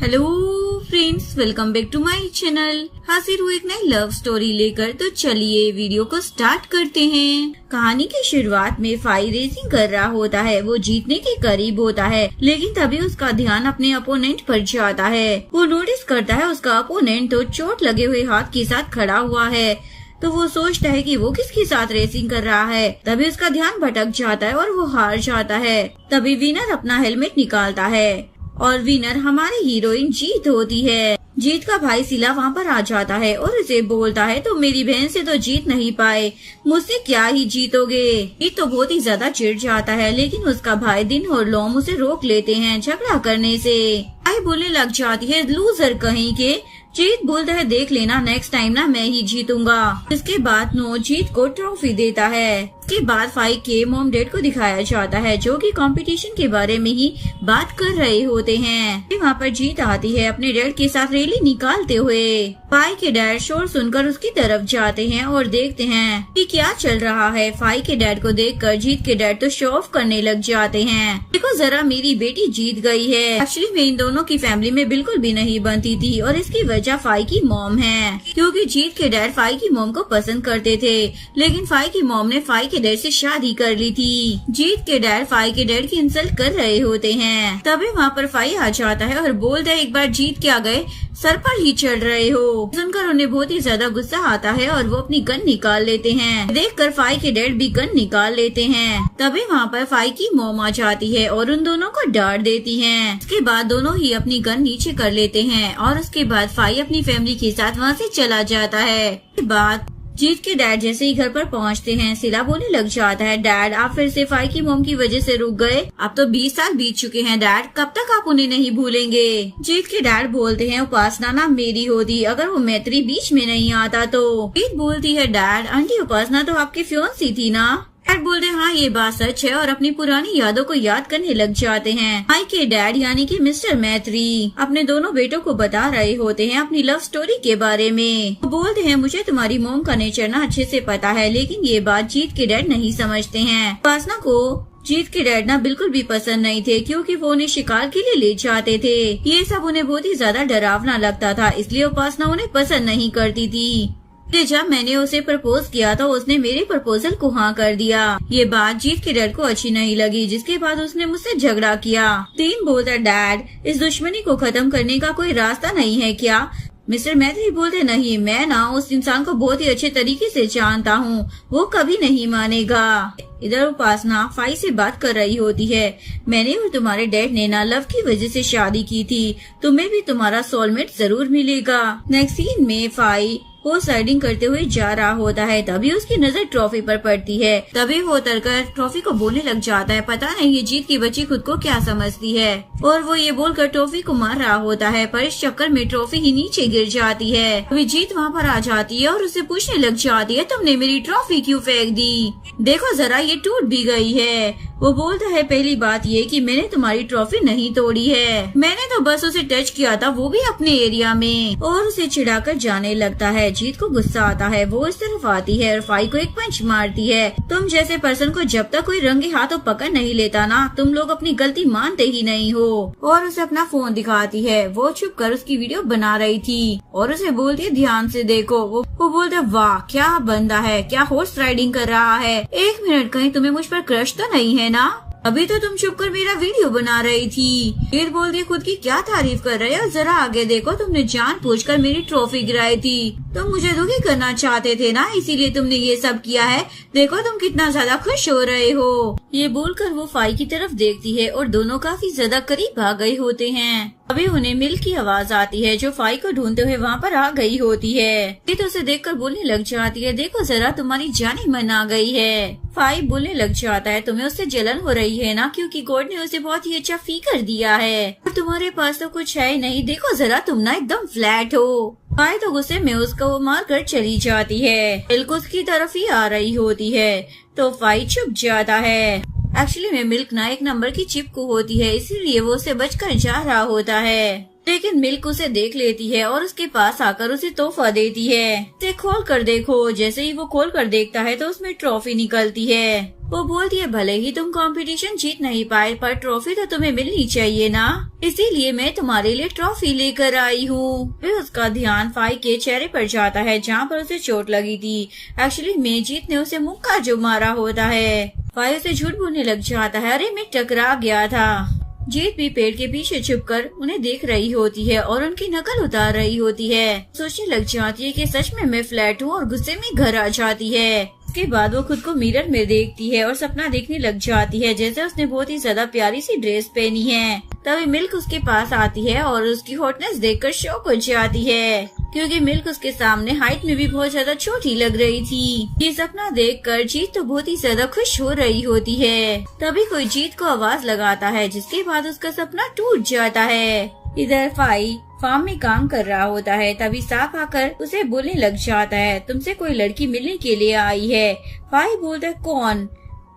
Hello friends, welcome back to my channel. हाजिर हूँ एक नई लव स्टोरी लेकर। तो चलिए वीडियो को स्टार्ट करते हैं। कहानी की शुरुआत में फाई रेसिंग कर रहा होता है। वो जीतने के करीब होता है, लेकिन तभी उसका ध्यान अपने अपोनेंट पर जाता है। वो नोटिस करता है उसका अपोनेंट तो चोट लगे हुए हाथ के साथ खड़ा हुआ है। तो वो सोचता है कि वो किसके साथ रेसिंग कर रहा है। तभी उसका ध्यान भटक जाता है और वो हार जाता है। तभी विनर अपना हेलमेट निकालता है और विनर हमारी हीरोइन जीत होती है। जीत का भाई सिला वहाँ पर आ जाता है और उसे बोलता है, तो मेरी बहन से तो जीत नहीं पाए, मुझसे क्या ही जीतोगे। जीत तो बहुत ही ज्यादा चिढ़ जाता है, लेकिन उसका भाई दिन और लोम उसे रोक लेते हैं झगड़ा करने से। भाई बोलने लग जाती है, लूजर कहीं के। जीत बोलता है, देख लेना नेक्स्ट टाइम ना मैं ही जीतूंगा। इसके बाद नो जीत को ट्रॉफी देता है। इसके बाद फाई के मॉम डैड को दिखाया जाता है, जो कि कंपटीशन के बारे में ही बात कर रहे होते हैं। वहाँ पर जीत आती है अपने डैड के साथ रैली निकालते हुए। फाई के डैड शोर सुनकर उसकी तरफ जाते हैं और देखते हैं कि क्या चल रहा है। फाई के डैड को देखकर जीत के डैड तो शो ऑफ करने लग जाते हैं। देखो जरा, मेरी बेटी जीत गई है। एक्चुअली मैं इन दोनों की फैमिली में बिल्कुल भी नहीं बनती थी और इसकी वजह फाई की मॉम है, क्योंकि जीत के डैड फाई की मॉम को पसंद करते थे, लेकिन फाई की मॉम ने फाई के डैड से शादी कर ली थी। जीत के डैड फाई के डैड की इंसल्ट कर रहे होते हैं। तभी वहाँ पर फाई आ जाता है और बोलता है, एक बार जीत के आ गए, सर पर ही चढ़ रहे हो। सुनकर उन्हें बहुत ही ज्यादा गुस्सा आता है और वो अपनी गन निकाल लेते हैं। देखकर फाई के डैड भी गन निकाल लेते हैं। तभी वहाँ पर फाई की मॉम आ जाती है और उन दोनों को डांट देती है। उसके बाद दोनों ही अपनी गन नीचे कर लेते हैं और उसके बाद फाई अपनी फैमिली के साथ वहाँ से चला जाता है। इसके बाद जीत के डैड जैसे ही घर पर पहुंचते हैं, सिला बोलने लग जाता है, डैड आप फिर से फाई की मॉम की वजह से रुक गए। अब तो 20 साल बीत चुके हैं डैड, कब तक आप उन्हें नहीं भूलेंगे। जीत के डैड बोलते हैं, उपासना ना मेरी होती अगर वो मैत्री बीच में नहीं आता तो। जीत बोलती है, डैड आंटी उपासना तो आपकी फियांसी थी ना। डैड बोलते हैं, हाँ ये बात सच है, और अपनी पुरानी यादों को याद करने लग जाते हैं। फाई के डैड यानी कि मिस्टर मैत्री अपने दोनों बेटों को बता रहे होते हैं अपनी लव स्टोरी के बारे में। वो बोलते हैं, मुझे तुम्हारी मोम का नेचर ना अच्छे से पता है, लेकिन ये बात जीत के डैड नहीं समझते हैं। उपासना को जीत के डैड ना बिल्कुल भी पसंद नहीं थे, क्योंकि वो उन्हें शिकार के लिए ले जाते थे। ये सब उन्हें बहुत ही ज्यादा डरावना लगता था, इसलिए उपासना उन्हें पसंद नहीं करती थी। जब मैंने उसे प्रपोज किया तो उसने मेरे प्रपोजल को हाँ कर दिया। ये बात जीत के डैड को अच्छी नहीं लगी, जिसके बाद उसने मुझसे झगड़ा किया। तीन बोलता, डैड इस दुश्मनी को खत्म करने का कोई रास्ता नहीं है क्या। मिस्टर मैत्री बोलते, नहीं मैं ना उस इंसान को बहुत ही अच्छे तरीके से जानता हूँ, वो कभी नहीं मानेगा। इधर उपासना फाई से बात कर रही होती है, मैंने और तुम्हारे डैड ने ना लव की वजह से शादी की थी, तुम्हें भी तुम्हारा सोलमेट जरूर मिलेगा। नेक्स्ट सीन में फाई हॉर्स राइडिंग करते हुए जा रहा होता है। तभी उसकी नजर ट्रॉफी पर पड़ती है। तभी वो उतरकर ट्रॉफी को बोलने लग जाता है, पता नहीं ये जीत की बच्ची खुद को क्या समझती है, और वो ये बोलकर ट्रॉफी को मार रहा होता है, पर इस चक्कर में ट्रॉफी ही नीचे गिर जाती है। तभी जीत वहाँ पर आ जाती है और उसे पूछने लग जाती है, तुमने मेरी ट्रॉफी क्यों फेंक दी, देखो जरा ये टूट भी गई है। वो बोलता है, पहली बात ये कि मैंने तुम्हारी ट्रॉफी नहीं तोड़ी है, मैंने तो बस उसे टच किया था, वो भी अपने एरिया में, और उसे चिढ़ाकर जाने लगता है। जीत को गुस्सा आता है, वो इस तरफ आती है और फाई को एक पंच मारती है। तुम जैसे पर्सन को जब तक कोई रंगे हाथों पकड़ नहीं लेता ना, तुम लोग अपनी गलती मानते ही नहीं हो। और उसे अपना फोन दिखाती है। वो छुप कर उसकी वीडियो बना रही थी और उसे बोलती है, ध्यान से देखो। वो बोलते, वाह क्या बंदा है, क्या हॉर्स राइडिंग कर रहा है, एक मिनट कहीं तुम्हें मुझ पर क्रश तो नहीं है ना, अभी तो तुम छुप कर मेरा वीडियो बना रही थी। फिर बोलती है, खुद की क्या तारीफ कर रहे हो, जरा आगे देखो, तुमने जानबूझकर मेरी ट्रॉफी गिराई थी, तुम मुझे दुखी करना चाहते थे ना, इसीलिए तुमने ये सब किया है, देखो तुम कितना ज्यादा खुश हो रहे हो। ये बोलकर वो फाई की तरफ देखती है और दोनों काफी ज्यादा करीब आ गए होते हैं। अभी उन्हें मिल की आवाज आती है, जो फाई को ढूंढते हुए वहाँ पर आ गई होती है। तो उसे देखकर बोलने लग जाती है, देखो जरा तुम्हारी जानी मन आ गई है। फाई बोलने लग जाता है, तुम्हें उससे जलन हो रही है ना, क्योंकि गॉड ने उसे बहुत ही अच्छा फिगर दिया है और तुम्हारे पास तो कुछ है नहीं, देखो जरा तुम ना एकदम फ्लैट हो। फाई तो गुस्से में उसको मार कर चली जाती है। मिल्क उसकी तरफ ही आ रही होती है तो फाई चुप जाता है। एक्चुअली में मिल्क ना एक नंबर की चिपकू होती है, इसीलिए वो उसे बचकर जा रहा होता है, लेकिन मिल्क उसे देख लेती है और उसके पास आकर उसे तोहफा देती है। इसे खोल कर देखो। जैसे ही वो खोल कर देखता है तो उसमें ट्रॉफी निकलती है। वो बोलती है भले ही तुम कंपटीशन जीत नहीं पाए पर ट्रॉफी तो तुम्हें मिलनी चाहिए ना, इसीलिए मैं तुम्हारे लिए ट्रॉफी लेकर आई हूँ। फिर उसका ध्यान फाई के चेहरे पर जाता है जहाँ पर उसे चोट लगी थी। एक्चुअली मेजीत ने उसे मुक्का जो मारा होता है। फाई उसे झूठ बोलने लग जाता है, अरे मैं टकरा गया था। जीत भी पेड़ के पीछे छुपकर उन्हें देख रही होती है और उनकी नकल उतार रही होती है। सोचने लग जाती है कि सच में मैं फ्लैट हूँ और गुस्से में घर आ जाती है। उसके बाद वो खुद को मिरर में देखती है और सपना देखने लग जाती है जैसे उसने बहुत ही ज्यादा प्यारी सी ड्रेस पहनी है। तभी मिल्क उसके पास आती है और उसकी हॉटनेस देखकर शॉक हो जाती है, क्योंकि मिल्क उसके सामने हाइट में भी बहुत ज्यादा छोटी लग रही थी। ये सपना देखकर जीत तो बहुत ही ज्यादा खुश हो रही होती है। तभी कोई जीत को आवाज लगाता है जिसके बाद उसका सपना टूट जाता है। इधर फाई फार्म में काम कर रहा होता है। तभी सांप आकर उसे बोलने लग जाता है, तुमसे कोई लड़की मिलने के लिए आई है। फाई बोलता है, कौन?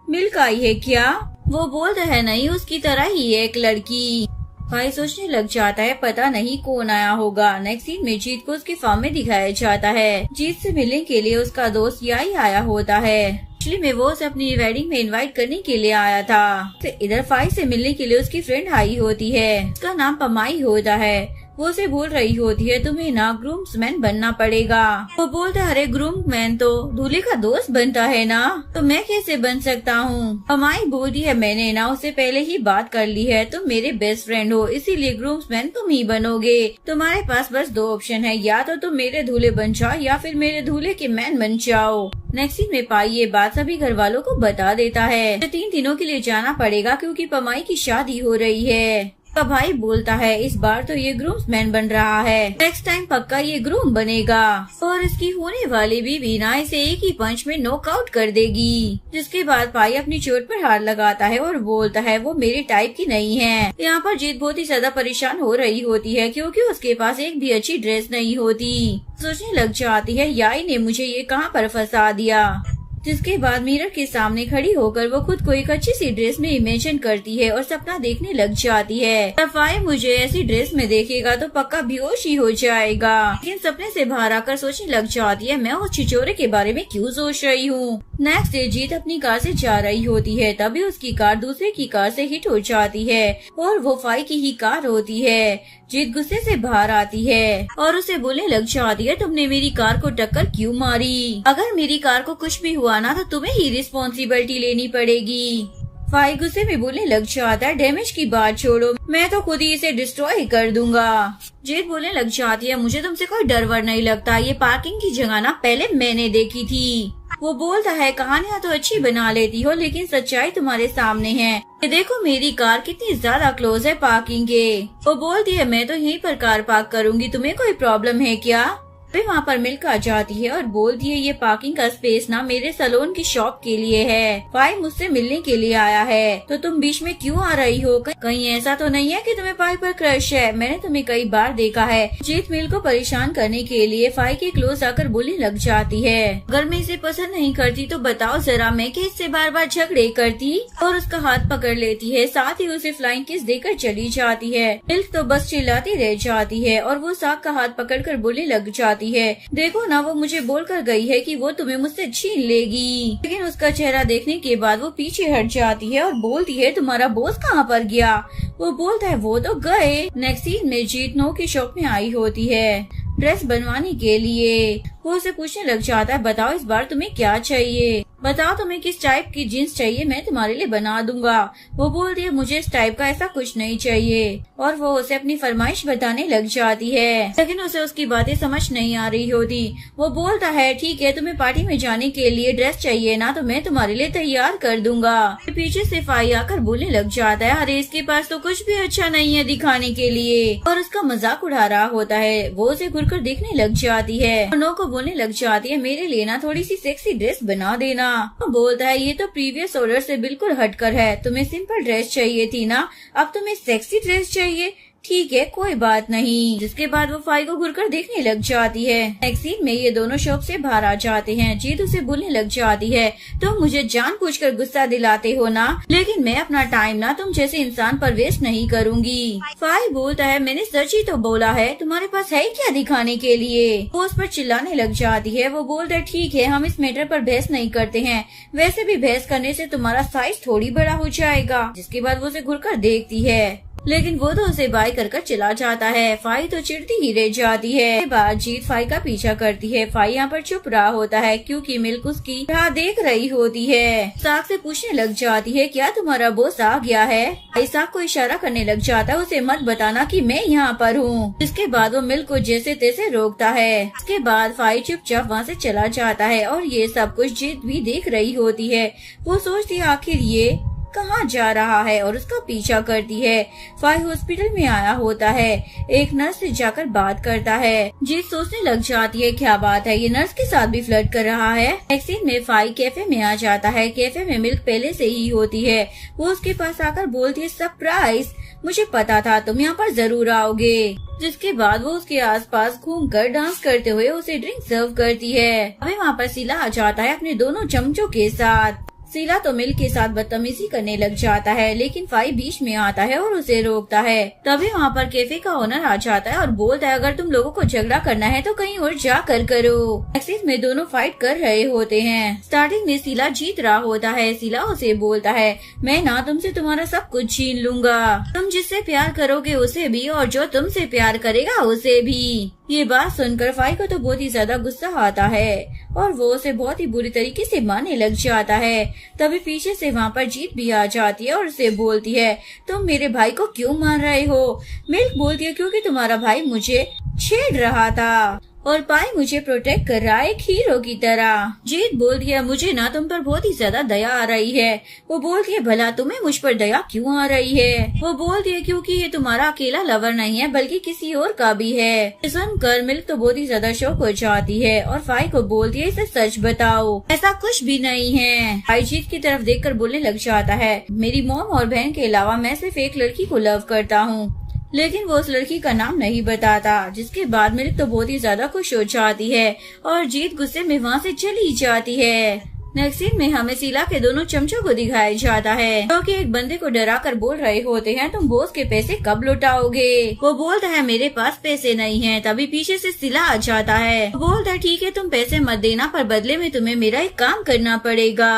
मिल्क आई है क्या? वो बोलता है, नहीं, उसकी तरह ही एक लड़की। फाई सोचने लग जाता है पता नहीं कौन आया होगा। नेक्स्ट सीन में जीत को उसके फार्म में दिखाया जाता है। जीत से मिलने के लिए उसका दोस्त याई आया होता है। एक्चुअली में वो उसे अपनी वेडिंग में इनवाइट करने के लिए आया था। तो इधर फाई से मिलने के लिए उसकी फ्रेंड आई होती है। उसका नाम पमाई होता है। वो उसे बोल रही होती है, तुम्हें ना ग्रूम्समैन बनना पड़ेगा। वो बोलता है, अरे ग्रूममैन तो दूल्हे का दोस्त बनता है ना, तो मैं कैसे बन सकता हूँ? पमाई बोलती है, मैंने ना उससे पहले ही बात कर ली है, तुम मेरे बेस्ट फ्रेंड हो, इसीलिए ग्रूम्समैन तुम ही बनोगे। तुम्हारे पास बस 2 ऑप्शन है, या तो तुम मेरे दूल्हे बन जाओ या फिर मेरे दूल्हे के मैन बन जाओ। नेक्स्ट सीन में पाई ये बात सभी घर वालों को बता देता है। तो 3 दिनों के लिए जाना पड़ेगा क्योंकि पमाई की शादी हो रही है। का भाई बोलता है, इस बार तो ये ग्रूम्समैन बन रहा है, नेक्स्ट टाइम पक्का ये ग्रूम बनेगा और इसकी होने वाली बीवी ना इसे एक ही पंच में नॉकआउट कर देगी। जिसके बाद भाई अपनी चोट पर हाथ लगाता है और बोलता है, वो मेरे टाइप की नहीं है। यहाँ पर जीत बहुत ही ज्यादा परेशान हो रही होती है क्योंकि उसके पास एक भी अच्छी ड्रेस नहीं होती। सोचने लग जाती है, याई ने मुझे ये कहाँ पर फंसा दिया। जिसके बाद मिरर के सामने खड़ी होकर वो खुद को एक अच्छी सी ड्रेस में इमेजिन करती है और सपना देखने लग जाती है। सफाई मुझे ऐसी ड्रेस में देखेगा तो पक्का बेहोश ही हो जाएगा। लेकिन सपने से बाहर आकर सोचने लग जाती है, मैं उस छिछोरे के बारे में क्यों सोच रही हूँ। नेक्स्ट डे जीत अपनी कार से जा रही होती है। तभी उसकी कार दूसरे की कार से हिट हो जाती है और वो फाई की ही कार होती है। जीत गुस्से से बाहर आती है और उसे बोलने लग जाती है, तुमने मेरी कार को टक्कर क्यों मारी? अगर मेरी कार को कुछ भी हुआ ना तो तुम्हें ही रिस्पॉन्सिबिलिटी लेनी पड़ेगी। फाई गुस्से में बोलने लग जाता है, डैमेज की बात छोड़ो, मैं तो खुद ही इसे डिस्ट्रॉय कर दूंगा। जीत बोलने लग जाती है, मुझे तुमसे कोई डर वर नहीं लगता, ये पार्किंग की जगह ना पहले मैंने देखी थी। वो बोलता है, कहानियाँ तो अच्छी बना लेती हो लेकिन सच्चाई तुम्हारे सामने है। ये देखो मेरी कार कितनी ज्यादा क्लोज है पार्किंग के। वो बोलती है, मैं तो यहीं पर कार पार्क करूंगी, तुम्हें कोई प्रॉब्लम है क्या? फिर वहाँ पर मिल्क आ जाती है और बोलती है, ये पार्किंग का स्पेस ना मेरे सैलून की शॉप के लिए है। पाई मुझसे मिलने के लिए आया है, तो तुम बीच में क्यों आ रही हो? कहीं ऐसा तो नहीं है कि तुम्हें पाई पर क्रश है? मैंने तुम्हें कई बार देखा है। जीत मिल्क को परेशान करने के लिए फाई के क्लोज आकर बोलने लग जाती है, अगर मैं इसे पसंद नहीं करती तो बताओ जरा, मैं कि इससे बार बार झगड़े करती। और उसका हाथ पकड़ लेती है, साथ ही उसे फ्लाइंग किस देकर चली जाती है। मिल्क तो बस चिल्लाती रह जाती है और वो साग का हाथ पकड़कर बोलने लग जाती है, देखो ना वो मुझे बोलकर गई है कि वो तुम्हें मुझसे छीन लेगी। लेकिन उसका चेहरा देखने के बाद वो पीछे हट जाती है और बोलती है, तुम्हारा बॉस कहाँ पर गया? वो बोलता है, वो तो गए। नेक्स्ट सीन में जीत नो की शॉप में आई होती है ड्रेस बनवाने के लिए। वो उसे पूछने लग जाता है, बताओ इस बार तुम्हें क्या चाहिए? बताओ तुम्हें किस टाइप की जीन्स चाहिए, मैं तुम्हारे लिए बना दूंगा। वो बोलती है, मुझे इस टाइप का ऐसा कुछ नहीं चाहिए। और वो उसे अपनी फरमाइश बताने लग जाती है, लेकिन उसे उसकी बातें समझ नहीं आ रही होती। वो बोलता है, ठीक है, तुम्हें पार्टी में जाने के लिए ड्रेस चाहिए ना, तो मैं तुम्हारे लिए तैयार कर दूंगा। पीछे से फाई आकर बोलने लग जाता है, अरे इसके पास तो कुछ भी अच्छा नहीं है दिखाने के लिए, और उसका मजाक उड़ा रहा होता है। वो उसे घुरकर देखने लग जाती है और नो को बोलने लग जाती है, मेरे लिए ना थोड़ी सी सेक्सी ड्रेस बना देना। वो बोलता है, ये तो प्रीवियस ऑर्डर से बिल्कुल हटकर है, तुम्हें सिंपल ड्रेस चाहिए थी ना, अब तुम्हें सेक्सी ड्रेस चाहिए। ठीक है कोई बात नहीं। जिसके बाद वो फाई को घुरकर देखने लग जाती है। नेक्स्ट सीन में ये दोनों शॉप से बाहर आ जाते हैं। जीत उसे बोलने लग जाती है, तुम मुझे जानबूझकर गुस्सा दिलाते हो ना, लेकिन मैं अपना टाइम ना तुम जैसे इंसान पर वेस्ट नहीं करूंगी। फाई बोलता है, मैंने सच ही तो बोला है, तुम्हारे पास है क्या दिखाने के लिए। वो उस पर चिल्लाने लग जाती है। वो बोलता है, ठीक है हम इस मैटर पर बहस नहीं करते हैं, वैसे भी बहस करने से तुम्हारा साइज थोड़ी बड़ा हो जाएगा। जिसके बाद वो उसे घुरकर देखती है, लेकिन वो तो उसे बाय कर चला जाता है। फाई तो चिढ़ती ही रह जाती है। इसके बाद जीत फाई का पीछा करती है। फाई यहाँ पर चुप रहा होता है क्योंकि मिल्क उसकी राह देख रही होती है। साग से पूछने लग जाती है, क्या तुम्हारा बॉस आ गया है। फाई साग को इशारा करने लग जाता है, उसे मत बताना कि मैं यहाँ पर हूँ। इसके बाद वो मिल्क को जैसे तैसे रोकता है। इसके बाद फाई चुपचाप वहाँ से चला जाता है और ये सब कुछ जीत भी देख रही होती है। वो सोचती है आखिर ये कहाँ जा रहा है और उसका पीछा करती है। फाई हॉस्पिटल में आया होता है, एक नर्स से जाकर बात करता है। जीत सोचने लग जाती है, क्या बात है, ये नर्स के साथ भी फ्लर्ट कर रहा है। नेक्स्ट सीन में फाई कैफे में आ जाता है। कैफे में मिल्क पहले से ही होती है। वो उसके पास आकर बोलती है, सरप्राइज, मुझे पता था तुम यहाँ पर जरूर आओगे। जिसके बाद वो उसके आसपास घूमकर डांस करते हुए उसे ड्रिंक सर्व करती है। अभी वहाँ पर सिला आ जाता है अपने दोनों चमचों के साथ। सिला तो मिल्क के साथ बदतमीजी करने लग जाता है, लेकिन फाई बीच में आता है और उसे रोकता है। तभी वहाँ पर कैफे का ओनर आ जाता है और बोलता है, अगर तुम लोगों को झगड़ा करना है तो कहीं और जाकर करो। एक्सिस में दोनों फाइट कर रहे होते हैं। स्टार्टिंग में सिला जीत रहा होता है। सिला उसे बोलता है, मैं ना तुमसे तुम्हारा सब कुछ छीन लूंगा, तुम जिससे प्यार करोगे उसे भी और जो तुमसे प्यार करेगा उसे भी। ये बात सुनकर फाई को तो बहुत ही ज्यादा गुस्सा आता है और वो उसे बहुत ही बुरी तरीके से मारने लग जाता है। तभी पीछे से वहाँ पर जीत भी आ जाती है और उसे बोलती है, तुम मेरे भाई को क्यों मार रहे हो। मिल्क बोलती है, क्योंकि तुम्हारा भाई मुझे छेड़ रहा था और पाई मुझे प्रोटेक्ट कर रहा है एक हीरो की तरह। जीत बोलती है, मुझे ना तुम पर बहुत ही ज्यादा दया आ रही है। वो बोलती है, भला तुम्हें मुझ पर दया क्यों आ रही है। वो बोलती है, क्योंकि ये तुम्हारा अकेला लवर नहीं है बल्कि किसी और का भी है। सुनकर मिल्क तो बहुत ही ज्यादा शौक हो जाती है और फाई को बोलती है, इसे सच बताओ, ऐसा कुछ भी नहीं है। फाई जीत की तरफ देखकर बोलने लग जाता है, मेरी मॉम और बहन के अलावा मैं सिर्फ एक लड़की को लव करता हूँ, लेकिन वो उस लड़की का नाम नहीं बताता। जिसके बाद मिल्क तो बहुत ही ज्यादा खुश हो जाती है और जीत गुस्से में वहाँ से चली जाती है। नेक्स्ट सीन में हमें सिला के दोनों चमचों को दिखाया जाता है, क्योंकि एक बंदे को डरा कर बोल रहे होते हैं, तुम बॉस के पैसे कब लौटाओगे। वो बोलता है, मेरे पास पैसे नहीं है। तभी पीछे से सिला आ जाता है। वो बोलता है, ठीक है तुम पैसे मत देना, पर बदले में तुम्हें मेरा एक काम करना पड़ेगा।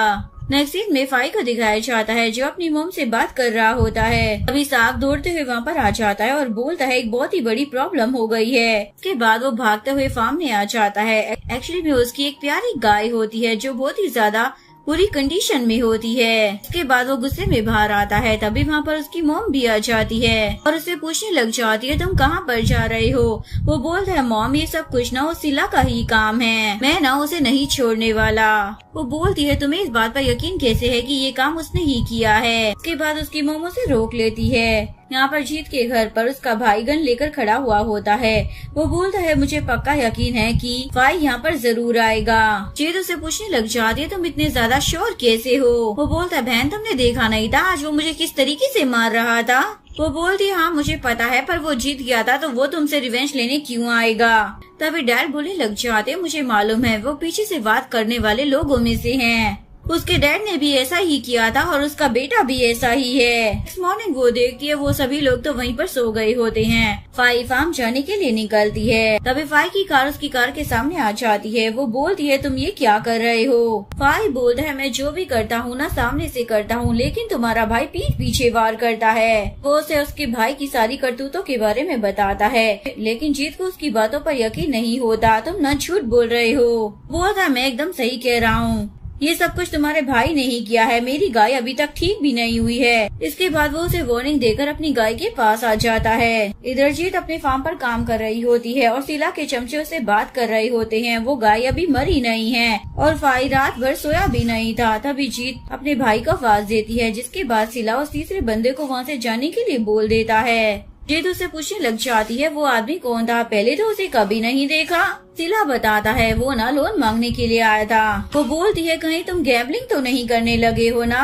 नेक्स्ट सीन में फाई को दिखाया जाता है जो अपनी मोम से बात कर रहा होता है। अभी साग दौड़ते हुए वहाँ पर आ जाता है और बोलता है, एक बहुत ही बड़ी प्रॉब्लम हो गई है। उसके बाद वो भागते हुए फार्म में आ जाता है। एक्चुअली में उसकी एक प्यारी गाय होती है जो बहुत ही ज्यादा बुरी कंडीशन में होती है। इसके बाद वो गुस्से में बाहर आता है। तभी वहाँ पर उसकी मॉम भी आ जाती है और उसे पूछने लग जाती है, तुम कहाँ पर जा रहे हो। वो बोलता है, मॉम ये सब कुछ ना उस सिला का ही काम है, मैं ना उसे नहीं छोड़ने वाला। वो बोलती है, तुम्हें इस बात पर यकीन कैसे है कि ये काम उसने ही किया है। उसके बाद उसकी मॉम उसे रोक लेती है। यहाँ पर जीत के घर पर उसका भाई गन लेकर खड़ा हुआ होता है। वो बोलता है, मुझे पक्का यकीन है कि फाई यहाँ पर जरूर आएगा। जीत उसे पूछने लग जाती है, तुम इतने ज्यादा श्योर कैसे हो। वो बोलता है, बहन तुमने देखा नहीं था आज वो मुझे किस तरीके से मार रहा था। वो बोलती है, हाँ मुझे पता है, पर वो जीत गया था तो वो तुमसे रिवेंज लेने क्यों आएगा। तभी डैड बोलने लग जाते, मुझे मालूम है वो पीछे से बात करने वाले लोगों में से हैं। उसके डैड ने भी ऐसा ही किया था और उसका बेटा भी ऐसा ही है। इस मॉर्निंग वो देखती है वो सभी लोग तो वहीं पर सो गए होते हैं। फाई फार्म जाने के लिए निकलती है। तभी फाई की कार उसकी कार के सामने आ जाती है। वो बोलती है, तुम ये क्या कर रहे हो। फाई बोलता है, मैं जो भी करता हूँ ना सामने से करता हूँ, लेकिन तुम्हारा भाई पीठ पीछे वार करता है। वो उसे उसके भाई की सारी करतूतों के बारे में बताता है, लेकिन जीत को उसकी बातों पर यकीन नहीं होता। तुम न झूठ बोल रहे हो। बोलता है, मैं एकदम सही कह रहा हूँ, ये सब कुछ तुम्हारे भाई ने ही किया है, मेरी गाय अभी तक ठीक भी नहीं हुई है। इसके बाद वो उसे वार्निंग देकर अपनी गाय के पास आ जाता है। इधर जीत अपने फार्म पर काम कर रही होती है और सिला के चमचे से बात कर रहे होते हैं। वो गाय अभी मरी नहीं है और फाई रात भर सोया भी नहीं था। तभी जीत अपने भाई को आवाज देती है, जिसके बाद सिला उस तीसरे बंदे को वहाँ से जाने के लिए बोल देता है। जीत उसे पूछने लग जाती है, वो आदमी कौन था, पहले तो उसे कभी नहीं देखा। सिला बताता है, वो ना लोन मांगने के लिए आया था। वो बोलती है, कहीं तुम गैम्बलिंग तो नहीं करने लगे हो ना।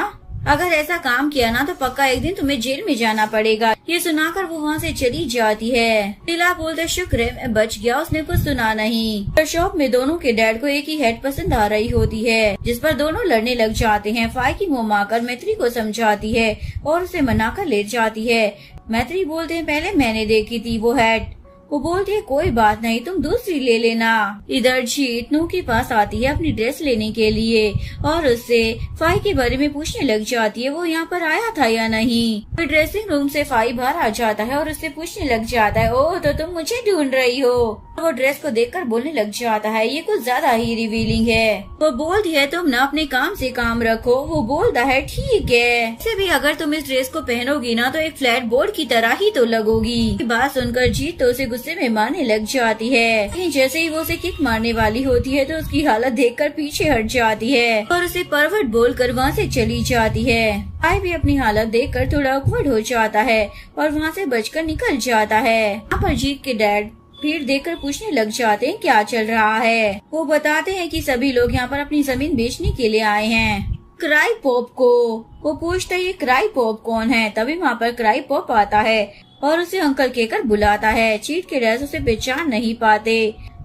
अगर ऐसा काम किया ना तो पक्का एक दिन तुम्हें जेल में जाना पड़ेगा। ये सुनाकर वो वहाँ से चली जाती है। शीला बोलते शुक्र है मैं बच गया, उसने कुछ सुना नहीं। पर शॉप में दोनों के डैड को एक ही हेड पसंद आ रही होती है, जिस पर दोनों लड़ने लग जाते हैं। फाई की मुँह माकर मैत्री को समझाती है और उसे मना कर ले जाती है। मैत्री बोलते हैं पहले मैंने देखी थी वो हेड। वो बोलती है कोई बात नहीं, तुम दूसरी ले लेना। इधर जीत नू के पास आती है अपनी ड्रेस लेने के लिए और उससे फाई के बारे में पूछने लग जाती है वो यहाँ पर आया था या नहीं। फिर ड्रेसिंग रूम से फाई बाहर आ जाता है और उससे पूछने लग जाता है ओह तो तुम मुझे ढूंढ रही हो। वो ड्रेस को देखकर बोलने लग जाता है ये कुछ ज्यादा ही रिवीलिंग है। वो बोलती है तुम ना अपने काम से काम रखो। वो बोलता है ठीक है, वैसे भी अगर तुम इस ड्रेस को पहनोगी ना तो एक फ्लैट बोर्ड की तरह ही तो लगोगी। बात सुनकर जीत तो उसे गुस्से में मारने लग जाती है। लेकिन जैसे ही वो उसे किक मारने वाली होती है तो उसकी हालत देखकर पीछे हट जाती है और उसे परवट बोलकर वहाँ से चली जाती है। फाई भी अपनी हालत देखकर थोड़ा ऑकवर्ड हो जाता है और वहाँ से बचकर निकल जाता है। यहाँ पर जीत के डैड भीड़ देखकर पूछने लग जाते हैं क्या चल रहा है। वो बताते हैं कि सभी लोग यहाँ पर अपनी जमीन बेचने के लिए आए हैं क्राई पॉप को। वो पूछता है ये क्राई पॉप कौन है। तभी वहाँ पर क्राई पॉप आता है और उसे अंकल कहकर बुलाता है। चीट के डैड उसे पहचान नहीं पाते।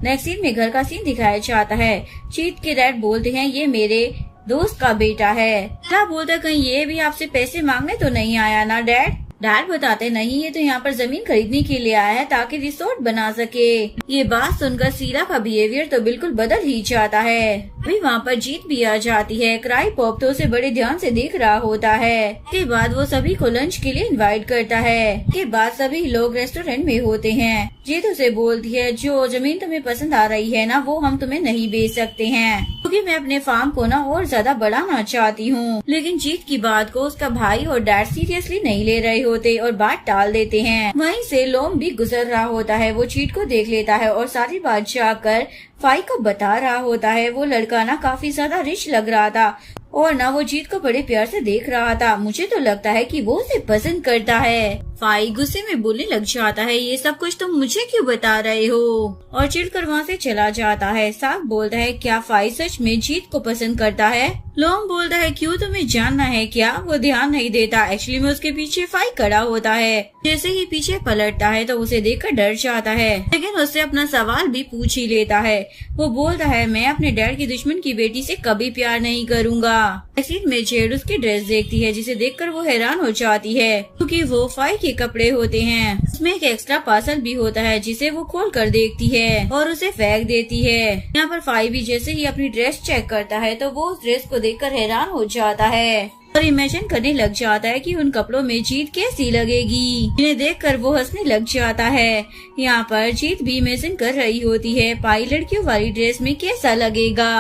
नेक्स्ट सीन में घर का सीन दिखाया जाता है। चीट के डैड बोलते हैं ये मेरे दोस्त का बेटा है। क्या बोलता है कहीं ये भी आपसे पैसे मांगने तो नहीं आया ना डैड। डैड बताते नहीं ये तो यहाँ पर जमीन खरीदने के लिए आया है ताकि रिसोर्ट बना सके। ये बात सुनकर शीला का बिहेवियर तो बिल्कुल बदल ही जाता है। अभी वहाँ पर जीत भी आ जाती है। क्राई पॉप तो उसे बड़े ध्यान से देख रहा होता है। के बाद वो सभी को लंच के लिए इनवाइट करता है। के बाद सभी लोग रेस्टोरेंट में होते हैं। जीत उसे बोलती है जो जमीन तुम्हें पसंद आ रही है ना वो हम तुम्हें नहीं बेच सकते हैं क्योंकि मैं अपने फार्म को ना और ज्यादा बढ़ाना चाहती हूँ। लेकिन जीत की बात को उसका भाई और डैड सीरियसली नहीं ले रहे होते और बात टाल देते हैं। वहीं से लोम भी गुजर रहा होता है। वो चीट को देख लेता है और सारी बात जाकर फाई को बता रहा होता है। वो लड़का ना काफी ज्यादा रिच लग रहा था और ना वो जीत को बड़े प्यार से देख रहा था। मुझे तो लगता है कि वो उसे पसंद करता है। फाई गुस्से में बोलने लग जाता है ये सब कुछ तुम मुझे क्यों बता रहे हो और चिढ़कर वहाँ से चला जाता है। साग बोलता है क्या फाई सच में जीत को पसंद करता है। लोम बोलता है क्यों तुम्हें जानना है क्या। वो ध्यान नहीं देता। एक्चुअली में उसके पीछे फाई खड़ा होता है। जैसे ही पीछे पलटता है तो उसे देखकर डर जाता है लेकिन उससे अपना सवाल भी पूछ ही लेता है। वो बोलता है मैं अपने डैड की दुश्मन की बेटी से कभी प्यार नहीं करूँगा। एक्सीट में जेड उसकी ड्रेस देखती है जिसे देखकर वो हैरान हो जाती है क्योंकि वो फाई के कपड़े होते हैं। उसमें एक एक्स्ट्रा पार्सल भी होता है जिसे वो खोल कर देखती है और उसे फेंक देती है। यहाँ पर फाई भी जैसे ही अपनी ड्रेस चेक करता है तो वो उस ड्रेस को देखकर हैरान हो जाता है और इमेजिन करने लग जाता है कि उन कपड़ों में जीत कैसी लगेगी। इन्हें देखकर वो हंसने लग जाता है। यहाँ पर जीत भी इमेजिन कर रही होती है पाई लड़कियों वाली ड्रेस में कैसा लगेगा।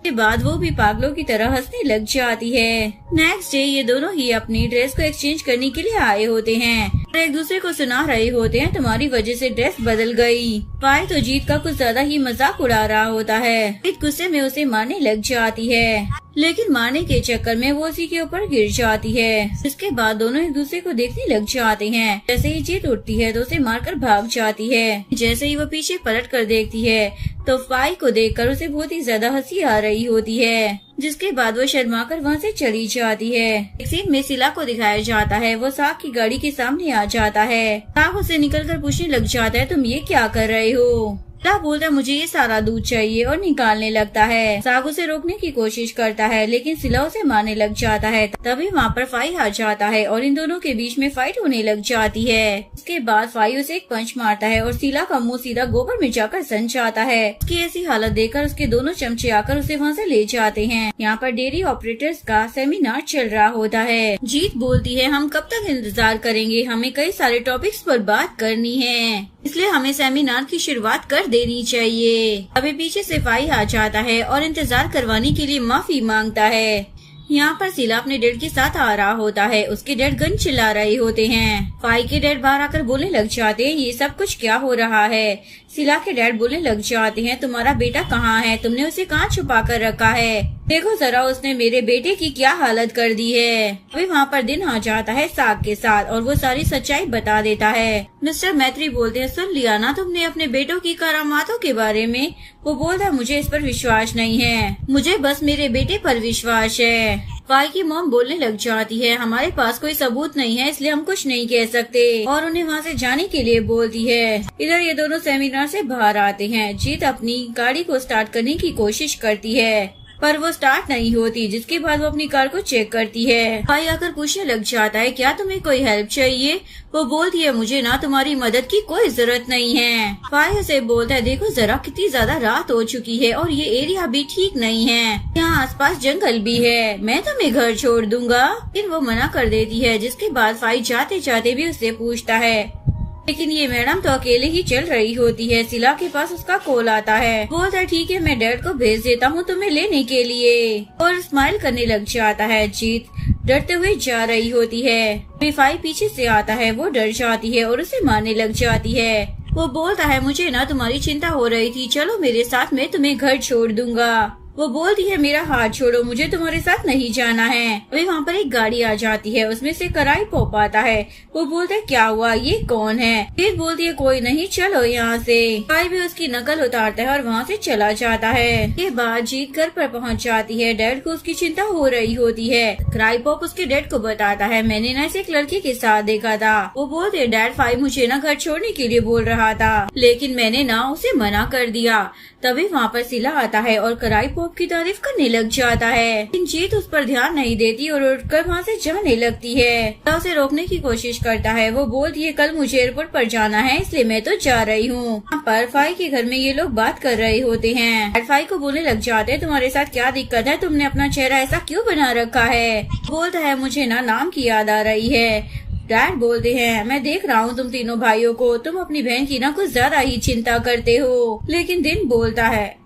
के बाद वो भी पागलों की तरह हंसने लग जाती है। नेक्स्ट डे ये दोनों ही अपनी ड्रेस को एक्सचेंज करने के लिए आए होते हैं और एक दूसरे को सुना रहे होते हैं तुम्हारी वजह से ड्रेस बदल गई। पाई तो जीत का कुछ ज्यादा ही मजाक उड़ा रहा होता है। जीत गुस्से में उसे मारने लग जाती है लेकिन मारने के चक्कर में वो उसी के ऊपर गिर जाती है। इसके बाद दोनों एक दूसरे को देखने लग जाते हैं। जैसे ही जीत उठती है तो उसे मारकर भाग जाती है। जैसे ही वो पीछे पलट कर देखती है तो फाई को देखकर उसे बहुत ही ज्यादा हंसी आ रही होती है जिसके बाद वो शर्मा कर वहाँ से चली जाती है। एक सीन में शीला को दिखाया जाता है। वो साग की गाड़ी के सामने आ जाता है। साग उसे निकलकर पूछने लग जाता है तुम ये क्या कर रहे हो। शीला बोलता है मुझे ये सारा दूध चाहिए और निकालने लगता है। साग उसे रोकने की कोशिश करता है लेकिन शीला उसे मारने लग जाता है। तभी वहाँ पर फाई आ जाता है और इन दोनों के बीच में फाइट होने लग जाती है। उसके बाद फाई उसे एक पंच मारता है और शीला का मुंह सीधा गोबर में जाकर सन जाता है। उसकी ऐसी हालत देखकर उसके दोनों चमचे आकर उसे वहाँ से ले जाते हैं। यहाँ पर डेयरी ऑपरेटर्स का सेमिनार चल रहा होता है। जीत बोलती है हम कब तक इंतजार करेंगे, हमें कई सारे टॉपिक्स पर बात करनी है इसलिए हमें सेमिनार की शुरुआत कर देनी चाहिए। अभी पीछे से फाई आ जाता है और इंतजार करवाने के लिए माफी मांगता है। यहाँ पर शीला अपने डैड के साथ आ रहा होता है। उसके डैड गन चला रहे होते हैं। फाई के डैड बाहर आकर बोलने लग जाते हैं ये सब कुछ क्या हो रहा है। शीला के डैड बोलने लग जाते हैं तुम्हारा बेटा कहाँ है, तुमने उसे कहाँ छुपा कर रखा है। देखो जरा उसने मेरे बेटे की क्या हालत कर दी है। अभी वहाँ पर दिन आ जाता है साग के साथ और वो सारी सच्चाई बता देता है। मिस्टर मैत्री बोलते हैं, सुन लिया ना तुमने अपने बेटों की करामातों के बारे में। वो बोलता है, मुझे इस पर विश्वास नहीं है, मुझे बस मेरे बेटे पर विश्वास है। फाई की मॉम बोलने लग जाती है, हमारे पास कोई सबूत नहीं है इसलिए हम कुछ नहीं कह सकते, और उन्हें वहाँ से जाने के लिए बोलती है। इधर ये दोनों सेमिनार से बाहर आते हैं। जीत अपनी गाड़ी को स्टार्ट करने की कोशिश करती है पर वो स्टार्ट नहीं होती, जिसके बाद वो अपनी कार को चेक करती है। भाई आकर पूछने लग जाता है, क्या तुम्हें कोई हेल्प चाहिए? वो बोलती है, मुझे ना तुम्हारी मदद की कोई जरूरत नहीं है। भाई उसे बोलता है, देखो जरा कितनी ज्यादा रात हो चुकी है और ये एरिया भी ठीक नहीं है, यहाँ आसपास जंगल भी है, मैं तुम्हें घर छोड़ दूंगा। लेकिन वो मना कर देती है, जिसके बाद फाई जाते जाते भी उससे पूछता है, लेकिन ये मैडम तो अकेले ही चल रही होती है। सिला के पास उसका कॉल आता है, बोलता है ठीक है मैं डैड को भेज देता हूँ तुम्हें लेने के लिए, और स्माइल करने लग जाता है। जीत डरते हुए जा रही होती है। फाई पीछे से आता है, वो डर जाती है और उसे मारने लग जाती है। वो बोलता है, मुझे ना तुम्हारी चिंता हो रही थी, चलो मेरे साथ, मैं तुम्हें घर छोड़ दूंगा। वो बोलती है, मेरा हाथ छोड़ो, मुझे तुम्हारे साथ नहीं जाना है। अभी वहाँ पर एक गाड़ी आ जाती है, उसमें से कराई पॉप आता है। वो बोलता है, क्या हुआ, ये कौन है? फिर बोलती है, कोई नहीं, चलो यहाँ से। भाई भी उसकी नकल उतारता है और वहाँ से चला जाता है। के बाद जीत घर पर पहुँच जाती है। डैड को उसकी चिंता हो रही होती है। कराई पॉप उसके डैड को बताता है, मैंने ना इसे एक लड़के के साथ देखा था। वो बोलते है, डैड फाई मुझे ना घर छोड़ने के लिए बोल रहा था, लेकिन मैंने ना उसे मना कर दिया। तभी वहाँ पर सिला आता है और कराई पॉप की तारीफ करने लग जाता है, लेकिन जीत उस पर ध्यान नहीं देती और उठकर वहाँ से जाने लगती है। उसे रोकने की कोशिश करता है। वो बोलती है, कल मुझे एयरपोर्ट पर जाना है इसलिए मैं तो जा रही हूँ। यहाँ पर फाई के घर में ये लोग बात कर रहे होते हैं। फाई को बोलने लग जाते हैं, तुम्हारे साथ क्या दिक्कत है, तुमने अपना चेहरा ऐसा क्यों बना रखा है? बोलता है, मुझे ना नाम की याद आ रही है। डैड बोलते हैं, मैं देख रहा हूँ तुम तीनों भाइयों को, तुम अपनी बहन की ना कुछ ज्यादा ही चिंता करते हो। लेकिन दिन बोलता है,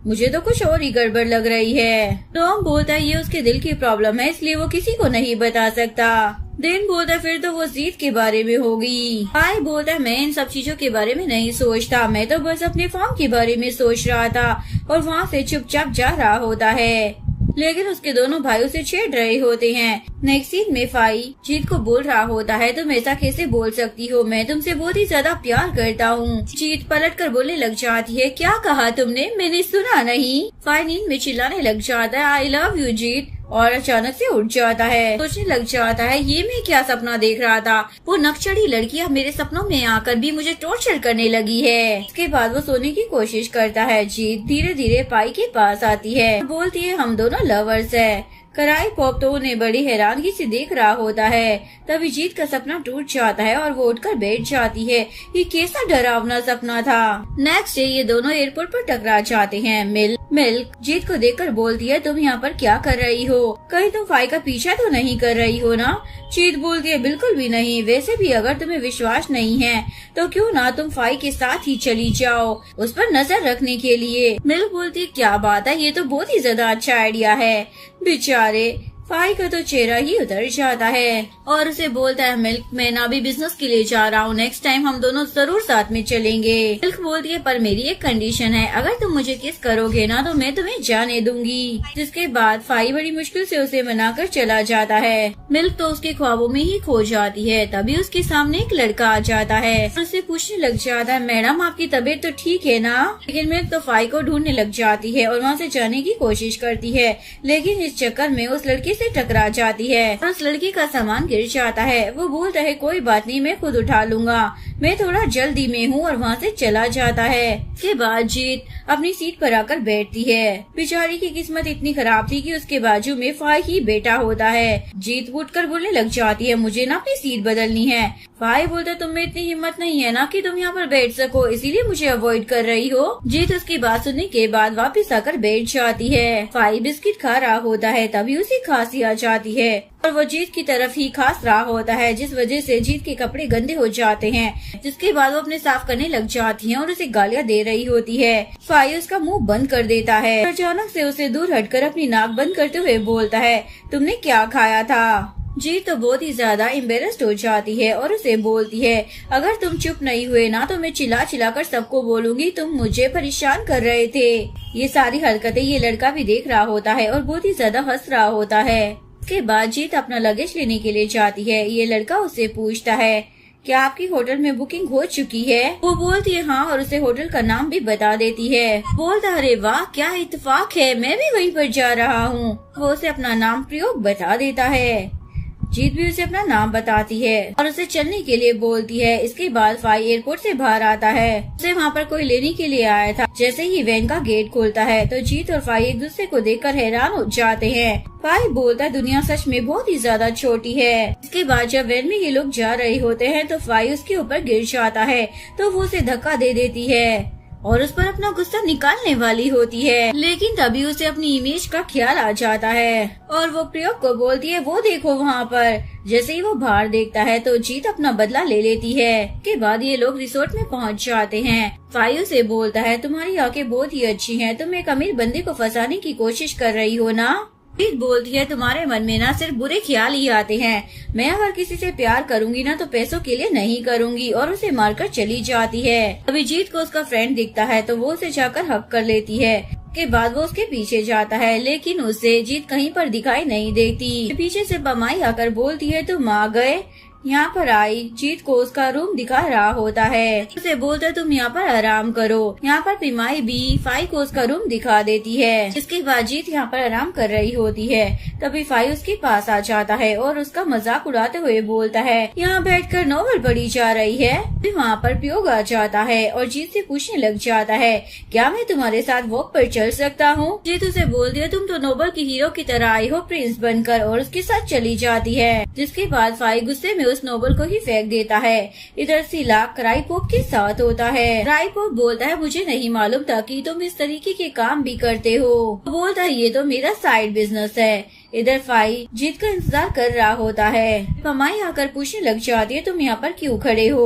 मुझे तो कुछ और ही गड़बड़ लग रही है। टॉम बोलता है, ये उसके दिल की प्रॉब्लम है इसलिए वो किसी को नहीं बता सकता। दिन बोलता है, फिर तो वो जीत के बारे में होगी। फाई बोलता है, मैं इन सब चीजों के बारे में नहीं सोचता, मैं तो बस अपने फार्म के बारे में सोच रहा था, और वहाँ से चुपचाप जा रहा होता है। लेकिन उसके दोनों भाई उसे छेड़ रहे होते हैं। नेक्स्ट सीन में फाई जीत को बोल रहा होता है, तुम ऐसा कैसे बोल सकती हो, मैं तुमसे बहुत ही ज्यादा प्यार करता हूँ। जीत पलट कर बोलने लग जाती है, क्या कहा तुमने, मैंने सुना नहीं। फाई नींद में चिल्लाने लग जाता है, आई लव यू जीत, और अचानक से उठ जाता है। सोचने लग जाता है, ये मैं क्या सपना देख रहा था, वो नक्सड़ी लड़कियां मेरे सपनों में आकर भी मुझे टॉर्चर करने लगी है। इसके बाद वो सोने की कोशिश करता है। जीत धीरे धीरे फाई के पास आती है, बोलती है, हम दोनों लवर्स है। कराई पॉप तो उन्हें बड़ी हैरानगी से देख रहा होता है। तभी जीत का सपना टूट जाता है और वो उठकर बैठ जाती है। ये कैसा डरावना सपना था। नेक्स्ट डे ये दोनों एयरपोर्ट पर टकरा जाते हैं। मिल्क जीत को देखकर बोलती है, तुम यहाँ पर क्या कर रही हो, कहीं तुम फाई का पीछा तो नहीं कर रही हो ना? जीत बोलती है, बिल्कुल भी नहीं, वैसे भी अगर तुम्हें विश्वास नहीं है तो क्यों ना तुम फाई के साथ ही चली जाओ उस पर नजर रखने के लिए। मिल्क बोलती है, क्या बात है, ये तो बहुत ही ज्यादा अच्छा आइडिया है। बेचारे फाई का तो चेहरा ही उतर जाता है और उसे बोलता है, मिल्क मैं ना भी बिजनेस के लिए जा रहा हूँ, नेक्स्ट टाइम हम दोनों जरूर साथ में चलेंगे। मिल्क बोलती है, पर मेरी एक कंडीशन है, अगर तुम मुझे किस करोगे ना तो मैं तुम्हें जाने दूंगी। जिसके बाद फाई बड़ी मुश्किल से उसे मनाकर चला जाता है। मिल्क तो उसके ख्वाबों में ही खो जाती है। तभी उसके सामने एक लड़का आ जाता है और उससे पूछने लग जाता है, मैडम आपकी तबीयत तो ठीक है ना? लेकिन मिल्क तो फाई को ढूंढने लग जाती है और वहाँ से जाने की कोशिश करती है, लेकिन इस चक्कर में उस लड़के से टकरा जाती है और उस लड़की का सामान गिर जाता है। वो बोलता है, कोई बात नहीं, मैं खुद उठा लूंगा, मैं थोड़ा जल्दी में हूँ, और वहाँ से चला जाता है। इसके बाद जीत अपनी सीट पर आकर बैठती है। बेचारी की किस्मत इतनी खराब थी कि उसके बाजू में फाई ही बेटा होता है। जीत उठकर बोलने लग जाती है, मुझे ना अपनी सीट बदलनी है। फाई बोलता, तुम में इतनी हिम्मत नहीं है ना कि तुम यहाँ पर बैठ सको, इसीलिए मुझे अवॉइड कर रही हो। जीत उसकी बात सुनने के बाद वापस आकर बैठ जाती है। फाई बिस्किट खा रहा होता है, तभी उसे खांसी आ जाती है और वो जीत की तरफ ही खांस रहा होता है, जिस वजह से जीत के कपड़े गंदे हो जाते हैं। जिसके बाद वो अपने साफ करने लग जाती है और उसे गालियाँ दे रही होती है। फाई उसका मुंह बंद कर देता है। अचानक से उसे दूर हटकर अपनी नाक बंद करते हुए बोलता है, तुमने क्या खाया था? जीत तो बहुत ही ज्यादा एम्बेरस्ड हो जाती है और उसे बोलती है, अगर तुम चुप नहीं हुए ना तो मैं चिल्ला चिल्ला कर सबको बोलूंगी तुम मुझे परेशान कर रहे थे। ये सारी हरकतें ये लड़का भी देख रहा होता है और बहुत ही ज्यादा हंस रहा होता है। उसके बाद जीत अपना लगेज लेने के लिए जाती है। ये लड़का उससे पूछता है, क्या आपकी होटल में बुकिंग हो चुकी है? वो बोलती है हाँ और उसे होटल का नाम भी बता देती है। बोलता, अरे वाह क्या इत्तेफाक है, मैं भी वहीं पर जा रहा हूँ। वो उसे अपना नाम प्रयोग बता देता है। जीत भी उसे अपना नाम बताती है और उसे चलने के लिए बोलती है। इसके बाद फाई एयरपोर्ट से बाहर आता है। उसे वहाँ पर कोई लेने के लिए आया था। जैसे ही वैन का गेट खुलता है तो जीत और फाई एक दूसरे को देखकर हैरान हो जाते हैं। फाई बोलता है, दुनिया सच में बहुत ही ज्यादा छोटी है। इसके बाद जब वैन में ये लोग जा रहे होते हैं तो फाई उसके ऊपर गिर जाता है तो वो उसे धक्का दे देती है और उस पर अपना गुस्सा निकालने वाली होती है, लेकिन तभी उसे अपनी इमेज का ख्याल आ जाता है और वो प्रयोग को बोलती है, वो देखो वहाँ पर। जैसे ही वो बाहर देखता है तो जीत अपना बदला ले लेती है। के बाद ये लोग रिसोर्ट में पहुँच जाते हैं। फाई उसे बोलता है, तुम्हारी आंखें बहुत ही अच्छी हैं, तुम एक अमीर बंदे को फंसाने की कोशिश कर रही हो ना? जीत बोलती है, तुम्हारे मन में ना सिर्फ बुरे ख्याल ही आते हैं। मैं अगर किसी से प्यार करूंगी ना तो पैसों के लिए नहीं करूंगी, और उसे मारकर चली जाती है। अभी जीत को उसका फ्रेंड दिखता है तो वो उसे जाकर हक कर लेती है। के बाद वो उसके पीछे जाता है लेकिन उसे जीत कहीं पर दिखाई नहीं देती। पीछे से पमाई आकर बोलती है, तुम आ गए। यहाँ पर आई जीत को उसका रूम दिखा रहा होता है। उसे बोलता है, तुम यहाँ पर आराम करो। यहाँ पर पिमाई भी फाई को उसका रूम दिखा देती है। इसके बाद जीत यहाँ पर आराम कर रही होती है। तभी फाई उसके पास आ जाता है और उसका मजाक उड़ाते हुए बोलता है, यहाँ बैठकर नॉवल पढ़ी जा रही है। फिर वहाँ पर प्रयोग आ जाता है और जीत से पूछने लग जाता है, क्या मैं तुम्हारे साथ वॉक पर चल सकता हूँ? जीत उसे बोलती है, तुम तो नोबल की हीरो की तरह आई हो प्रिंस बनकर, और उसके साथ चली जाती है। जिसके बाद फाई गुस्से में उस नोबल को ही फेंक देता है। इधर सिला क्राइपोप के साथ होता है। क्राइपोप बोलता है, मुझे नहीं मालूम था कि तुम इस तरीके के काम भी करते हो। बोलता है, ये तो मेरा साइड बिजनेस है। इधर फाई जीत का इंतजार कर रहा होता है। पमाई आकर पूछने लग जाती है, तुम यहाँ पर क्यों खड़े हो?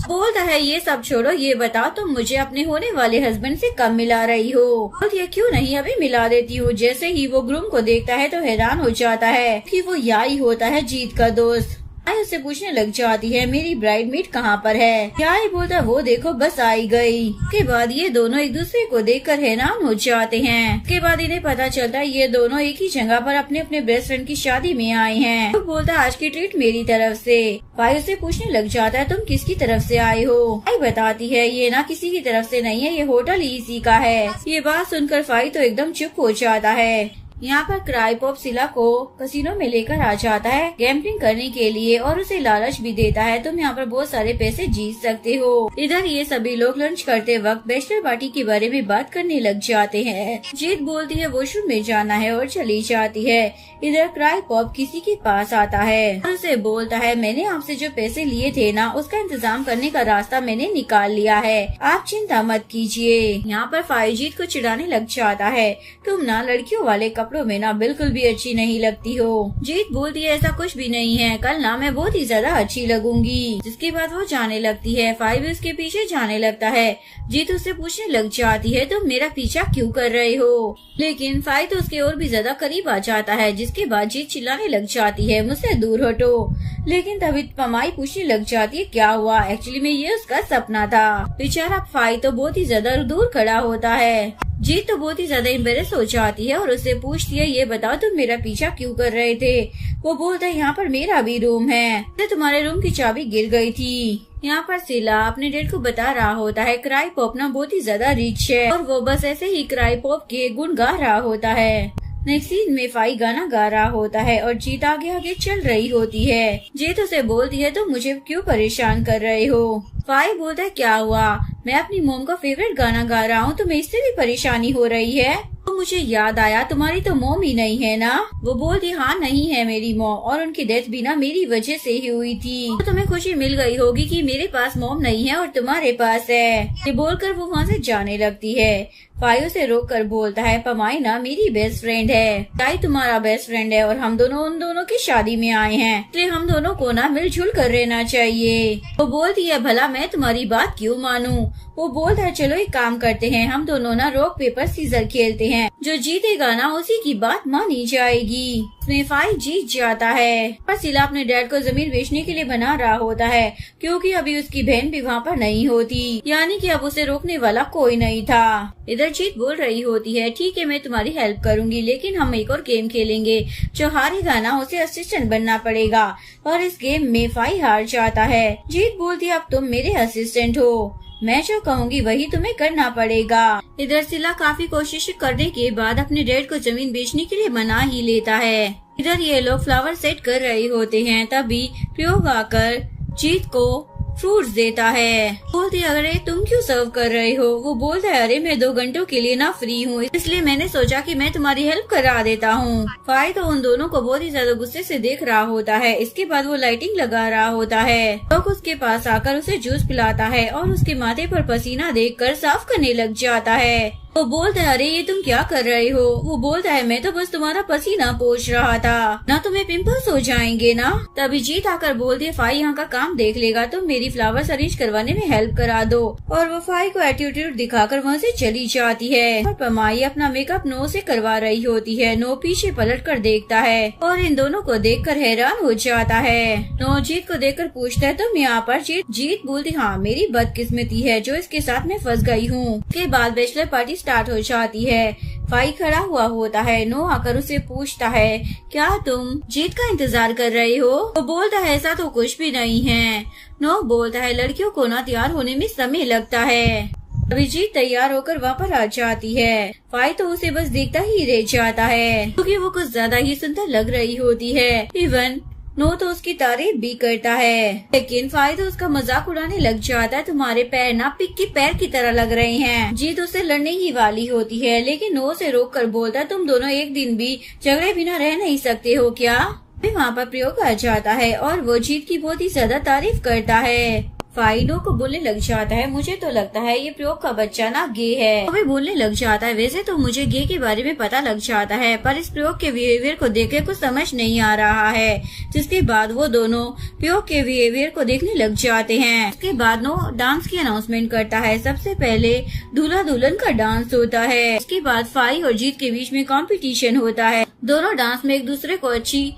बोलता है, ये सब छोड़ो, ये बताओ तुम मुझे अपने होने वाले हस्बैंड से कब मिला रही हो? और ये क्यों नहीं अभी मिला देती हूँ। जैसे ही वो ग्रूम को देखता है तो हैरान हो जाता है कि वो यही होता है जीत का दोस्त। आई उससे पूछने लग जाती है, मेरी ब्राइडमेड कहाँ पर है? क्या ही बोलता है, वो देखो बस आई गई। के बाद ये दोनों एक दूसरे को देखकर हैरान हो जाते हैं। के बाद इन्हें पता चलता है ये दोनों एक ही जगह पर अपने अपने बेस्ट फ्रेंड की शादी में आए हैं। तो बोलता है, आज की ट्रीट मेरी तरफ से। फाई उससे पूछने लग जाता है, तुम किसकी तरफ से आए हो? फाई बताती है, ये ना किसी की तरफ से नहीं है, ये होटल ही इसी का है। ये बात सुनकर फाई तो एकदम चुप हो जाता है। यहाँ पर क्राइपोप सिला को कसिनो में लेकर आ जाता है गैम्बलिंग करने के लिए और उसे लालच भी देता है, तुम यहाँ पर बहुत सारे पैसे जीत सकते हो। इधर ये सभी लोग लंच करते वक्त बैचलर पार्टी के बारे में बात करने लग जाते हैं। जीत बोलती है वॉशरूम में जाना है और चली जाती है। इधर क्राइपोप किसी के पास आता है और उसे बोलता है, मैंने आपसे जो पैसे लिए थे ना उसका इंतजाम करने का रास्ता मैंने निकाल लिया है, आप चिंता मत कीजिए। यहाँ पर फाई जीत को चिढ़ाने लग जाता है, तुम ना लड़कियों वाले कपड़ों में ना बिल्कुल भी अच्छी नहीं लगती हो। जीत बोलती है, ऐसा कुछ भी नहीं है, कल ना मैं बहुत ही ज्यादा अच्छी लगूंगी। जिसके बाद वो जाने लगती है। फाई भी उसके पीछे जाने लगता है। जीत उससे पूछने लग जाती है, तुम मेरा पीछा क्यों कर रहे हो? लेकिन फाई तो उसके और भी ज्यादा करीब आ जाता है। जिसके बाद जीत चिल्लाने लग जाती है, मुझसे दूर हटो। लेकिन तभी पमाई पूछने लग जाती है, क्या हुआ? एक्चुअली में ये उसका सपना था। बेचारा फाई तो बहुत ही ज्यादा दूर खड़ा होता है। जीत तो बहुत ही ज्यादा एम्बेरस हो जाती है और उससे पूछती है, ये बताओ तुम मेरा पीछा क्यों कर रहे थे? वो बोलता है, यहाँ पर मेरा भी रूम है, तुम्हारे रूम की चाबी गिर गई थी। यहाँ पर सिला अपने डैड को बता रहा होता है क्राइपोप ना बहुत ही ज्यादा रिच है और वो बस ऐसे ही क्राइपोप के गुण गा रहा होता है। नेक्स्ट सीन में फाई गाना गा रहा होता है और जीत आगे आगे चल रही होती है। जीत उसे बोलती है, तुम मुझे क्यों परेशान कर रहे हो? फाई बोलता है, क्या हुआ? मैं अपनी मॉम का फेवरेट गाना गा रहा हूँ, तुम्हें इससे भी परेशानी हो रही है? तो मुझे याद आया, तुम्हारी तो मॉम ही नहीं है ना? वो बोलती, हाँ नहीं है मेरी मॉम, और उनकी डेथ भी ना मेरी वजह से ही हुई थी। तो तुम्हें खुशी मिल गई होगी कि मेरे पास मॉम नहीं है और तुम्हारे पास है। ये बोलकर वो वहाँ से जाने लगती है। फाई उसे रोक कर बोलता है, पमाई ना मेरी बेस्ट फ्रेंड है, ताई तुम्हारा बेस्ट फ्रेंड है और हम दोनों उन दोनों की शादी में आए हैं, इसलिए हम दोनों को ना मिलजुल कर रहना चाहिए। वो बोलती है, भला मैं मैं तुम्हारी बात क्यों मानूं? वो बोलता है चलो एक काम करते हैं, हम दोनों ना रॉक पेपर सीजर खेलते हैं, जो जीतेगा ना उसी की बात मानी जाएगी। उसमें फाई जीत जाता है और सिला अपने डैड को जमीन बेचने के लिए बना रहा होता है, क्योंकि अभी उसकी बहन भी वहाँ पर नहीं होती, यानी कि अब उसे रोकने वाला कोई नहीं था। इधर जीत बोल रही होती है ठीक है मैं तुम्हारी हेल्प करूंगी, लेकिन हम एक और गेम खेलेंगे, जो हारेगा ना उसे असिस्टेंट बनना पड़ेगा। और इस गेम में फाई हार जाता है। जीत बोलती है अब तुम मेरे असिस्टेंट हो, मैं जो कहूँगी वही तुम्हें करना पड़ेगा। इधर सिला काफी कोशिश करने के बाद अपने डैड को जमीन बेचने के लिए मना ही लेता है। इधर ये लोग फ्लावर सेट कर रहे होते हैं, तभी प्रयोग आकर जीत को फ्रूट्स देता है। बोलती है अरे तुम क्यों सर्व कर रहे हो? वो बोलता है अरे मैं 2 घंटों के लिए ना फ्री हूँ, इसलिए मैंने सोचा कि मैं तुम्हारी हेल्प करा देता हूँ। फाई तो उन दोनों को बहुत ही ज्यादा गुस्से से देख रहा होता है। इसके बाद वो लाइटिंग लगा रहा होता है। लोग उसके पास आकर उसे जूस पिलाता है और उसके माथे पर पसीना देखकर साफ करने लग जाता है। वो बोलता है अरे ये तुम क्या कर रहे हो? वो बोलता है मैं तो बस तुम्हारा पसीना पोंछ रहा था, ना तुम्हें पिंपल्स हो जाएंगे ना। तभी जीत आकर बोलती है फाई यहाँ का काम देख लेगा, तुम मेरी फ्लावर्स अरेंज करवाने में हेल्प करा दो। और वो फाई को एटीट्यूड दिखाकर वहाँ से चली जाती है। और पमाई अपना मेकअप नो से करवा रही होती है। नो पीछे पलट कर देखता है और इन दोनों को देखकर हैरान हो जाता है। नो जीत को देखकर पूछता है तुम यहाँ पर? जीत बोलती हाँ मेरी बदकिस्मती है जो इसके साथ मैं फंस गई हूँ। उसके बाद बैचलर पार्टी स्टार्ट हो जाती है। फाई खड़ा हुआ होता है। नो आकर उसे पूछता है क्या तुम जीत का इंतजार कर रहे हो? वो बोलता है ऐसा तो कुछ भी नहीं है। नो बोलता है लड़कियों को ना तैयार होने में समय लगता है। अभी जीत तैयार होकर वहाँ पर आ जाती है। फाई तो उसे बस देखता ही रह जाता है, क्योंकि वो कुछ ज्यादा ही सुंदर लग रही होती है। इवन नो तो उसकी तारीफ भी करता है, लेकिन फाई तो उसका मजाक उड़ाने लग जाता है। तुम्हारे पैर ना पिग के पैर की तरह लग रहे हैं। जीत उससे लड़ने ही वाली होती है, लेकिन नो से रोक कर बोलता है तुम दोनों एक दिन भी झगड़े बिना रह नहीं सकते हो क्या? वहाँ पर प्रयोग आ जाता है और वो जीत की बहुत ही ज्यादा तारीफ करता है। फाई नो को बोलने लग जाता है मुझे तो लगता है ये प्रयोग का बच्चा ना गे है। वो भी बोलने लग जाता है वैसे तो मुझे गे के बारे में पता लग जाता है, पर इस प्रयोग के बिहेवियर को देख के कुछ समझ नहीं आ रहा है। जिसके बाद वो दोनों प्रयोग के बिहेवियर को देखने लग जाते हैं। उसके बाद नो डांस की अनाउंसमेंट करता है। सबसे पहले दूल्हा दुल्हन का डांस होता है। इसके बाद फाई और जीत के बीच में कॉम्पिटिशन होता है। दोनों डांस में एक दूसरे को अच्छी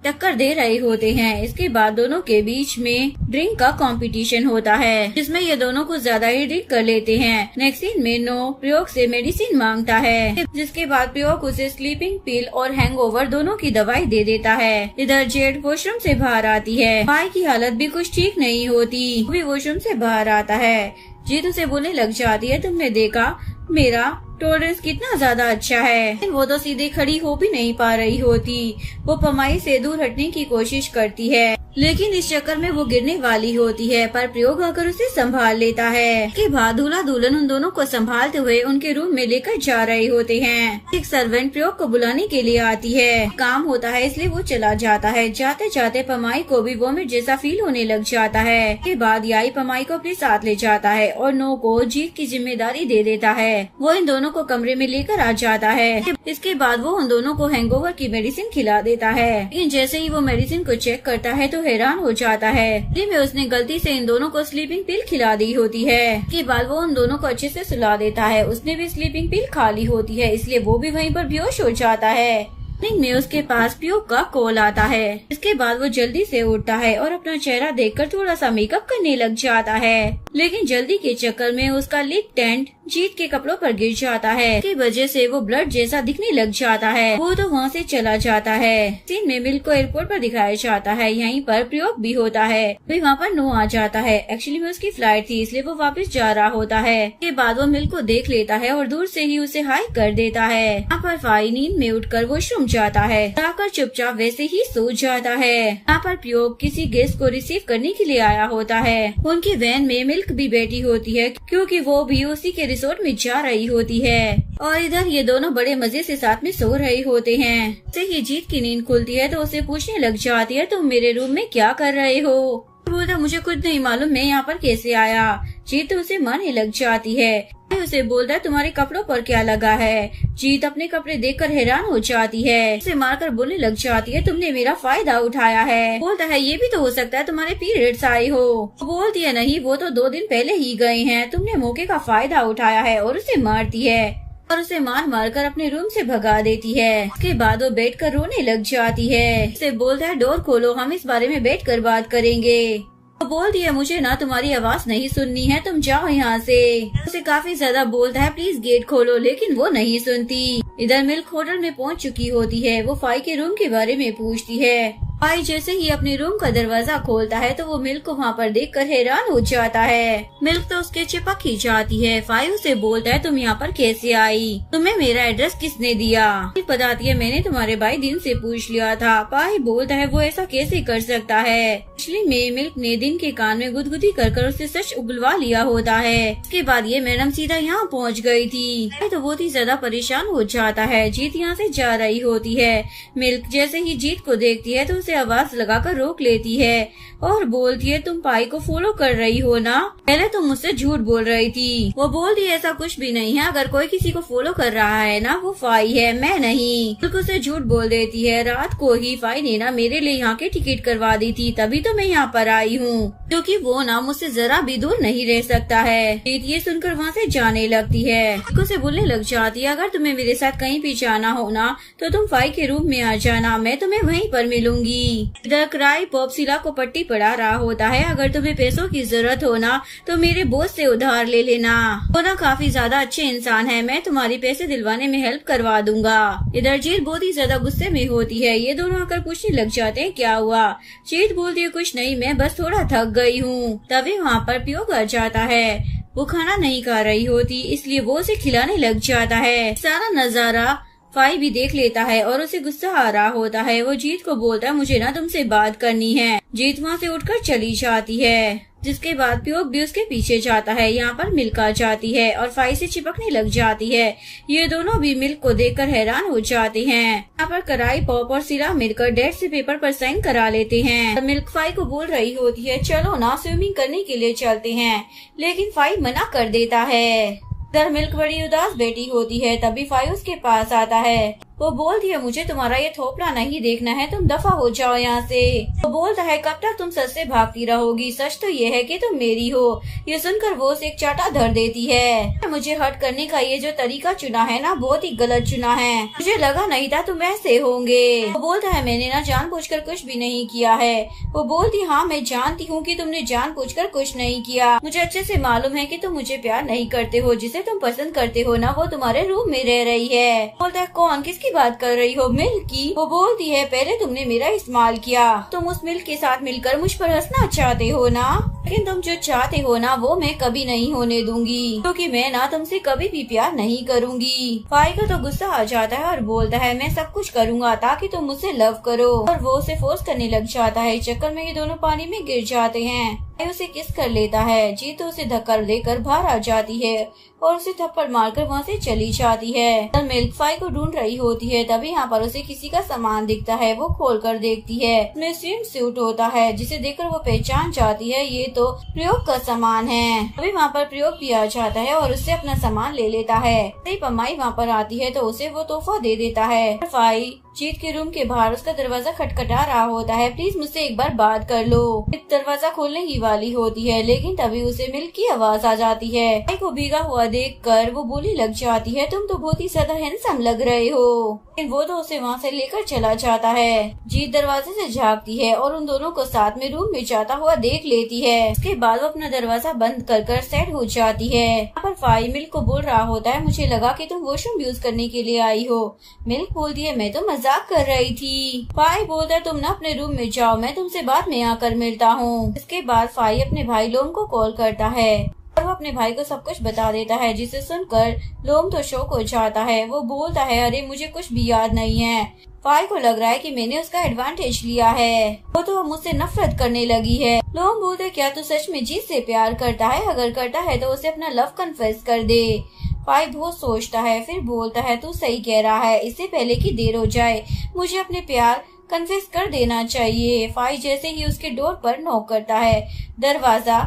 टक्कर दे रहे होते हैं। इसके बाद दोनों के बीच में ड्रिंक का कंपटीशन होता है, जिसमें ये दोनों कुछ ज्यादा ही ड्रिंक कर लेते हैं। नेक्स्ट सीन में नो प्रयोग से मेडिसिन मांगता है, जिसके बाद प्रयोग उसे स्लीपिंग पिल और हैंगओवर दोनों की दवाई दे देता है। इधर जेड वॉशरूम से बाहर आती है। फाई की हालत भी कुछ ठीक नहीं होती, वो भी वॉशरूम से बाहर आता है। जीत उसे बोलने लग जाती है तुमने देखा मेरा टॉलरेंस कितना ज्यादा अच्छा है। वो तो सीधे खड़ी हो भी नहीं पा रही होती। वो पमाई से दूर हटने की कोशिश करती है, लेकिन इस चक्कर में वो गिरने वाली होती है, पर प्रयोग आकर उसे संभाल लेता है। इसके बाद दूल्हा दुल्हन उन दोनों को संभालते हुए उनके रूम में लेकर जा रहे होते हैं। एक सर्वेंट प्रयोग को बुलाने के लिए आती है। काम होता है इसलिए वो चला जाता है। जाते जाते पमाई को भी वोमिट जैसा फील होने लग जाता है। इसके बाद याई पमाई को अपने साथ ले जाता है और नो को जीत की जिम्मेदारी दे देता है। वो इन दोनों को कमरे में लेकर आ जाता है। इसके बाद वो उन दोनों को हैंगओवर की मेडिसिन खिला देता है, लेकिन जैसे ही वो मेडिसिन को चेक करता है तो हैरान हो जाता है में उसने गलती से इन दोनों को स्लीपिंग पिल खिला दी होती है। इसके बाद वो उन दोनों को अच्छे से सुला देता है। उसने भी स्लीपिंग पिल खा ली होती है, इसलिए वो भी वहीं पर बेहोश हो जाता है। में उसके पास प्रयोग का कॉल आता है। इसके बाद वो जल्दी से उठता है और अपना चेहरा देखकर थोड़ा सा मेकअप करने लग जाता है, लेकिन जल्दी के चक्कर में उसका लिप टेंट जीत के कपड़ों पर गिर जाता है। इसकी वजह से वो ब्लड जैसा दिखने लग जाता है। वो तो वहाँ से चला जाता है। सीन में मिल्क को एयरपोर्ट पर दिखाया जाता है। यहीं पर प्रयोग भी होता है। फिर वहाँ पर नो आ जाता है। एक्चुअली में उसकी फ्लाइट थी, इसलिए वो वापस जा रहा होता है। इसके बाद वो मिल्क को देख लेता है और दूर से ही उसे हाई कर देता है। यहाँ पर फाई नींद में उठकर वॉशरूम जाता है, जाकर चुपचाप वैसे ही सो जाता है। यहाँ पर प्रयोग किसी गेस्ट को रिसीव करने के लिए आया होता है। उनकी वैन में मिल्क भी बैठी होती है, क्योंकि वो भी उसी के रिसोर्ट में जा रही होती है। और इधर ये दोनों बड़े मजे से साथ में सो रहे होते हैं। जैसे ही जीत की नींद खुलती है तो उसे पूछने लग जाती है तुम मेरे रूम में क्या कर रहे हो? बोलता मुझे कुछ नहीं मालूम मैं यहाँ पर कैसे आया। जीत उसे मारने लग जाती है। उसे बोलता है तुम्हारे कपड़ों पर क्या लगा है। जीत अपने कपड़े देखकर हैरान हो जाती है, उसे मारकर बोलने लग जाती है तुमने मेरा फायदा उठाया है। बोलता है ये भी तो हो सकता है तुम्हारे पीरियड्स आए हो। बोलती है नहीं वो तो 2 दिन पहले ही गए हैं, तुमने मौके का फायदा उठाया है, और उसे मारती है और उसे मार कर अपने रूम से भगा देती है। उसके बाद वो बैठकर रोने लग जाती है। उसे बोलता है डोर खोलो, हम इस बारे में बैठकर बात करेंगे। वो बोलती है मुझे ना तुम्हारी आवाज नहीं सुननी है, तुम जाओ यहाँ से। उसे काफी ज्यादा बोलता है प्लीज गेट खोलो, लेकिन वो नहीं सुनती। इधर मिल्क होटल में पहुँच चुकी होती है। वो फाई के रूम के बारे में पूछती है। फाई जैसे ही अपने रूम का दरवाजा खोलता है तो वो मिल्क को वहाँ पर देखकर हैरान हो जाता है। मिल्क तो उसके चिपक ही जाती है। फाई उसे बोलता है तुम यहाँ पर कैसे आई, तुम्हें मेरा एड्रेस किसने दिया। बताती है मैंने तुम्हारे भाई दिन से पूछ लिया था। फाई बोलता है वो ऐसा कैसे कर सकता है। पिछली में मिल्क ने दिन के कान में गुदगुदी कर उससे सच उगलवा लिया होता है। उसके बाद ये मैडम सीधा यहाँ पहुँच गई थी। तो बहुत ही ज्यादा परेशान हो जाता है। जीत यहाँ से जा रही होती है। मिल्क जैसे ही जीत को देखती है तो उसे आवाज लगाकर रोक लेती है और बोलती है तुम पाई को फॉलो कर रही हो ना, पहले तुम मुझसे झूठ बोल रही थी। वो बोलती है ऐसा कुछ भी नहीं है, अगर कोई किसी को फॉलो कर रहा है ना वो फाई है, मैं नहीं। बिल्कुल उसे झूठ बोल देती है। रात को ही फाई ने ना मेरे लिए यहाँ की टिकट करवा दी थी, तभी तो मैं यहाँ पर आई हूँ, क्योंकि वो ना मुझसे जरा भी दूर नहीं रह सकता है। जीत ये सुनकर वहाँ से जाने लगती है। उसे बोलने लग जाती है अगर तुम्हें मेरे साथ कहीं भी जाना हो ना तो तुम फाई के रूम में आ जाना, मैं तुम्हें वहीं पर मिलूंगी। इधर क्राई पॉप्सिला को पट्टी पढ़ा रहा होता है। अगर तुम्हें पैसों की जरूरत हो ना तो मेरे बॉस से उधार ले लेना, वो ना काफी ज्यादा अच्छे इंसान है, मैं तुम्हारी पैसे दिलवाने में हेल्प करवा दूंगा। इधर जीत बहुत ही ज्यादा गुस्से में होती है। ये दोनों आकर पूछने लग जाते हैं क्या हुआ। जीत बोलती है कुछ नहीं, मैं बस थोड़ा थक गई हूँ। तभी वहाँ पर पियोग आ जाता है। वो खाना नहीं खा रही होती इसलिए वो उसे खिलाने लग जाता है। सारा नजारा फाई भी देख लेता है और उसे गुस्सा आ रहा होता है। वो जीत को बोलता है मुझे ना तुमसे बात करनी है। जीत वहाँ से उठकर चली जाती है, जिसके बाद प्योक भी उसके पीछे जाता है। यहाँ पर मिल्क आ जाती है और फाई से चिपकने लग जाती है। ये दोनों भी मिल्क को देखकर हैरान हो जाते हैं। यहाँ पर कराई पॉप और सिला मिलकर डेट से पेपर पर साइन करा लेते हैं। मिल्क फाई को बोल रही होती है चलो ना स्विमिंग करने के लिए चलते हैं, लेकिन फाई मना कर देता है। इधर मिल्क बड़ी उदास बैठी होती है। तभी फाई उसके पास आता है। वो बोलती है मुझे तुम्हारा ये थोपला नहीं देखना है, तुम दफा हो जाओ यहाँ से। वो बोलता है कब तक तुम सच से भागती रहोगी, सच तो ये है कि तुम मेरी हो। ये सुनकर वो उसे एक चाटा धर देती है। मुझे हर्ट करने का ये जो तरीका चुना है ना बहुत ही गलत चुना है, मुझे लगा नहीं था तुम ऐसे होंगे। वो बोलता है मैंने ना जानबूझकर कुछ भी नहीं किया है। वो बोलती हाँ मैं जानती हूँ कि तुमने जानबूझकर कुछ नहीं किया, मुझे अच्छे से मालूम है कि तुम मुझे प्यार नहीं करते हो, जिसे तुम पसंद करते हो ना वो तुम्हारे रूम में रह रही है। बोलता है कौन, किसकी बात कर रही हो? मिल्क की। वो बोलती है पहले तुमने मेरा इस्तेमाल किया, तुम उस मिल्क के साथ मिलकर मुझ पर हंसना चाहते हो ना, लेकिन तुम जो चाहते हो ना वो मैं कभी नहीं होने दूंगी, क्योंकि मैं ना तुमसे कभी भी प्यार नहीं करूंगी। फाई को तो गुस्सा आ जाता है और बोलता है मैं सब कुछ करूंगा ताकि तुम मुझसे लव करो, और वो उसे फोर्स करने लग जाता है। चक्कर में ये दोनों पानी में गिर जाते हैं। उसे किस कर लेता है। जीत उसे धक्का देकर बाहर आ जाती है और उसे थप्पड़ मारकर वहाँ से चली जाती है। मिल्क फाई को ढूंढ रही होती है। तभी यहाँ पर उसे किसी का सामान दिखता है। वो खोलकर देखती है, उसमें स्विम सूट होता है, जिसे देखकर वो पहचान जाती है ये तो प्रयोग का सामान है। तभी वहाँ पर प्रयोग भी आ जाता है और उससे अपना सामान ले लेता है। पमाई वहाँ पर आती है तो उसे वो तोहफा दे देता है। फाई जीत के रूम के बाहर उसका दरवाजा खटखटा रहा होता है। प्लीज मुझसे एक बार बात कर लो। दरवाजा खोलने ही वाली होती है, लेकिन तभी उसे मिल्क की आवाज आ जाती है। फाई को भीगा हुआ देखकर वो बोली लग जाती है तुम तो बहुत ही ज्यादा हैंडसम लग रहे हो, लेकिन वो तो उसे वहाँ से लेकर चला जाता है। जीत दरवाजे से झांकती है और उन दोनों को साथ में रूम में जाता हुआ देख लेती है। उसके बाद वो अपना दरवाजा बंद कर सेट हो जाती है। यहाँ पर फाई मिल्क को बोल रहा होता है मुझे लगा कि तुम वॉशरूम यूज करने के लिए आई हो। मिल्क बोलती है मैं तो मजाक कर रही थी। फाई बोलता है तुम ना अपने रूम में जाओ, मैं तुमसे बाद में आकर मिलता हूँ। इसके बाद फाई अपने भाई लोम को कॉल करता है और वो अपने भाई को सब कुछ बता देता है, जिसे सुनकर लोम तो शॉक हो जाता है। वो बोलता है अरे मुझे कुछ भी याद नहीं है। फाई को लग रहा है कि मैंने उसका एडवांटेज लिया है, वो तो मुझसे नफरत करने लगी है। लोम बोलते क्या तू सच में जीत से प्यार करता है? अगर करता है तो उसे अपना लव कन्फेस कर दे। फाई बहुत सोचता है, फिर बोलता है तू सही कह रहा है, इससे पहले कि देर हो जाए मुझे अपने प्यार कन्फेस कर देना चाहिए। फाई जैसे ही उसके डोर पर नॉक करता है, दरवाजा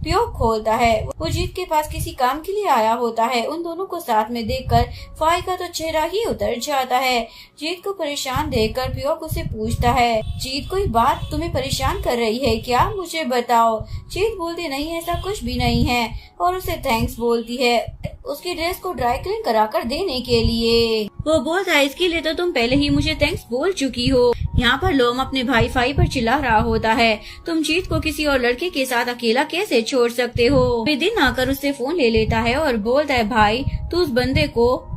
पियोक खोलता है। वो जीत के पास किसी काम के लिए आया होता है। उन दोनों को साथ में देखकर फाई का तो चेहरा ही उतर जाता है। जीत को परेशान देखकर पियोक उसे पूछता है, जीत कोई बात तुम्हें परेशान कर रही है क्या, मुझे बताओ। जीत बोलती, नहीं ऐसा कुछ भी नहीं है, और उसे थैंक्स बोलती है उसकी ड्रेस को ड्राई क्लीन कराकर देने के लिए। वो बोलता है, इसके लिए तो तुम पहले ही मुझे थैंक्स बोल चुकी हो। यहाँ पर लोम अपने भाई फाई पर चिल्ला रहा होता है, तुम जीत को किसी और लड़के के साथ अकेला कैसे छोड़ सकते हो। वे दिन आकर उससे फोन ले लेता है और बोलता है, भाई तू उस बंदे को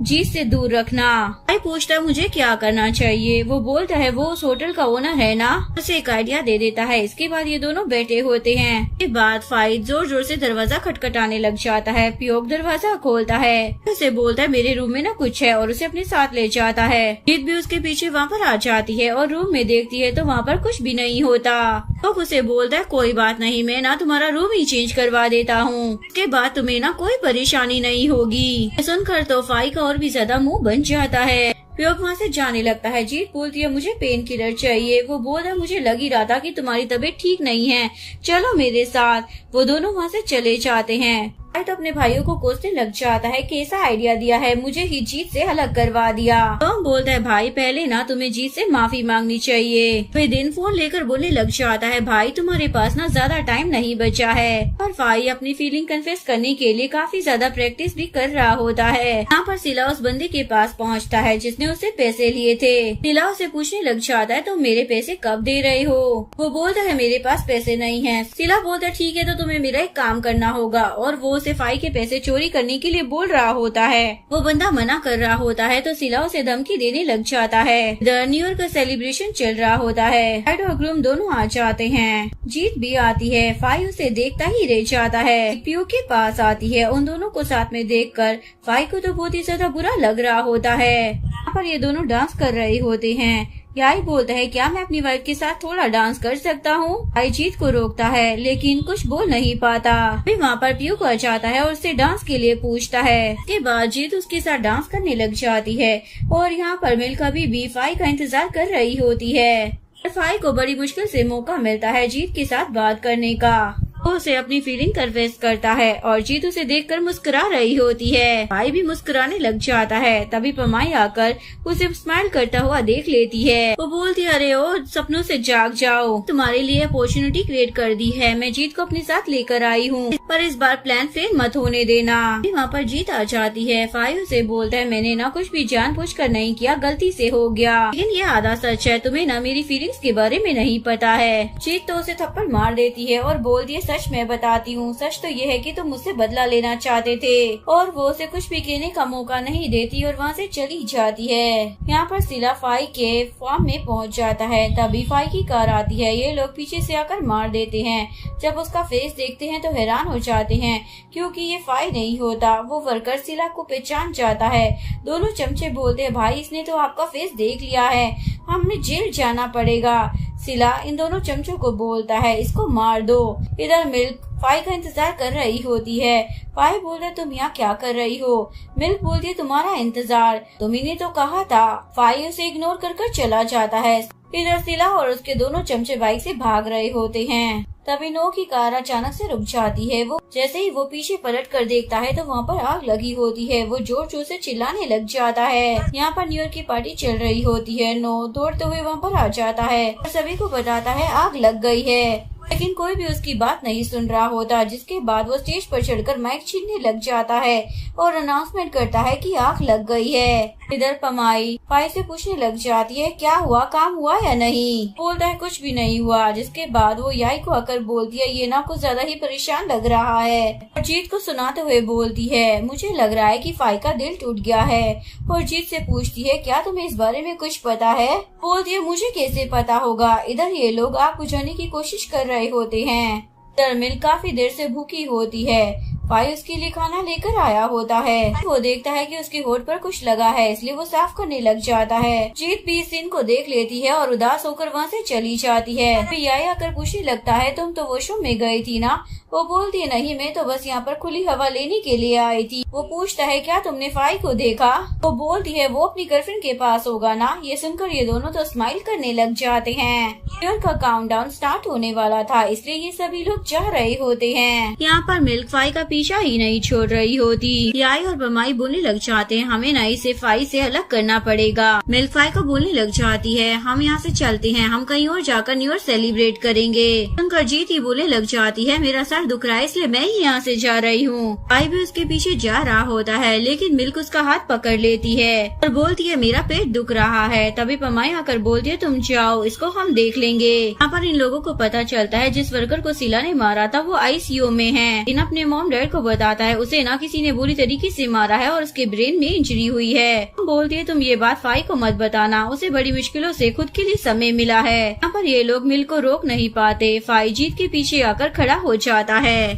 जीत से दूर रखना। भाई पूछता है, मुझे क्या करना चाहिए। वो बोलता है, वो उस होटल का ओनर है ना। उसे एक आइडिया दे देता है। इसके बाद ये दोनों बैठे होते हैं। इसके बाद फाई जोर जोर से दरवाजा खटखटाने लग जाता है। पियोक दरवाजा खोलता है, उसे बोलता है, मेरे रूम में ना कुछ है, और उसे अपने साथ ले जाता है। जीत भी उसके पीछे वहाँ पर आ जाती है और रूम में देखती है तो वहाँ पर कुछ भी नहीं होता। तो उसे बोलता है, कोई बात नहीं, मैं ना तुम्हारा रूम ही चेंज करवा देता हूँ, इसके बाद तुम्हें ना कोई परेशानी नहीं होगी। सुनकर तो फाई का और भी ज्यादा मुंह बन जाता है। पियोक वहाँ से जाने लगता है। जीत बोलती है, मुझे पेन किलर चाहिए। वो बोलता है, मुझे लग ही रहा था कि तुम्हारी तबीयत ठीक नहीं है, चलो मेरे साथ। वो दोनों वहाँ से चले जाते हैं। तो अपने भाइयों को कोसने लग जाता है, कैसा आइडिया दिया है, मुझे ही जीत से अलग करवा दिया। टॉम बोलता है, भाई पहले ना तुम्हें जीत से माफी मांगनी चाहिए। वे दिन फोन लेकर बोलने लग जाता है, भाई तुम्हारे पास ना ज्यादा टाइम नहीं बचा है। और भाई अपनी फीलिंग कन्फेस करने के लिए काफी ज्यादा प्रैक्टिस भी कर रहा होता है। यहाँ पर सिला उस बंदे के पास पहुँचता है जिसने उससे पैसे लिए थे। सिला उसे पूछने लग जाता है, तुम मेरे पैसे कब दे रहे हो। वो बोलता है, मेरे पास पैसे नहीं है। सिला बोलता है, ठीक है तो तुम्हें मेरा एक काम करना होगा, और वो उसे फाई के पैसे चोरी करने के लिए बोल रहा होता है। वो बंदा मना कर रहा होता है तो सिला उसे धमकी देने लग जाता है। इधर न्यू ईयर का सेलिब्रेशन चल रहा होता है। ब्राइड और ग्रूम दोनों आ जाते हैं। जीत भी आती है। फाई उसे देखता ही रह जाता है। पियो के पास आती है। उन दोनों को साथ में देखकर फाई को तो बहुत ही ज्यादा बुरा लग रहा होता है। यहाँ पर ये दोनों डांस कर रहे होते हैं। याई बोलता है, क्या मैं अपनी वाइफ के साथ थोड़ा डांस कर सकता हूँ। आई जीत को रोकता है लेकिन कुछ बोल नहीं पाता। फिर वहाँ पर पियो को आ जाता है और उससे डांस के लिए पूछता है। इसके बाद जीत उसके साथ डांस करने लग जाती है और यहाँ पर मिल्का भी फाई का इंतजार कर रही होती है। फाई को बड़ी मुश्किल से मौका मिलता है जीत के साथ बात करने का। वो उसे अपनी फीलिंग कन्फेस करता है और जीत उसे देखकर मुस्कुरा रही होती है। भाई भी मुस्कुराने लग जाता है। तभी पमाई आकर उसे स्माइल करता हुआ देख लेती है। वो बोलती है, अरे ओ सपनों से जाग जाओ, तुम्हारे लिए अपॉर्चुनिटी क्रिएट कर दी है, मैं जीत को अपने साथ लेकर आई हूँ, पर इस बार प्लान फेल मत होने देना। वहाँ पर जीत आ जाती है। फाई उसे बोलता है, मैंने ना कुछ भी जानबूझकर नहीं किया, गलती से हो गया, लेकिन ये आधा सच है, तुम्हें ना मेरी फीलिंग्स के बारे में नहीं पता है। जीत तो उसे थप्पड़ मार देती है और बोलती है, सच मैं बताती हूँ, सच तो ये है कि तुम मुझसे बदला लेना चाहते थे। और वो उसे कुछ भी कहने का मौका नहीं देती और वहाँ से चली जाती है। यहाँ पर सिला फाई के फार्म में पहुँच जाता है। तभी फाई की कार आती है। ये लोग पीछे से आकर मार देते हैं। जब उसका फेस देखते हैं तो हैरान हो जाते हैं क्योंकि ये फाई नहीं होता। वो वर्कर सिला को पहचान जाता है। दोनों चमचे बोलते हैं, भाई इसने तो आपका फेस देख लिया है, हमें जेल जाना पड़ेगा। सिला इन दोनों चमचों को बोलता है, इसको मार दो। इधर मिल्क फाई का इंतजार कर रही होती है। फाई बोलता है, तुम यहाँ क्या कर रही हो। मिल्क बोलती है, तुम्हारा इंतजार, तुम्ही ने तो कहा था। फाई उसे इग्नोर कर चला जाता है। इधर सिला और उसके दोनों चमचे बाइक से भाग रहे होते हैं। तभी नो की कार अचानक से रुक जाती है। वो जैसे ही वो पीछे पलट कर देखता है तो वहाँ पर आग लगी होती है। वो जोर जोर से चिल्लाने लग जाता है। यहाँ पर न्यू ईयर की पार्टी चल रही होती है। नो दौड़ते हुए वहाँ पर आ जाता है और सभी को बताता है आग लग गई है, लेकिन कोई भी उसकी बात नहीं सुन रहा होता। जिसके बाद वो स्टेज पर चढ़कर माइक छीनने लग जाता है और अनाउंसमेंट करता है कि आग लग गई है। इधर पमाई फाई से पूछने लग जाती है, क्या हुआ, काम हुआ या नहीं। बोलता है, कुछ भी नहीं हुआ। जिसके बाद वो याई को आकर बोलती है, ये ना कुछ ज्यादा ही परेशान लग रहा है। और जीत को सुनाते हुए बोलती है, मुझे लग रहा है कि फाई का दिल टूट गया है। और जीत से पूछती है, क्या तुम्हें इस बारे में कुछ पता है। बोलती है, मुझे कैसे पता होगा। इधर ये लोग आग बुझाने की कोशिश कर रहे होते हैं। तरमिल काफी देर से भूखी होती है। फाई उसके लिए खाना लेकर आया होता है। वो देखता है कि उसके होठ पर कुछ लगा है, इसलिए वो साफ करने लग जाता है। जीत भी इस सीन को देख लेती है और उदास होकर वहाँ से चली जाती है। आई आकर पूछने लगता है, तुम तो वॉशरूम में गई थी ना? वो बोलती है, नहीं, मैं तो बस यहाँ पर खुली हवा लेने के लिए आई थी। वो पूछता है, क्या तुमने फाई को देखा? वो बोलती है, वो अपनी गर्लफ्रेंड के पास होगा ना। ये सुनकर ये दोनों तो स्माइल करने लग जाते हैं। उनका काउंटडाउन स्टार्ट होने वाला था, इसलिए ये सभी लोग जा रहे होते हैं। यहाँ पर मिल्क फाई का पीछा ही नहीं छोड़ रही होती। याई और बमाई बोलने लग जाते हैं, हमें ना इसे फाई से अलग करना पड़ेगा। मिल्क फाई को बोलने लग जाती है, हम यहाँ से चलते हैं, हम कहीं और जाकर न्यू ईयर सेलिब्रेट करेंगे। सुनकर जीत ही बोलने लग जाती है, मेरा सर दुख रहा है इसलिए मैं ही यहाँ से जा रही हूँ। फाई भी उसके पीछे जा रहा होता है, लेकिन मिल्क उसका हाथ पकड़ लेती है और बोलती है, मेरा पेट दुख रहा है। तभी पमाई आकर बोलती है, तुम जाओ, इसको हम देख लेंगे। यहाँ पर इन लोगों को पता चलता है जिस वर्कर को सिला ने मारा था वो आईसीयू में है। इन अपने मॉम डैड को बताता है, उसे ना किसी ने बुरी तरीके से मारा है और उसके ब्रेन में इंजरी हुई है। बोलती है, तुम ये बात फाई को मत बताना, उसे बड़ी मुश्किलों से खुद के लिए समय मिला है। यहाँ पर ये लोग मिल्क को रोक नहीं पाते। फाई जीत के पीछे आकर खड़ा हो जाता है।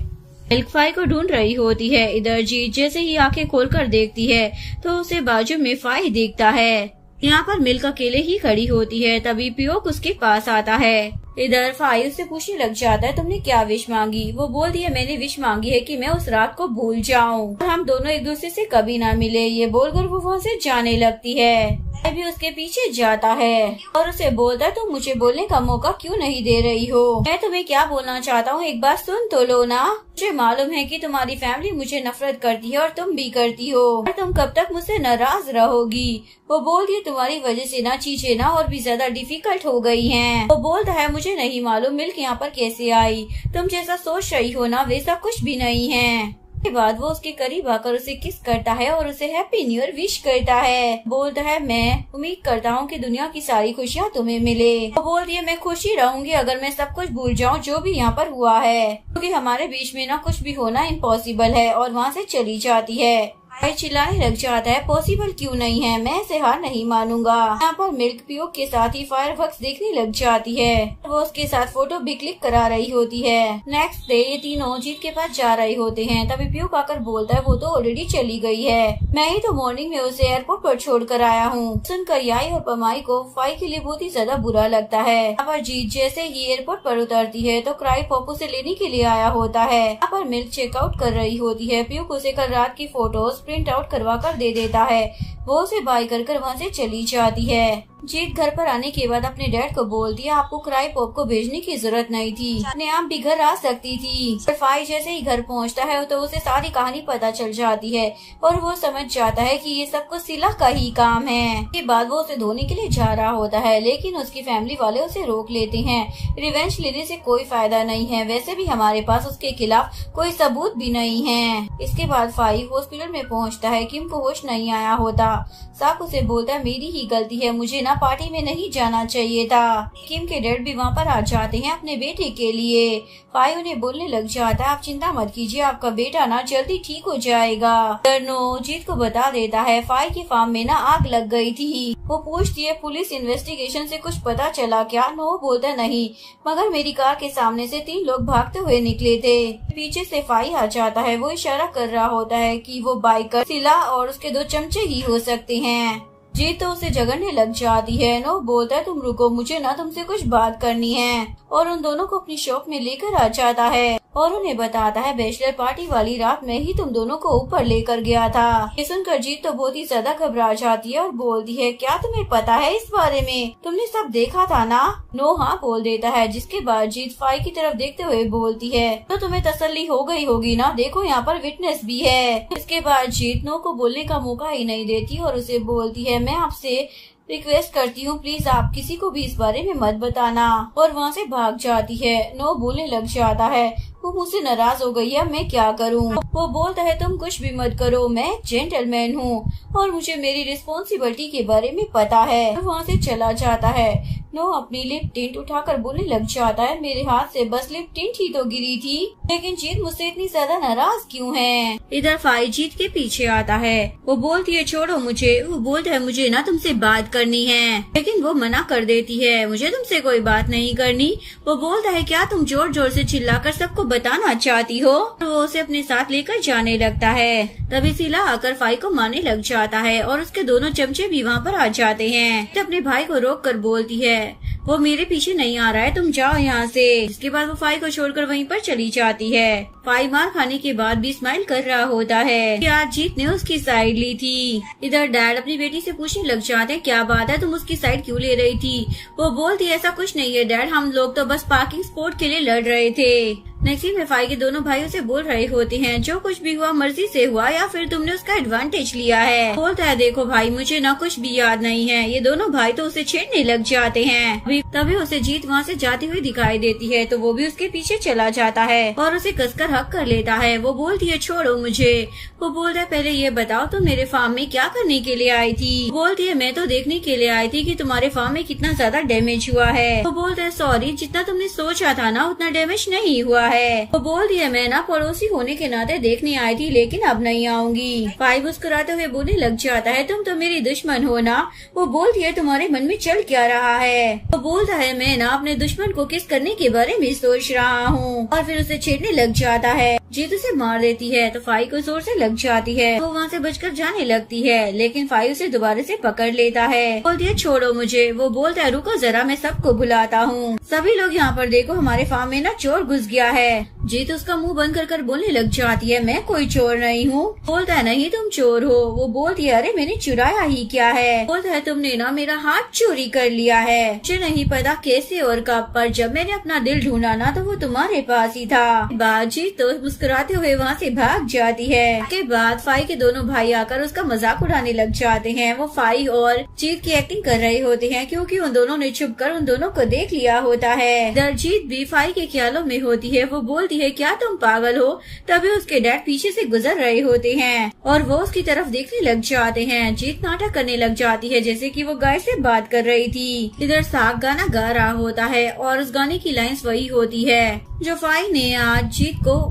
मिल्क फाई को ढूंढ रही होती है। इधर जीत जैसे ही आंखें खोलकर देखती है तो उसे बाजू में फाई दिखता है। यहाँ पर मिल्क अकेले ही खड़ी होती है। तभी पियोक उसके पास आता है। इधर फाई उससे पूछने लग जाता है, तुमने क्या विश मांगी? वो बोलती है, मैंने विश मांगी है कि मैं उस रात को भूल जाऊं और हम दोनों एक दूसरे से कभी ना मिले। ये बोलकर वो वहाँ से जाने लगती है। भी उसके पीछे जाता है और उसे बोलता है, तुम मुझे बोलने का मौका क्यों नहीं दे रही हो? मैं तुम्हें क्या बोलना चाहता हूँ एक बात सुन तो लो ना। मुझे मालूम है कि तुम्हारी फैमिली मुझे नफरत करती है और तुम भी करती हो, और तुम कब तक मुझसे नाराज रहोगी? वो बोलती है, तुम्हारी वजह से ना चीजें ना और भी ज्यादा डिफिकल्ट हो गई हैं। वो बोलता है, मुझे नहीं मालूम मिल्क यहाँ पर कैसे आई, तुम जैसा सोच रही हो ना वैसा कुछ भी नहीं है। के बाद वो उसके करीब आकर उसे किस करता है और उसे हैप्पी न्यू ईयर विश करता है। बोलता है, मैं उम्मीद करता हूँ कि दुनिया की सारी खुशियाँ तुम्हें मिले। वो बोलती है, मैं खुश ही रहूंगी अगर मैं सब कुछ भूल जाऊँ जो भी यहाँ पर हुआ है, क्योंकि हमारे बीच में ना कुछ भी होना इम्पॉसिबल है। और वहाँ से चली जाती है। चिल्लाने लग जाता है, पॉसिबल क्यों नहीं है, मैं ऐसे हार नहीं मानूंगा। यहाँ पर मिल्क पियोक के साथ ही फायरवर्क्स देखने लग जाती है। वो उसके साथ फोटो भी क्लिक करा रही होती है। नेक्स्ट डे ये तीनों जीत के पास जा रहे होते हैं। तभी पियोक आकर बोलता है, वो तो ऑलरेडी चली गई है, मैं ही तो मॉर्निंग में उसे एयरपोर्ट पर छोड़ कर आया हूँ। सुनकर याई और पमाई को फाई के लिए बहुत ही ज्यादा बुरा लगता है। यहाँ पर जीत जैसे ही एयरपोर्ट पर उतरती है तो क्राई पॉप उसे लेने के लिए आया होता है। यहाँ पर मिल्क चेकआउट कर रही होती है। पियोक उसे कल रात की फोटोज प्रिंट आउट करवा कर दे देता है। वो उसे बाय कर वहाँ से चली जाती है। जीत घर पर आने के बाद अपने डैड को बोलती है, आपको क्राई पॉप को भेजने की जरूरत नहीं थी, अपने आप भी घर आ सकती थी। पर फाई जैसे ही घर पहुँचता है तो उसे सारी कहानी पता चल जाती है और वो समझ जाता है कि ये सब कुछ सिला का ही काम है। के बाद वो उसे धोने के लिए जा रहा होता है, लेकिन उसकी फैमिली वाले उसे रोक लेते हैं। रिवेंज लेने से कोई फायदा नहीं है, वैसे भी हमारे पास उसके खिलाफ कोई सबूत भी नहीं है। इसके बाद फाई हॉस्पिटल में पहुँचता है। किम को होश नहीं आया होता। साक उसे बोलता है, मेरी ही गलती है, मुझे ना पार्टी में नहीं जाना चाहिए था। किम के डैड भी वहाँ पर आ जाते हैं अपने बेटे के लिए। फाई उन्हें बोलने लग जाता है, आप चिंता मत कीजिए, आपका बेटा ना जल्दी ठीक हो जाएगा। नो जीत को बता देता है, फाई की फार्म में ना आग लग गई थी। वो पूछती है, पुलिस इन्वेस्टिगेशन से कुछ पता चला क्या? नो बोलता नहीं, मगर मेरी कार के सामने से 3 लोग भागते हुए निकले थे। पीछे से फाई आ जाता है। वो इशारा कर रहा होता है कि वो बाइकर सिला और उसके 2 चमचे ही हो सकते हैं। जीत तो उसे झगड़ने लग जाती है। नो बोलता है, तुम रुको, मुझे ना तुमसे कुछ बात करनी है, और उन दोनों को अपनी शॉप में लेकर आ जाता है और उन्हें बताता है, बैचलर पार्टी वाली रात में ही तुम दोनों को ऊपर लेकर गया था। ये सुनकर जीत तो बहुत ही ज्यादा घबरा जाती है और बोलती है, क्या तुम्हें पता है इस बारे में? तुमने सब देखा था ना? नो हाँ बोल देता है। जिसके बाद जीत फाई की तरफ देखते हुए बोलती है, तो तुम्हें तसल्ली हो गई होगी ना, देखो यहाँ पर विटनेस भी है। इसके बाद जीत नो को बोलने का मौका ही नहीं देती और उसे बोलती है, मैं आपसे रिक्वेस्ट करती हूँ, प्लीज आप किसी को भी इस बारे में मत बताना, और वहाँ से भाग जाती है। नो बोलने लग जाता है, वो मुझसे नाराज हो गई है, मैं क्या करूँ? वो बोलता है, तुम कुछ भी मत करो, मैं जेंटलमैन हूँ और मुझे मेरी रिस्पॉन्सिबिलिटी के बारे में पता है। वहाँ से चला जाता है। नो अपनी लिप टिंट उठाकर बोलने लग जाता है, मेरे हाथ से बस लिप टिंट ही तो गिरी थी, लेकिन जीत मुझसे इतनी ज्यादा नाराज क्यों है? इधर फाई जीत के पीछे आता है। वो बोलती है, छोड़ो मुझे। वो बोलता है, मुझे ना तुमसे बात करनी है, लेकिन वो मना कर देती है, मुझे तुमसे कोई बात नहीं करनी। वो बोलता है, क्या तुम जोर जोर से चिल्लाकर सबको बताना चाहती हो। वो उसे अपने साथ लेकर जाने लगता है। तभी शीला आकर फाई को मारने लग जाता है और उसके दोनों चमचे भी वहाँ पर आ जाते हैं। तो अपने भाई को रोक कर बोलती है, वो मेरे पीछे नहीं आ रहा है, तुम जाओ यहाँ से। इसके बाद वो फाई को छोड़कर वहीं पर चली जाती है। फाई मार खाने के बाद भी स्माइल कर रहा होता है कि आज जीत ने उसकी साइड ली थी। इधर डैड अपनी बेटी से पूछने लग जाते हैं, क्या बात है, तुम उसकी साइड क्यों ले रही थी। वो बोलती है, ऐसा कुछ नहीं है डैड, हम लोग तो बस पार्किंग स्पॉट के लिए लड़ रहे थे। नेक्स्ट में फाई के दोनों भाइयों से बोल रहे होते हैं, जो कुछ भी हुआ मर्जी से हुआ या फिर तुमने उसका एडवांटेज लिया है। बोलता है, देखो भाई, मुझे ना कुछ भी याद नहीं है। ये दोनों भाई तो उसे छेड़ने लग जाते हैं। तभी उसे जीत वहाँ से जाती हुई दिखाई देती है, तो वो भी उसके पीछे चला जाता है और उसे कसकर हक कर लेता है। वो बोलती है, छोड़ो मुझे। वो बोलता है, पहले ये बताओ तुम मेरे फार्म में क्या करने के लिए आई थी। बोलती है, मैं तो देखने के लिए आई थी कि तुम्हारे फार्म में कितना ज्यादा डैमेज हुआ है। वो बोलता है, सॉरी, जितना तुमने सोचा था ना उतना डैमेज नहीं हुआ है। वो बोलती है, मैं ना पड़ोसी होने के नाते देखने आई थी, लेकिन अब नहीं आऊंगी। फाई मुस्कुराते हुए बोलने लग जाता है, तुम तो मेरी दुश्मन हो ना। वो बोलती है, तुम्हारे मन में चल क्या रहा है। वो बोलता है, मैं ना अपने दुश्मन को किस करने के बारे में सोच रहा हूँ। और फिर उसे छेड़ने लग जाता है। जीत उसे मार देती है तो फाई को जोर से लग जाती है। वो वहाँ से बचकर जाने लगती है, लेकिन फाई उसे दोबारा से पकड़ लेता है। बोलती है, छोड़ो मुझे। वो बोलता है, रुको जरा, मैं सबको बुलाता हूँ। सभी लोग यहाँ पर देखो, हमारे फार्म में ना चोर घुस गया है। जीत उसका मुंह बंद कर बोलने लग जाती है, मैं कोई चोर नहीं हूँ। बोलता है, नहीं तुम चोर हो। वो बोलती है, अरे मैंने चुराया ही क्या है। बोलता है, तुमने ना मेरा हाथ चोरी कर लिया है। मुझे नहीं पता कैसे और कब, पर जब मैंने अपना दिल ढूंढा ना तो वो तुम्हारे पास ही था। जीत तो मुस्कुराते हुए वहाँ से भाग जाती है। उसके बाद फाई के दोनों भाई आकर उसका मजाक उड़ाने लग जाते हैं। वो फाई और जीत की एक्टिंग कर रहे होते हैं, क्योंकि उन दोनों ने छुपकर उन दोनों को देख लिया होता है। इधर जीत भी फाई के ख्यालों में होती है। वो बोलती है, क्या तुम पागल हो। तभी उसके डैड पीछे से गुजर रहे होते हैं और वो उसकी तरफ देखने लग जाते हैं। जीत नाटक करने लग जाती है जैसे कि वो गाय से बात कर रही थी। इधर साग गाना गा रहा होता है और उस गाने की लाइंस वही होती है जो फाई ने आज जीत को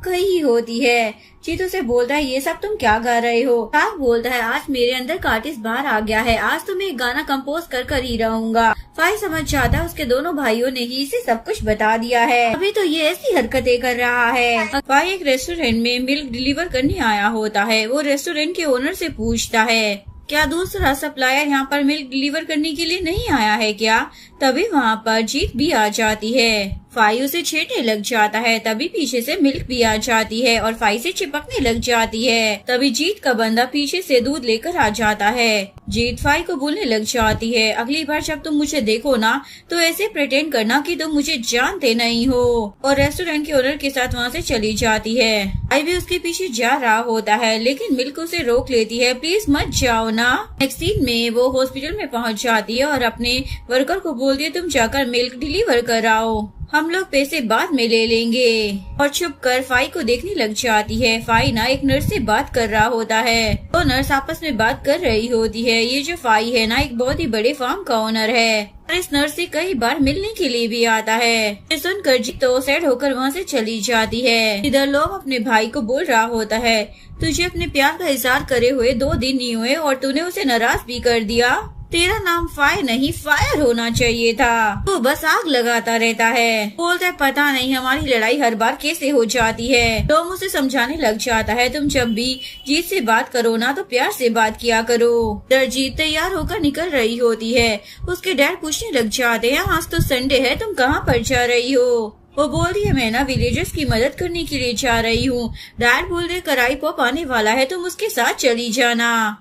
कही होती है। जीत उसे बोलता है, ये सब तुम क्या गा रहे हो। साग बोलता है, आज मेरे अंदर का आर्टिस्ट बाहर आ गया है, आज तो मैं एक गाना कंपोज कर ही रहूंगा। फाई समझ जाता है उसके दोनों भाइयों ने ही इसे सब कुछ बता दिया है, अभी तो ये ऐसी हरकतें कर रहा है। फाई एक रेस्टोरेंट में मिल्क डिलीवर करने आया होता है। वो रेस्टोरेंट के ओनर से पूछता है, क्या दूसरा सप्लायर यहाँ पर मिल्क डिलीवर करने के लिए नहीं आया है क्या। तभी वहाँ पर जीत भी आ जाती है। फाई उसे छेड़ने लग जाता है। तभी पीछे से मिल्क भी आ जाती है और फाई से चिपकने लग जाती है। तभी जीत का बंदा पीछे से दूध लेकर आ जाता है। जीत फाई को बोलने लग जाती है, अगली बार जब तुम मुझे देखो ना तो ऐसे प्रिटेंड करना कि तुम मुझे जानते नहीं हो। और रेस्टोरेंट के ओनर के साथ वहाँ से चली जाती है। फाई भी उसके पीछे जा रहा होता है, लेकिन मिल्क उसे रोक लेती है, प्लीज मत जाओ ना। नेक्स्ट सीन में वो हॉस्पिटल में पहुँच जाती है और अपने वर्कर को बोलती है, तुम जाकर मिल्क डिलीवर कराओ, हम लोग पैसे बाद में ले लेंगे। और छुप कर फाई को देखने लग जाती है। फाई ना एक नर्स से बात कर रहा होता है। तो नर्स आपस में बात कर रही होती है। ये जो फाई है ना एक बहुत ही बड़े फार्म का ओनर है और इस नर्स से कई बार मिलने के लिए भी आता है। सुनकर जीत तो सैड होकर वहाँ से चली जाती है। इधर लोग अपने भाई को बोल रहा होता है, तुझे अपने प्यार का इजहार करे हुए 2 दिन नहीं हुए और तूने उसे नाराज भी कर दिया। तेरा नाम फायर नहीं फायर होना चाहिए था, तो बस आग लगाता रहता है। बोलता है, पता नहीं हमारी लड़ाई हर बार कैसे हो जाती है। टॉम उसे समझाने लग जाता है, तुम जब भी जीत से बात करो ना तो प्यार से बात किया करो। जीत तैयार होकर निकल रही होती है। उसके डैड पूछने लग जाते हैं, आज तो संडे है, तुम कहाँ पर जा रही हो। वो बोलती है, मैं ना विलेजर्स की मदद करने के लिए जा रही हूँ। डैड बोलते, कराई पॉप आने वाला है, तुम उसके साथ चली जाना।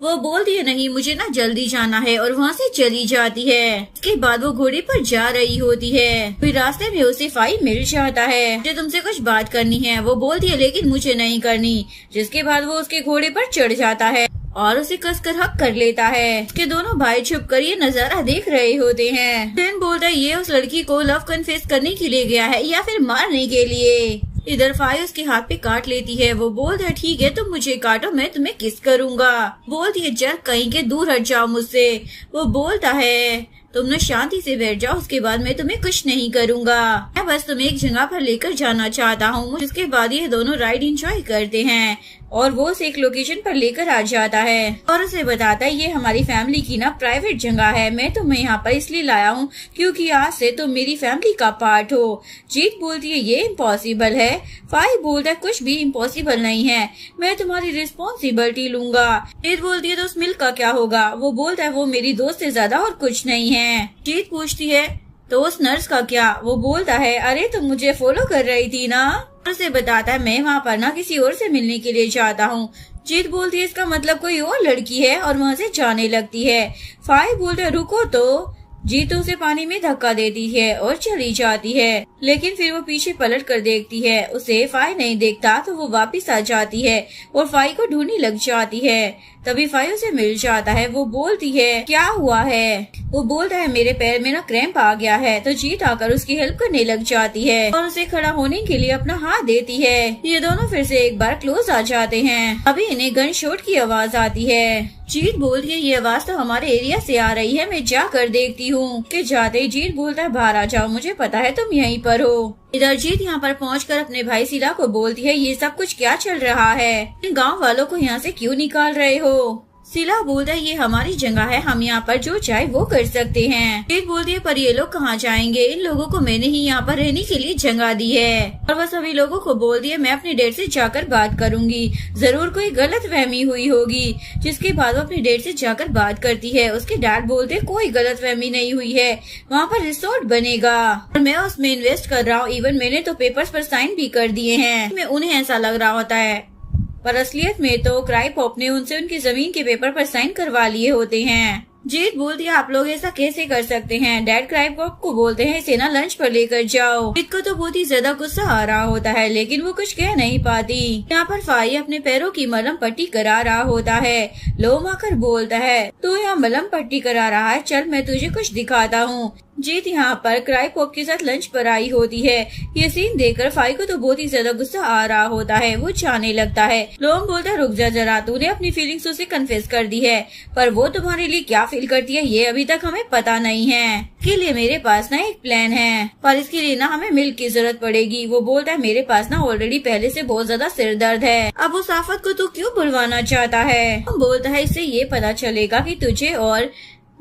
वो बोलती है, नहीं मुझे ना जल्दी जाना है, और वहाँ से चली जाती है। इसके बाद वो घोड़े पर जा रही होती है। फिर रास्ते में उसे फाई मिल जाता है, मुझे तुमसे कुछ बात करनी है। वो बोलती है, लेकिन मुझे नहीं करनी। जिसके बाद वो उसके घोड़े पर चढ़ जाता है और उसे कसकर हक कर लेता है। उसके दोनों भाई छुपकर ये नजारा देख रहे होते हैं। फिर बोलता है, ये उस लड़की को लव कन्फेस करने के लिए गया है या फिर मारने के लिए। इधर फाई उसके हाथ पे काट लेती है। वो बोलता है, ठीक है तुम मुझे काटो, मैं तुम्हें किस करूंगा। बोलती है, जर कहीं के दूर हट जाओ मुझसे। वो बोलता है, तुम न शांति से बैठ जाओ, उसके बाद मैं तुम्हें कुछ नहीं करूंगा। मैं बस तुम्हें एक जगह पर लेकर जाना चाहता हूँ। उसके बाद ये दोनों राइड एंजॉय करते हैं। और वो उसे एक लोकेशन पर लेकर आ जाता है और उसे बताता है ये हमारी फैमिली की ना प्राइवेट जगह है, मैं तुम्हें यहाँ पर इसलिए लाया हूँ क्योंकि आज से तुम मेरी फैमिली का पार्ट हो। जीत बोलती है ये इम्पॉसिबल है। फाई बोलता है कुछ भी इम्पॉसिबल नहीं है, मैं तुम्हारी रिस्पॉन्सिबिलिटी लूंगा। जीत बोलती है तो उस मिल्क का क्या होगा? वो बोलता है वो मेरी दोस्त से ज्यादा और कुछ नहीं है। जीत पूछती है तो उस नर्स का क्या? वो बोलता है अरे तुम मुझे फॉलो कर रही थी ना। उसे बताता है मैं वहाँ पर ना किसी और से मिलने के लिए जाता हूँ। जीत बोलती है इसका मतलब कोई और लड़की है और वहाँ से जाने लगती है। फाई बोलते है रुको तो। जीत उसे पानी में धक्का देती है और चली जाती है, लेकिन फिर वो पीछे पलट कर देखती है, उसे फाई नहीं देखता तो वो वापस आ जाती है और फाई को ढूंढने लग जाती है। तभी फाई उसे मिल जाता है। वो बोलती है क्या हुआ है? वो बोलता है मेरे पैर में ना क्रैम्प आ गया है। तो जीत आकर उसकी हेल्प करने लग जाती है और उसे खड़ा होने के लिए अपना हाथ देती है। ये दोनों फिर से एक बार क्लोज आ जाते हैं। अभी इन्हें गन शॉट की आवाज आती है। जीत बोलती है ये आवाज तो हमारे एरिया से आ रही है, मैं जाकर देखती हूँ। कि जाते ही जीत बोलता है बाहर आ जाओ, मुझे पता है तुम यहीं पर हो। इधर जीत यहाँ पर पहुंचकर अपने भाई सिला को बोलती है ये सब कुछ क्या चल रहा है? इन गाँव वालों को यहाँ से क्यों निकाल रहे हो? सिला बोलता है ये हमारी जगह है, हम यहाँ पर जो चाहे वो कर सकते हैं। जीत बोलती है पर ये लोग कहाँ जाएंगे? इन लोगों को मैंने ही यहाँ पर रहने के लिए जगह दी है। और वह सभी लोगों को बोलती है मैं अपने डैड से जाकर बात करूंगी, जरूर कोई गलतफहमी हुई होगी। जिसके बाद वो अपने डैड से जाकर बात करती है। उसके डैड बोलते कोई गलतफहमी नहीं हुई है, वहाँ पर रिसोर्ट बनेगा और मैं उसमें इन्वेस्ट कर रहा हूँ। इवन मैंने तो पेपर्स पर साइन भी कर दिए हैं। मैं उन्हें ऐसा लग रहा होता है पर असलियत में तो क्राई पॉप ने उनसे उनकी जमीन के पेपर पर साइन करवा लिए होते हैं। जीत बोलती है आप लोग ऐसा कैसे कर सकते हैं? डैड क्राई पॉप को बोलते हैं इसे ना लंच पर लेकर जाओ। जीत को तो बहुत ही ज्यादा गुस्सा आ रहा होता है लेकिन वो कुछ कह नहीं पाती। यहाँ पर फाई अपने पैरों की मलहम पट्टी करा रहा होता है। लोम आकर बोलता है तू यहाँ मलहम पट्टी करा रहा है, चल मैं तुझे कुछ दिखाता हूँ। जीत यहाँ पर क्राई पॉप के साथ लंच पर आई होती है। ये सीन देखकर फाई को तो बहुत ही ज्यादा गुस्सा आ रहा होता है। वो जाने लगता है। लोम बोलता है रुक जा जरा, तूने अपनी फीलिंग्स उसे कन्फेस कर दी है पर वो तुम्हारे लिए क्या फील करती है ये अभी तक हमें पता नहीं है। इसके लिए मेरे पास ना एक प्लान है पर इसके लिए ना हमें मिल्क की जरूरत पड़ेगी। वो बोलता है मेरे पास ना ऑलरेडी पहले से बहुत ज्यादा सिर दर्द है, अब उस आफत को तू क्यों बुलवाना चाहता है? बोलता है इससे ये पता चलेगा कि तुझे और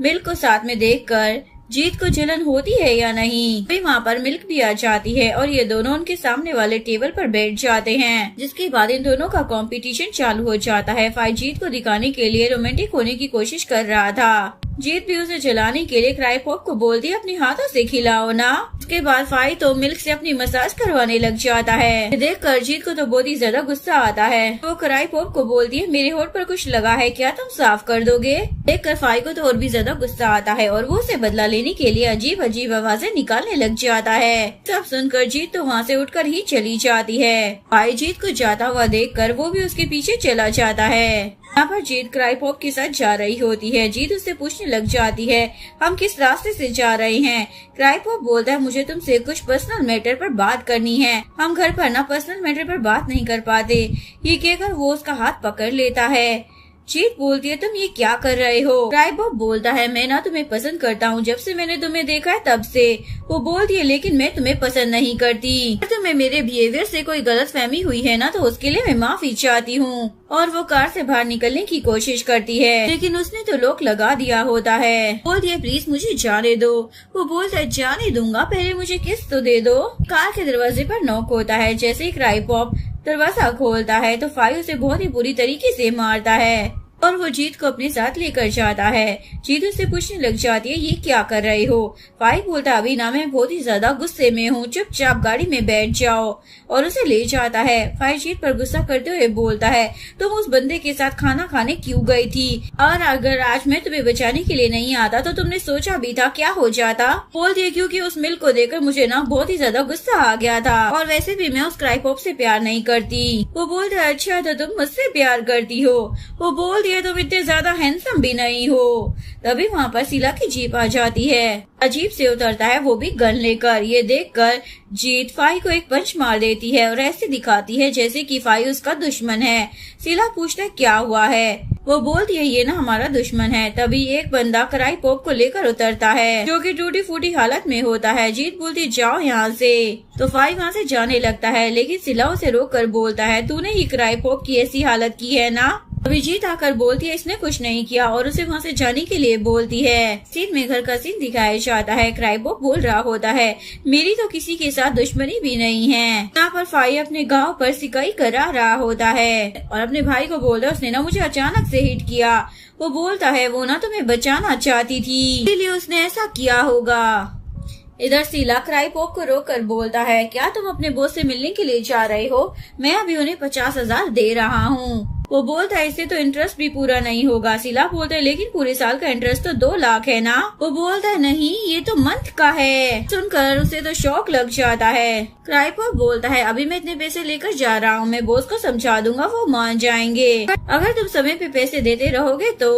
मिल्क को साथ में देखकर जीत को जलन होती है या नहीं। फिर वहाँ पर मिल्क भी आ जाती है और ये दोनों उनके सामने वाले टेबल पर बैठ जाते हैं। जिसके बाद इन दोनों का कंपटीशन चालू हो जाता है। फाई जीत को दिखाने के लिए रोमांटिक होने की कोशिश कर रहा था। जीत भी उसे जलाने के लिए क्राई पॉप को बोलती है अपने हाथों से खिलाओ ना। उसके बाद फाई तो मिल्क से अपनी मसाज करवाने लग जाता है। देखकर जीत को तो बहुत ही ज्यादा गुस्सा आता है। वो क्राई पॉप को बोलती है मेरे होठ पर कुछ लगा है क्या, तुम साफ कर दोगे? देखकर फाई को तो और भी ज्यादा गुस्सा आता है और वो उसे बदला लेने के लिए अजीब अजीब आवाजें निकालने लग जाता है। सब सुनकर जीत तो वहाँ से उठकर ही चली जाती है। फाई जीत को जाता हुआ देखकर वो भी उसके पीछे चला जाता है। यहाँ पर जीत क्राई पॉप के साथ जा रही होती है। जीत उससे पूछने लग जाती है हम किस रास्ते से जा रहे हैं? क्राई पॉप बोलता है मुझे तुमसे कुछ पर्सनल मैटर पर बात करनी है, हम घर पर ना पर्सनल मैटर पर बात नहीं कर पाते। ये कहकर वो उसका हाथ पकड़ लेता है। जीत बोलती है तुम ये क्या कर रहे हो? क्राई पॉप बोलता है मैं ना तुम्हें पसंद करता हूँ, जब से मैंने तुम्हें देखा है तब से। वो बोलती है लेकिन मैं तुम्हें पसंद नहीं करती। अगर तुम्हें मेरे बिहेवियर से कोई गलतफहमी हुई है ना तो उसके लिए मैं माफी चाहती हूँ। और वो कार से बाहर निकलने की कोशिश करती है लेकिन उसने तो लॉक लगा दिया होता है। बोलती है प्लीज मुझे जाने दो। वो बोलता है जाने दूंगा, पहले मुझे किस्त तो दे दो। कार के दरवाजे पर नॉक होता है। जैसे ही क्राई पॉप दरवाजा खोलता है तो फाई उसे बहुत ही बुरी तरीके से मारता है और वो जीत को अपने साथ लेकर जाता है। जीत उससे पूछने लग जाती है ये क्या कर रहे हो? फाई बोलता अभी ना मैं बहुत ही ज्यादा गुस्से में हूँ, चुपचाप गाड़ी में बैठ जाओ और उसे ले जाता है। फाई जीत पर गुस्सा करते हुए बोलता है तुम उस बंदे के साथ खाना खाने क्यों गई थी? और अगर आज मैं तुम्हें बचाने के लिए नहीं आता तो तुमने सोचा भी था क्या हो जाता? बोलती है क्योंकि उस मिल्क को देखकर मुझे ना बहुत ही ज्यादा गुस्सा आ गया था और वैसे भी मैं उस क्राई पॉप से प्यार नहीं करती। वो बोलता है अच्छा तो तुम मुझसे प्यार करती हो? वो बोलती है तुम इतने ज्यादा हैंडसम भी नहीं हो। तभी वहाँ पर सिला की जीप आ जाती है। अजीब से उतरता है वो भी गन लेकर। ये देखकर जीत फाई को एक पंच मार देती है और ऐसे दिखाती है जैसे कि फाई उसका दुश्मन है। सिला पूछता है क्या हुआ है? वो बोलती है ये ना हमारा दुश्मन है। तभी एक बंदा कराई पॉप को लेकर उतरता है जो कि टूटी फूटी हालत में होता है। जीत बोलती जाओ यहाँ से, तो फाई वहाँ से जाने लगता है, लेकिन सिला उसे रोक कर बोलता है तूने ही कराई पॉप की ऐसी हालत की है ना। अभी जीत आकर बोलती है इसने कुछ नहीं किया और उसे वहाँ से जाने के लिए बोलती है। सीन में घर का सीन दिखाया जाता है। क्राइबॉब बोल रहा होता है मेरी तो किसी के साथ दुश्मनी भी नहीं है। यहाँ पर फाई अपने गांव पर सिकाई करा रहा होता है और अपने भाई को बोलता है उसने ना मुझे अचानक से हिट किया। वो बोलता है वो ना तुम्हें बचाना चाहती थी इसलिए उसने ऐसा किया होगा। इधर सीला क्राइबॉब को रोक कर बोलता है क्या तुम अपने बॉस से मिलने के लिए जा रहे हो? मैं अभी उन्हें 50,000 दे रहा हूँ। वो बोलता है इससे तो इंटरेस्ट भी पूरा नहीं होगा। सिला बोलता है लेकिन पूरे साल का इंटरेस्ट तो 2 लाख है ना। वो बोलता है नहीं ये तो मंथ का है। सुनकर उसे तो शौक लग जाता है। क्राइबॉब बोलता है अभी मैं इतने पैसे लेकर जा रहा हूँ, मैं बॉस को समझा दूंगा वो मान जाएंगे अगर तुम समय पे पैसे देते रहोगे तो।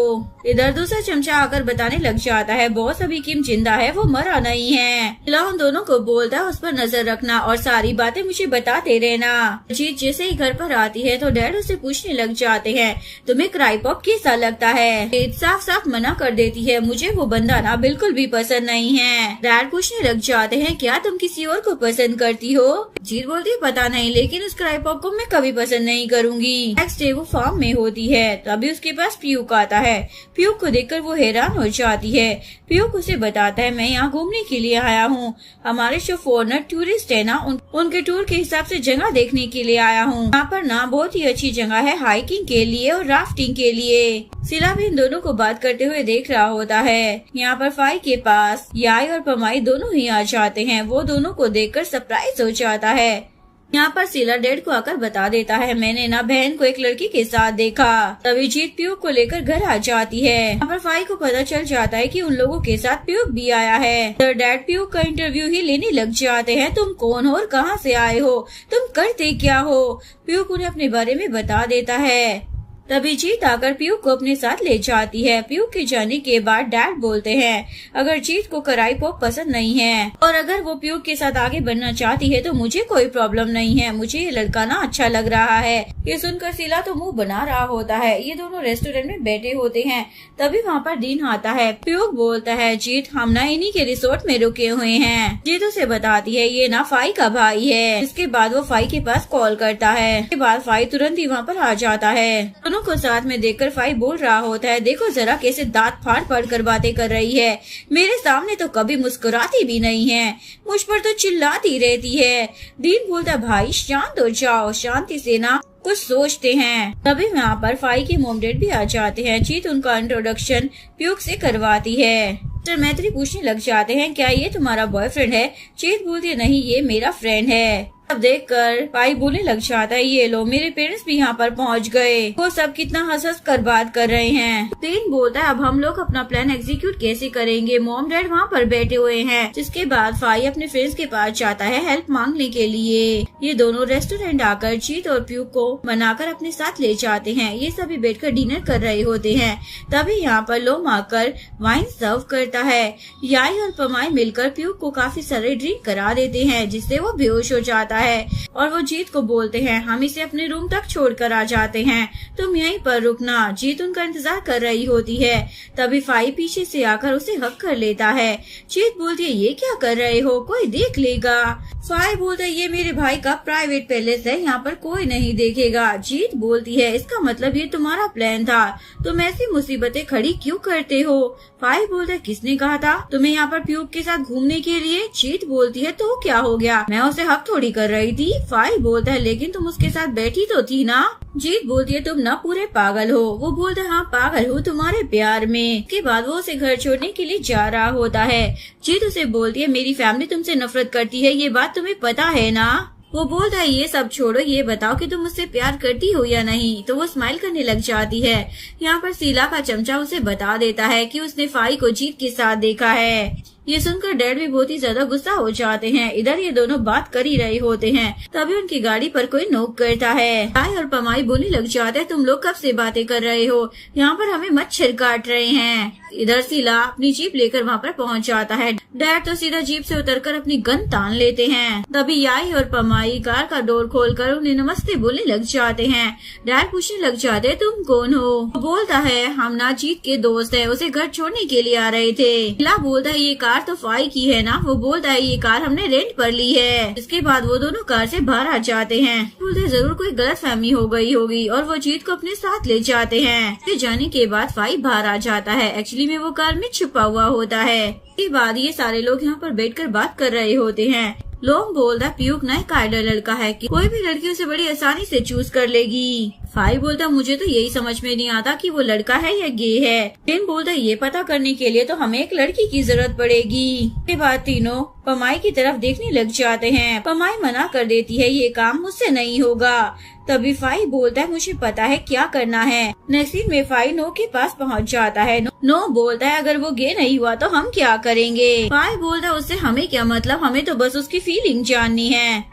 इधर दूसरा चमचा आकर बताने लग जाता है बॉस अभी किम जिंदा है, वो मरा नहीं है। सिला उन दोनों को बोलता है उस पर नजर रखना और सारी बातें मुझे बताते रहना। जीत जैसे ही घर पर आती है तो डैड उसे पूछने लग जाते हैं तुम्हें क्राइबॉब कैसा लगता है? जीत साफ साफ मना कर देती है मुझे वो बंदा ना बिल्कुल भी पसंद नहीं है। डैड पूछने लग जाते हैं क्या तुम किसी और को पसंद करती हो? जीत बोलती है पता नहीं, लेकिन उस क्राइबॉब को मैं कभी पसंद नहीं करूंगी। नेक्स्ट डे वो फार्म में होती है तभी उसके पास प्यूक आता है। प्यूक को देखकर वो हैरान हो जाती है। प्यूक उसे बताता है मैं यहाँ घूमने के लिए आया हूँ, हमारे जो फॉरेनर टूरिस्ट है ना उनके टूर के हिसाब से जगह देखने के लिए आया हूँ। यहाँ पर ना बहुत ही अच्छी जगह है हाइकिंग के लिए और राफ्टिंग के लिए। सिला भी इन दोनों को बात करते हुए देख रहा होता है। यहाँ पर फाई के पास याई और पमाई दोनों ही आ जाते हैं। वो दोनों को देखकर सरप्राइज हो जाता है। यहाँ पर सिला डैड को आकर बता देता है मैंने ना बहन को एक लड़की के साथ देखा। तभी जीत प्यूक को लेकर घर आ जाती है। यहाँ पर फाई को पता चल जाता है कि उन लोगों के साथ प्यूक भी आया है। तो डैड प्यूक का इंटरव्यू ही लेने लग जाते हैं। तुम कौन हो और कहाँ से आए हो, तुम करते क्या हो? प्यूक उन्हें अपने बारे में बता देता है। तभी जीत आकर प्यूक को अपने साथ ले जाती है। प्यूक के जाने के बाद डैड बोलते हैं अगर जीत को कराई पॉप पसंद नहीं है और अगर वो प्यूक के साथ आगे बढ़ना चाहती है तो मुझे कोई प्रॉब्लम नहीं है, मुझे ये लड़का ना अच्छा लग रहा है। ये सुनकर सिला तो मुंह बना रहा होता है। ये दोनों रेस्टोरेंट में बैठे होते हैं तभी वहाँ पर डीन आता है। प्यूक बोलता है जीत हम ना इन्हीं के रिसोर्ट में रुके हुए हैं। जीत उसे बताती है ये ना फाई का भाई है। इसके बाद वो फाई के पास कॉल करता है। इसके बाद फाई तुरंत ही वहाँ पर आ जाता है। को साथ में देखकर फाई बोल रहा होता है देखो जरा कैसे दांत फाड़ फाड़ कर बातें कर रही है, मेरे सामने तो कभी मुस्कुराती भी नहीं है, मुझ पर तो चिल्लाती रहती है। डीन बोलता भाई शांत हो जाओ, शांति से ना कुछ सोचते हैं। तभी यहाँ पर फाई के मॉम डैड भी आ जाते हैं। जीत उनका इंट्रोडक्शन प्यूक से करवाती है। मिस्टर मैत्री पूछने लग जाते हैं क्या ये तुम्हारा बॉयफ्रेंड है? जीत बोलती है नहीं ये मेरा फ्रेंड है। अब देखकर फाई बोलने लग जाता है ये लो मेरे पेरेंट्स भी यहाँ पर पहुँच गए, वो सब कितना हंस हंस कर बात कर रहे हैं। डीन बोलता है अब हम लोग अपना प्लान एग्जीक्यूट कैसे करेंगे? मॉम डैड वहाँ पर बैठे हुए हैं। जिसके बाद फाई अपने फ्रेंड्स के पास जाता है हेल्प मांगने के लिए। ये दोनों रेस्टोरेंट आकर जीत और प्यूक को मनाकर अपने साथ ले जाते हैं। ये सभी बैठकर डिनर कर रहे होते हैं। तभी यहाँ पर लोम आकर वाइन सर्व करता है। याई और पमाई मिलकर प्यूक को काफी सारे ड्रिंक करा देते हैं जिससे वो बेहोश हो जाता है और वो जीत को बोलते हैं हम इसे अपने रूम तक छोड़कर आ जाते हैं, तुम यहीं पर रुकना। जीत उनका इंतजार कर रही होती है। तभी फाई पीछे से आकर उसे हक कर लेता है। जीत बोलती है ये क्या कर रहे हो, कोई देख लेगा। फाई बोलता है ये मेरे भाई का प्राइवेट पैलेस है, यहाँ पर कोई नहीं देखेगा। जीत बोलती है इसका मतलब ये तुम्हारा प्लान था, तुम ऐसी मुसीबतें खड़ी क्यों करते हो? फाई बोलता है किसने कहा था तुम्हें यहाँ पर प्यूक के साथ घूमने के लिए? जीत बोलती है तो क्या हो गया, मैं उसे हक थोड़ी कर रही थी। फाई बोलता है लेकिन तुम उसके साथ बैठी तो थी ना। जीत बोलती है तुम ना पूरे पागल हो। वो बोलता है हाँ पागल हूँ तुम्हारे प्यार में। के बाद वो उसे घर छोड़ने के लिए जा रहा होता है। जीत उसे बोलती है मेरी फैमिली तुमसे नफरत करती है, ये बात तुम्हें पता है ना। वो बोलता है ये सब छोड़ो, ये बताओ कि तुम मुझसे प्यार करती हो या नहीं। तो वो स्माइल करने लग जाती है। यहाँ पर सीला का चमचा उसे बता देता है कि उसने फाई को जीत के साथ देखा है। ये सुनकर डैड भी बहुत ही ज्यादा गुस्सा हो जाते हैं। इधर ये दोनों बात कर ही रहे होते हैं, तभी उनकी गाड़ी पर कोई नोक करता है। फाई और पमाई बोलने लग जाते हैं, तुम लोग कब से बातें कर रहे हो, यहाँ पर हमें मच्छर काट रहे हैं। इधर सिला अपनी जीप लेकर वहाँ पर पहुँच जाता है। डैड तो सीधा जीप से उतरकर अपनी गन तान लेते हैं। तभी याई और पमाई कार का डोर खोलकर उन्हें नमस्ते बोलने लग जाते हैं। डैड पूछने लग जाते हैं, तुम कौन हो? वो बोलता है, हम नाजीत के दोस्त हैं, उसे घर छोड़ने के लिए आ रहे थे। सिला बोलता है, ये कार तो फाई की है ना? वो बोलता है, ये कार हमने रेंट पर ली है। इसके बाद वो दोनों कार से बाहर आ जाते हैं। बोलते हैं, जरूर कोई गलतफहमी हो गई होगी, और वो जीत को अपने साथ ले जाते हैं। फिर जाने के बाद फाई बाहर आ जाता है। एक्चुअली में वो कार में छुपा हुआ होता है। इसके बाद ये सारे लोग यहाँ पर बैठकर बात कर रहे होते हैं। लोग बोलता, पीयूक ना एक आइडल लड़का है कि कोई भी लड़की उसे बड़ी आसानी से चूज कर लेगी। फाई बोलता, मुझे तो यही समझ में नहीं आता कि वो लड़का है या गे है। फिन बोलता, ये पता करने के लिए तो हमें एक लड़की की जरूरत पड़ेगी। इसके बाद तीनों पमाई की तरफ देखने लग जाते हैं। पमाई मना कर देती है, ये काम मुझसे नहीं होगा। तभी फाई बोलता है, मुझे पता है क्या करना है। नेक्स्ट सीन में फाई नो के पास पहुंच जाता है। नो बोलता है, अगर वो गे नहीं हुआ तो हम क्या करेंगे? फाई बोलता है, उससे हमें क्या मतलब, हमें तो बस उसकी फीलिंग जाननी है।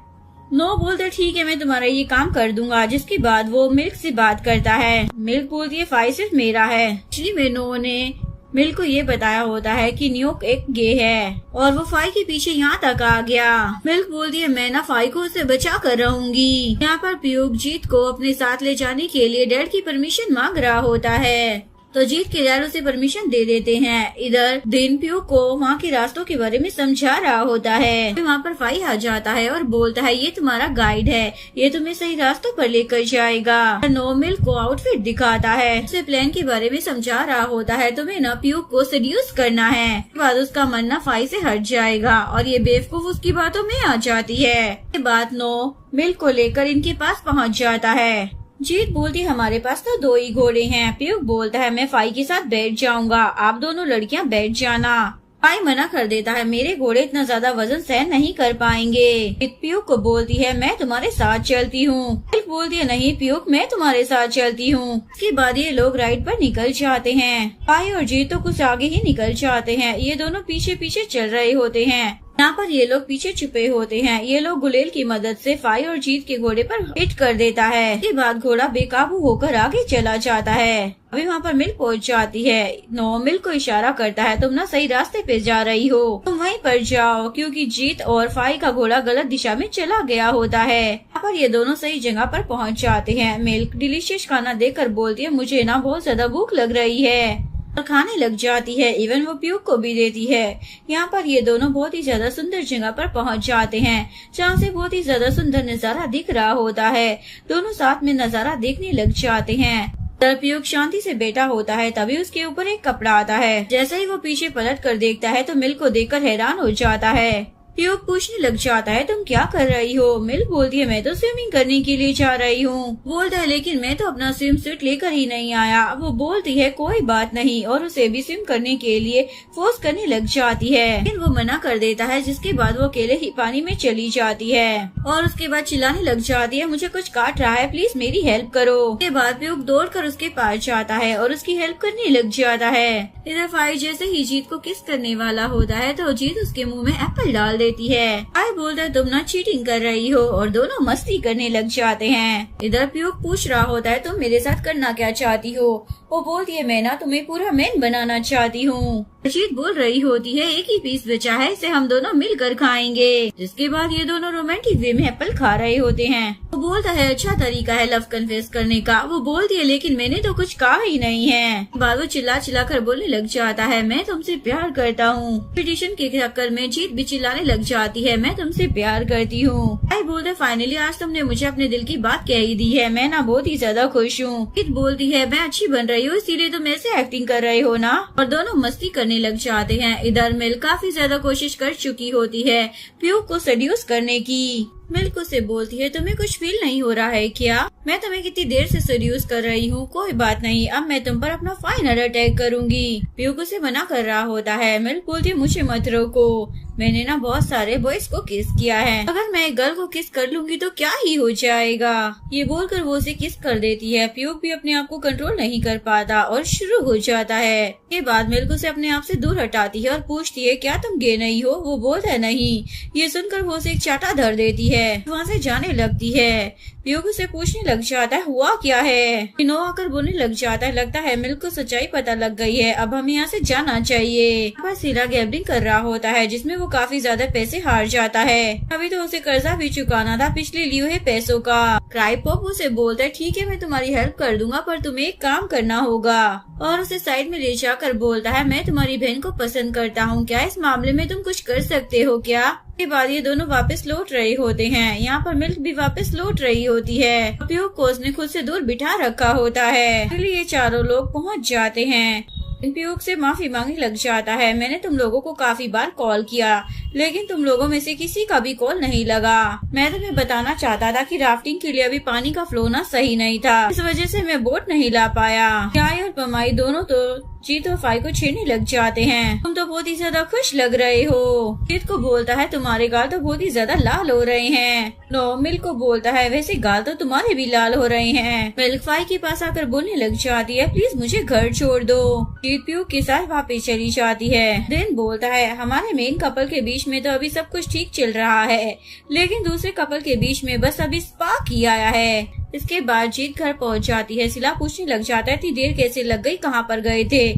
नो बोलता, ठीक है मैं तुम्हारा ये काम कर दूंगा। जिसके बाद वो मिल्क से बात करता है। मिल्क बोलती है, फाई सिर्फ मेरा है। एक्चुअली में नो ने मिल्क को ये बताया होता है कि न्यूक एक गे है और वो फाई के पीछे यहाँ तक आ गया। मिल्क बोलती है, मैं ना फाई को उससे बचा कर रहूंगी। यहाँ पर पीयूक जीत को अपने साथ ले जाने के लिए डैड की परमिशन मांग रहा होता है, तो जीत के डैड उसे परमिशन दे देते हैं। इधर दिन पीयूक को वहाँ के रास्तों के बारे में समझा रहा होता है। वहाँ पर फाई आ जाता है और बोलता है, ये तुम्हारा गाइड है, ये तुम्हें सही रास्तों पर लेकर जाएगा। नो मिल्क को आउटफिट दिखाता है, उसे प्लान के बारे में समझा रहा होता है। तुम्हें न पीयूक को सेड्यूस करना है। इसके बाद उसका मन न फाई से हट जाएगा और ये बेवकूफ उसकी बातों में आ जाती है। इसके बाद नो मिल्क को लेकर इनके पास पहुँच जाता है। जीत बोलती, हमारे पास तो 2 ही घोड़े हैं। पीयूक बोलता है, मैं फाई के साथ बैठ जाऊंगा, आप दोनों लड़कियां बैठ जाना। फाई मना कर देता है, मेरे घोड़े इतना ज्यादा वजन सहन नहीं कर पाएंगे। जीत पीयूक को बोलती है, मैं तुम्हारे साथ चलती हूँ। पीयूक बोलती है, नहीं पीयूक मैं तुम्हारे साथ चलती हूँ। इसके बाद ये लोग राइड पर निकल जाते हैं। फाई और जीत तो कुछ आगे ही निकल जाते हैं। ये दोनों पीछे पीछे चल रहे होते हैं। यहाँ पर ये लोग पीछे छुपे होते हैं। ये लोग गुलेल की मदद से फाई और जीत के घोड़े पर हिट कर देता है। इसके बाद घोड़ा बेकाबू होकर आगे चला जाता है। अभी वहाँ पर मिल्क पहुँच जाती है। नो मिल्क को इशारा करता है, तुम ना सही रास्ते पे जा रही हो, तुम वहीं पर जाओ, क्योंकि जीत और फाई का घोड़ा गलत दिशा में चला गया होता है। यहाँ पर ये दोनों सही जगह पर पहुँच जाते हैं। मिल्क डिलीशियस खाना देखकर बोलती है, मुझे ना बहुत ज्यादा भूख लग रही है, और खाने लग जाती है। इवन वो पीयूक को भी देती है। यहाँ पर ये दोनों बहुत ही ज्यादा सुंदर जगह पर पहुँच जाते हैं, जहाँ से बहुत ही ज्यादा सुंदर नजारा दिख रहा होता है। दोनों साथ में नजारा देखने लग जाते हैं। पीयूक शांति से बैठा होता है, तभी उसके ऊपर एक कपड़ा आता है। जैसे ही वो पीछे पलट कर देखता है तो मिल्क को देखकर हैरान हो जाता है। पीयूक पूछने लग जाता है, तुम क्या कर रही हो? मिल्क बोलती है, मैं तो स्विमिंग करने के लिए जा रही हूँ। बोलता है, लेकिन मैं तो अपना स्विम सूट लेकर ही नहीं आया। वो बोलती है, कोई बात नहीं, और उसे भी स्विम करने के लिए फोर्स करने लग जाती है, लेकिन वो मना कर देता है। जिसके बाद वो अकेले ही पानी में चली जाती है और उसके बाद चिल्लाने लग जाती है, मुझे कुछ काट रहा है, प्लीज मेरी हेल्प करो। उसके बाद पीयूक दौड़कर उसके पास जाता है और उसकी हेल्प करने लग जाता है। इधर फाई जैसे ही जीत को किस करने वाला होता है तो जीत उसके मुँह में एप्पल डाल देती है। फाई बोलता है, तुम ना चीटिंग कर रही हो, और दोनों मस्ती करने लग जाते हैं। इधर पीयूक पूछ रहा होता है, तुम मेरे साथ करना क्या चाहती हो? वो बोलती है, मैं ना तुम्हें पूरा मैन बनाना चाहती हूँ। जीत बोल रही होती है, एक ही पीस बचा है, इसे हम दोनों मिलकर खाएंगे। जिसके बाद ये दोनों रोमांटिक वे में एप्पल खा रहे होते हैं। वो बोलता है, अच्छा तरीका है लव कन्फेस करने का। वो बोलती है, लेकिन मैंने तो कुछ कहा ही नहीं है। बाद वो चिल्ला चिल्ला कर बोलने लग जाता है, मैं तुमसे प्यार करता हूँ। पिटिशन के चक्कर में जीत भी चिल्लाने लग जाती है, मैं तुमसे प्यार करती हूँ। फाई बोलते, फाइनली आज तुमने मुझे अपने दिल की बात कह ही दी है, मैं ना बहुत ही ज्यादा खुश हूँ। जीत बोलती है, मैं अच्छी बन रही हूँ, इसीलिए तुम ऐसे एक्टिंग कर रहे हो ना। और दोनों मस्ती करने लग जाते हैं। इधर मिल काफी ज्यादा कोशिश कर चुकी होती है पीयूक को सेड्यूस करने की। मिल्क उसे बोलती है, तुम्हें कुछ फील नहीं हो रहा है क्या? मैं तुम्हें कितनी देर से सीरियस कर रही हूँ। कोई बात नहीं, अब मैं तुम पर अपना फाइनल अटैक करूंगी। प्यूक उसे मना कर रहा होता है। मिल्क बोलती है, मुझे मत रोको, मैंने ना बहुत सारे बॉयज को किस किया है, अगर मैं एक गर्ल को किस कर लूंगी तो क्या ही हो जाएगा। ये बोलकर वो उसे किस कर देती है। प्यूक भी अपने आप को कंट्रोल नहीं कर पाता और शुरू हो जाता है। के बाद मिल्क उसे अपने आप से दूर हटाती है और पूछती है, क्या तुम गे नहीं हो? वो बोलता है, नहीं। ये सुनकर वो उसे एक चाटा धर देती है, वहाँ से जाने लगती है। प्यूक उसे पूछने लग जाता है, हुआ क्या है? नो आकर बोलने लग जाता है, लगता है मिल्क को सच्चाई पता लग गई है, अब हमें यहाँ से जाना चाहिए। पर सिला गैम्बलिंग कर रहा होता है जिसमें वो काफी ज्यादा पैसे हार जाता है। अभी तो उसे कर्जा भी चुकाना था पिछले लिए हुए पैसों का। क्राइपॉप उसे बोलता है, ठीक है मैं तुम्हारी हेल्प कर दूंगा, पर तुम्हें एक काम करना होगा। और उसे साइड में ले जाकर बोलता है, मैं तुम्हारी बहन को पसंद करता हूँ, क्या इस मामले में तुम कुछ कर सकते हो क्या? के बाद ये दोनों वापस लौट रहे होते हैं। यहाँ पर मिल्क भी वापस लौट रही होती है। प्यूक को उसने खुद से दूर बिठा रखा होता है, इसलिए ये चारों लोग पहुँच जाते हैं। प्यूक से माफी मांगने लग जाता है, मैंने तुम लोगों को काफी बार कॉल किया, लेकिन तुम लोगों में से किसी का भी कॉल नहीं लगा। मैं तुम्हें बताना चाहता था कि राफ्टिंग के लिए अभी पानी का फ्लो ना सही नहीं था, इस वजह से मैं बोट नहीं ला पाया। चाय और पमाई दोनों तो जीत और फाई को छेड़ने लग जाते हैं। तुम तो बहुत ही ज्यादा खुश लग रहे हो। जीत को बोलता है, तुम्हारे गाल तो बहुत ही ज्यादा लाल हो रहे हैं। नो मिल्क को बोलता है, वैसे गाल तो तुम्हारे भी लाल हो रहे हैं। मिल्क फाई के पास आकर बोलने लग जाती है, प्लीज मुझे घर छोड़ दो। जीत प्यूक के साथ वापस चली जाती है। दिन बोलता है, हमारे मेन कपल के बीच में तो अभी सब कुछ ठीक चल रहा है, लेकिन दूसरे कपल के बीच में बस अभी स्पार्क ही आया है। इसके बाद जीत घर पहुंच जाती है। सिला पूछने लग जाता है, इतनी देर कैसे लग गई, कहाँ पर गए थे?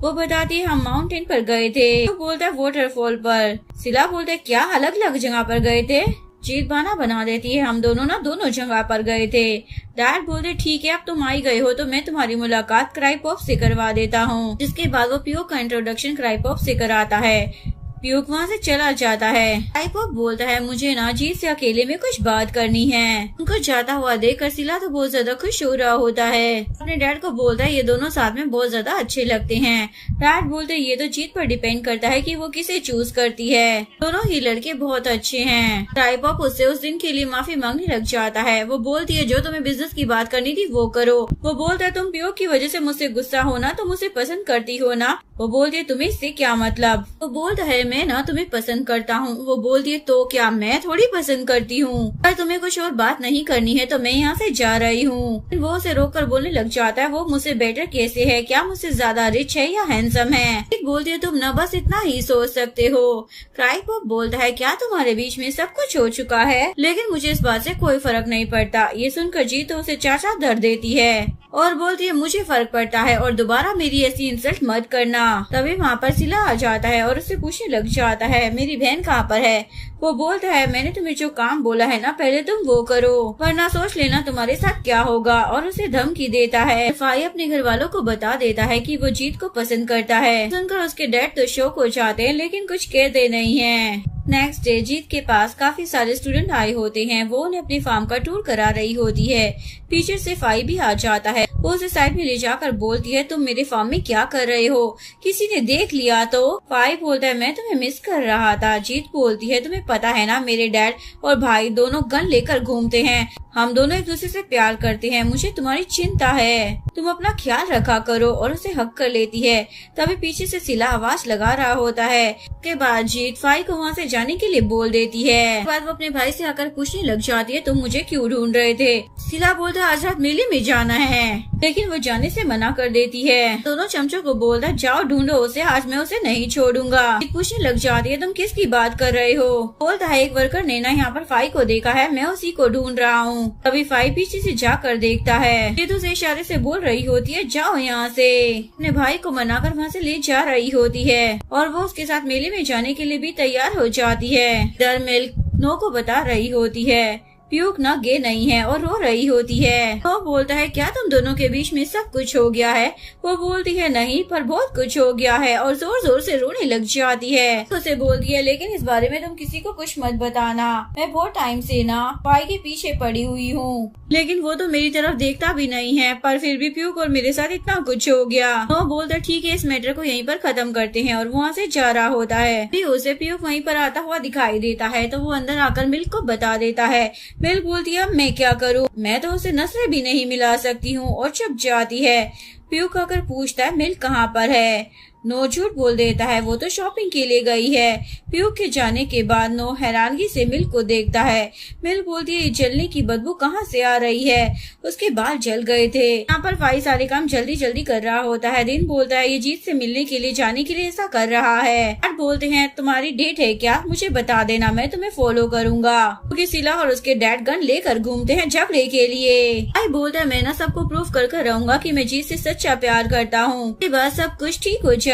वो बताती है, हम माउंटेन पर गए थे। तो बोलता है, वाटरफॉल पर। सिला बोलता है, क्या अलग अलग जगह पर गए थे? जीत बहाना बना देती है, हम दोनों ना दोनों जगह पर गए थे। डैड बोलते, ठीक है अब तुम आई गए हो तो मैं तुम्हारी मुलाकात क्राइपॉप से करवा देता हूँ। जिसके बाद वो प्यूक का इंट्रोडक्शन क्राइपॉप से कराता है। प्यूक वहाँ से चला जाता है। क्राइपॉप बोलता है, मुझे ना जीत से अकेले में कुछ बात करनी है। उनको जाता हुआ देखकर सिला तो बहुत ज्यादा खुश हो रहा होता है। अपने डैड को बोलता है, ये दोनों साथ में बहुत ज्यादा अच्छे लगते हैं। डैड बोलते, ये तो जीत पर डिपेंड करता है कि वो किसे चूज करती है, दोनों ही लड़के बहुत अच्छे हैं। क्राइपॉप उससे उस दिन के लिए माफी मांगने लग जाता है। वो बोलती है, जो तुम्हें बिजनेस की बात करनी थी वो करो। वो बोलता है, तुम प्यूक की वजह से मुझसे गुस्सा हो ना, तुम उसे पसंद करती हो ना? वो बोलती है, तुम्हें इससे क्या मतलब? वो बोलता है, मैं ना तुम्हें पसंद करता हूँ। वो बोलती है, तो क्या मैं थोड़ी पसंद करती हूँ? पर तुम्हें कुछ और बात नहीं करनी है तो मैं यहाँ से जा रही हूँ। वो उसे रोककर बोलने लग जाता है, वो मुझसे बेटर कैसे है? क्या मुझसे ज्यादा रिच है या हैंडसम है? बोलती है, तुम न बस इतना ही सोच सकते हो। क्राइपॉप बोलता है, क्या तुम्हारे बीच में सब कुछ हो चुका है? लेकिन मुझे इस बात से कोई फर्क नहीं पड़ता। ये सुनकर जीत तो उसे चाचा धर देती है और बोलती है, मुझे फर्क पड़ता है और दोबारा मेरी ऐसी इंसल्ट मत करना। तभी वहाँ पर सिला आ जाता है और उससे पूछने लग जाता है, मेरी बहन कहाँ पर है? वो बोलता है, मैंने तुम्हें जो काम बोला है ना, पहले तुम वो करो वरना सोच लेना तुम्हारे साथ क्या होगा। और उसे धमकी देता है। फाई अपने घर वालों को बता देता है कि वो जीत को पसंद करता है। सुनकर उसके डैड तो शॉक हो जाते हैं लेकिन कुछ कहते नहीं है। नेक्स्ट डे जीत के पास काफी सारे स्टूडेंट आए होते हैं। वो उन्हें अपनी फार्म का टूर करा रही होती है। पीछे से फाई भी आ जाता है। वो उसे साइड में ले जाकर बोलती है, तुम मेरे फार्म में क्या कर रहे हो? किसी ने देख लिया तो? फाई बोलता है, मैं तुम्हें मिस कर रहा था। जीत बोलती है, तुम्हें पता है ना, मेरे डैड और भाई दोनों गन लेकर घूमते हैं। हम दोनों एक दूसरे से प्यार करते हैं। मुझे तुम्हारी चिंता है, तुम अपना ख्याल रखा करो। और उसे हक कर लेती है। तभी पीछे से सिला आवाज लगा रहा होता है। के बाद जीत फाई को वहाँ से जाने के लिए बोल देती है। उसके बाद वो अपने भाई से आकर पूछने लग जाती है, तुम मुझे क्यों ढूंढ रहे थे? सिला बोलता है, आज रात मेले में जाना है, लेकिन वो जाने से मना कर देती है। दोनों चमचों को बोलता है, जाओ ढूंढो उसे, आज मैं उसे नहीं छोड़ूंगा। पूछने लग जाती है, तुम किसकी बात कर रहे हो? बोलता है, एक वर्कर ने ना यहाँ पर फाई को देखा है, मैं उसी को ढूंढ रहा हूँ। तभी फाई पीछे से जाकर देखता है। जीत उसे इशारे से बोल रही होती है, जाओ यहाँ से। अपने भाई को मनाकर वहाँ से ले जा रही होती है और वो उसके साथ मेले में जाने के लिए भी तैयार हो जाती है। मिल्क नो को बता रही होती है। प्यूक न गे नहीं है और रो रही होती है। वो बोलता है क्या तुम दोनों के बीच में सब कुछ हो गया है? वो बोलती है नहीं, पर बहुत कुछ हो गया है, और जोर जोर से रोने लग जाती है। उसे बोलती है लेकिन इस बारे में तुम किसी को कुछ मत बताना, मैं बहुत टाइम से ना फाई के पीछे पड़ी हुई हूँ, लेकिन वो तो मेरी तरफ देखता भी नहीं है, पर फिर भी प्यूक और मेरे साथ इतना कुछ हो गया। वो बोलता ठीक है, इस मैटर को यहीं पर खत्म करते हैं, और वहाँ से जा रहा होता है। फिर उसे प्यूक वहीं पर आता हुआ दिखाई देता है, तो वो अंदर आकर मिल्क को बता देता है। मिल्क बोलती है अब मैं क्या करूँ, मैं तो उसे नस्लें भी नहीं मिला सकती हूँ, और चुप जाती है। प्यूक आकर पूछता है मिल्क कहाँ पर है? नो झूठ बोल देता है, वो तो शॉपिंग के लिए गई है। प्यूक के जाने के बाद नो हैरानगी से मिल्क को देखता है। मिल्क बोलती है जलने की बदबू कहाँ से आ रही है? उसके बाल जल गए थे। यहाँ पर फाई सारे काम जल्दी जल्दी कर रहा होता है। दिन बोलता है ये जीत से मिलने के लिए जाने के लिए ऐसा कर रहा है। और बोलते हैं तुम्हारी डेट है क्या? मुझे बता देना, मैं तुम्हें फॉलो करूंगा। क्योंकि सिला और उसके डैड गन लेकर घूमते हैं झगड़े के लिए। फाई बोलता है मैं ना सबको प्रूफ कर रहूंगा कि मैं जीत से सच्चा प्यार करता हूँ, इसके बाद सब कुछ ठीक हो जाएगा।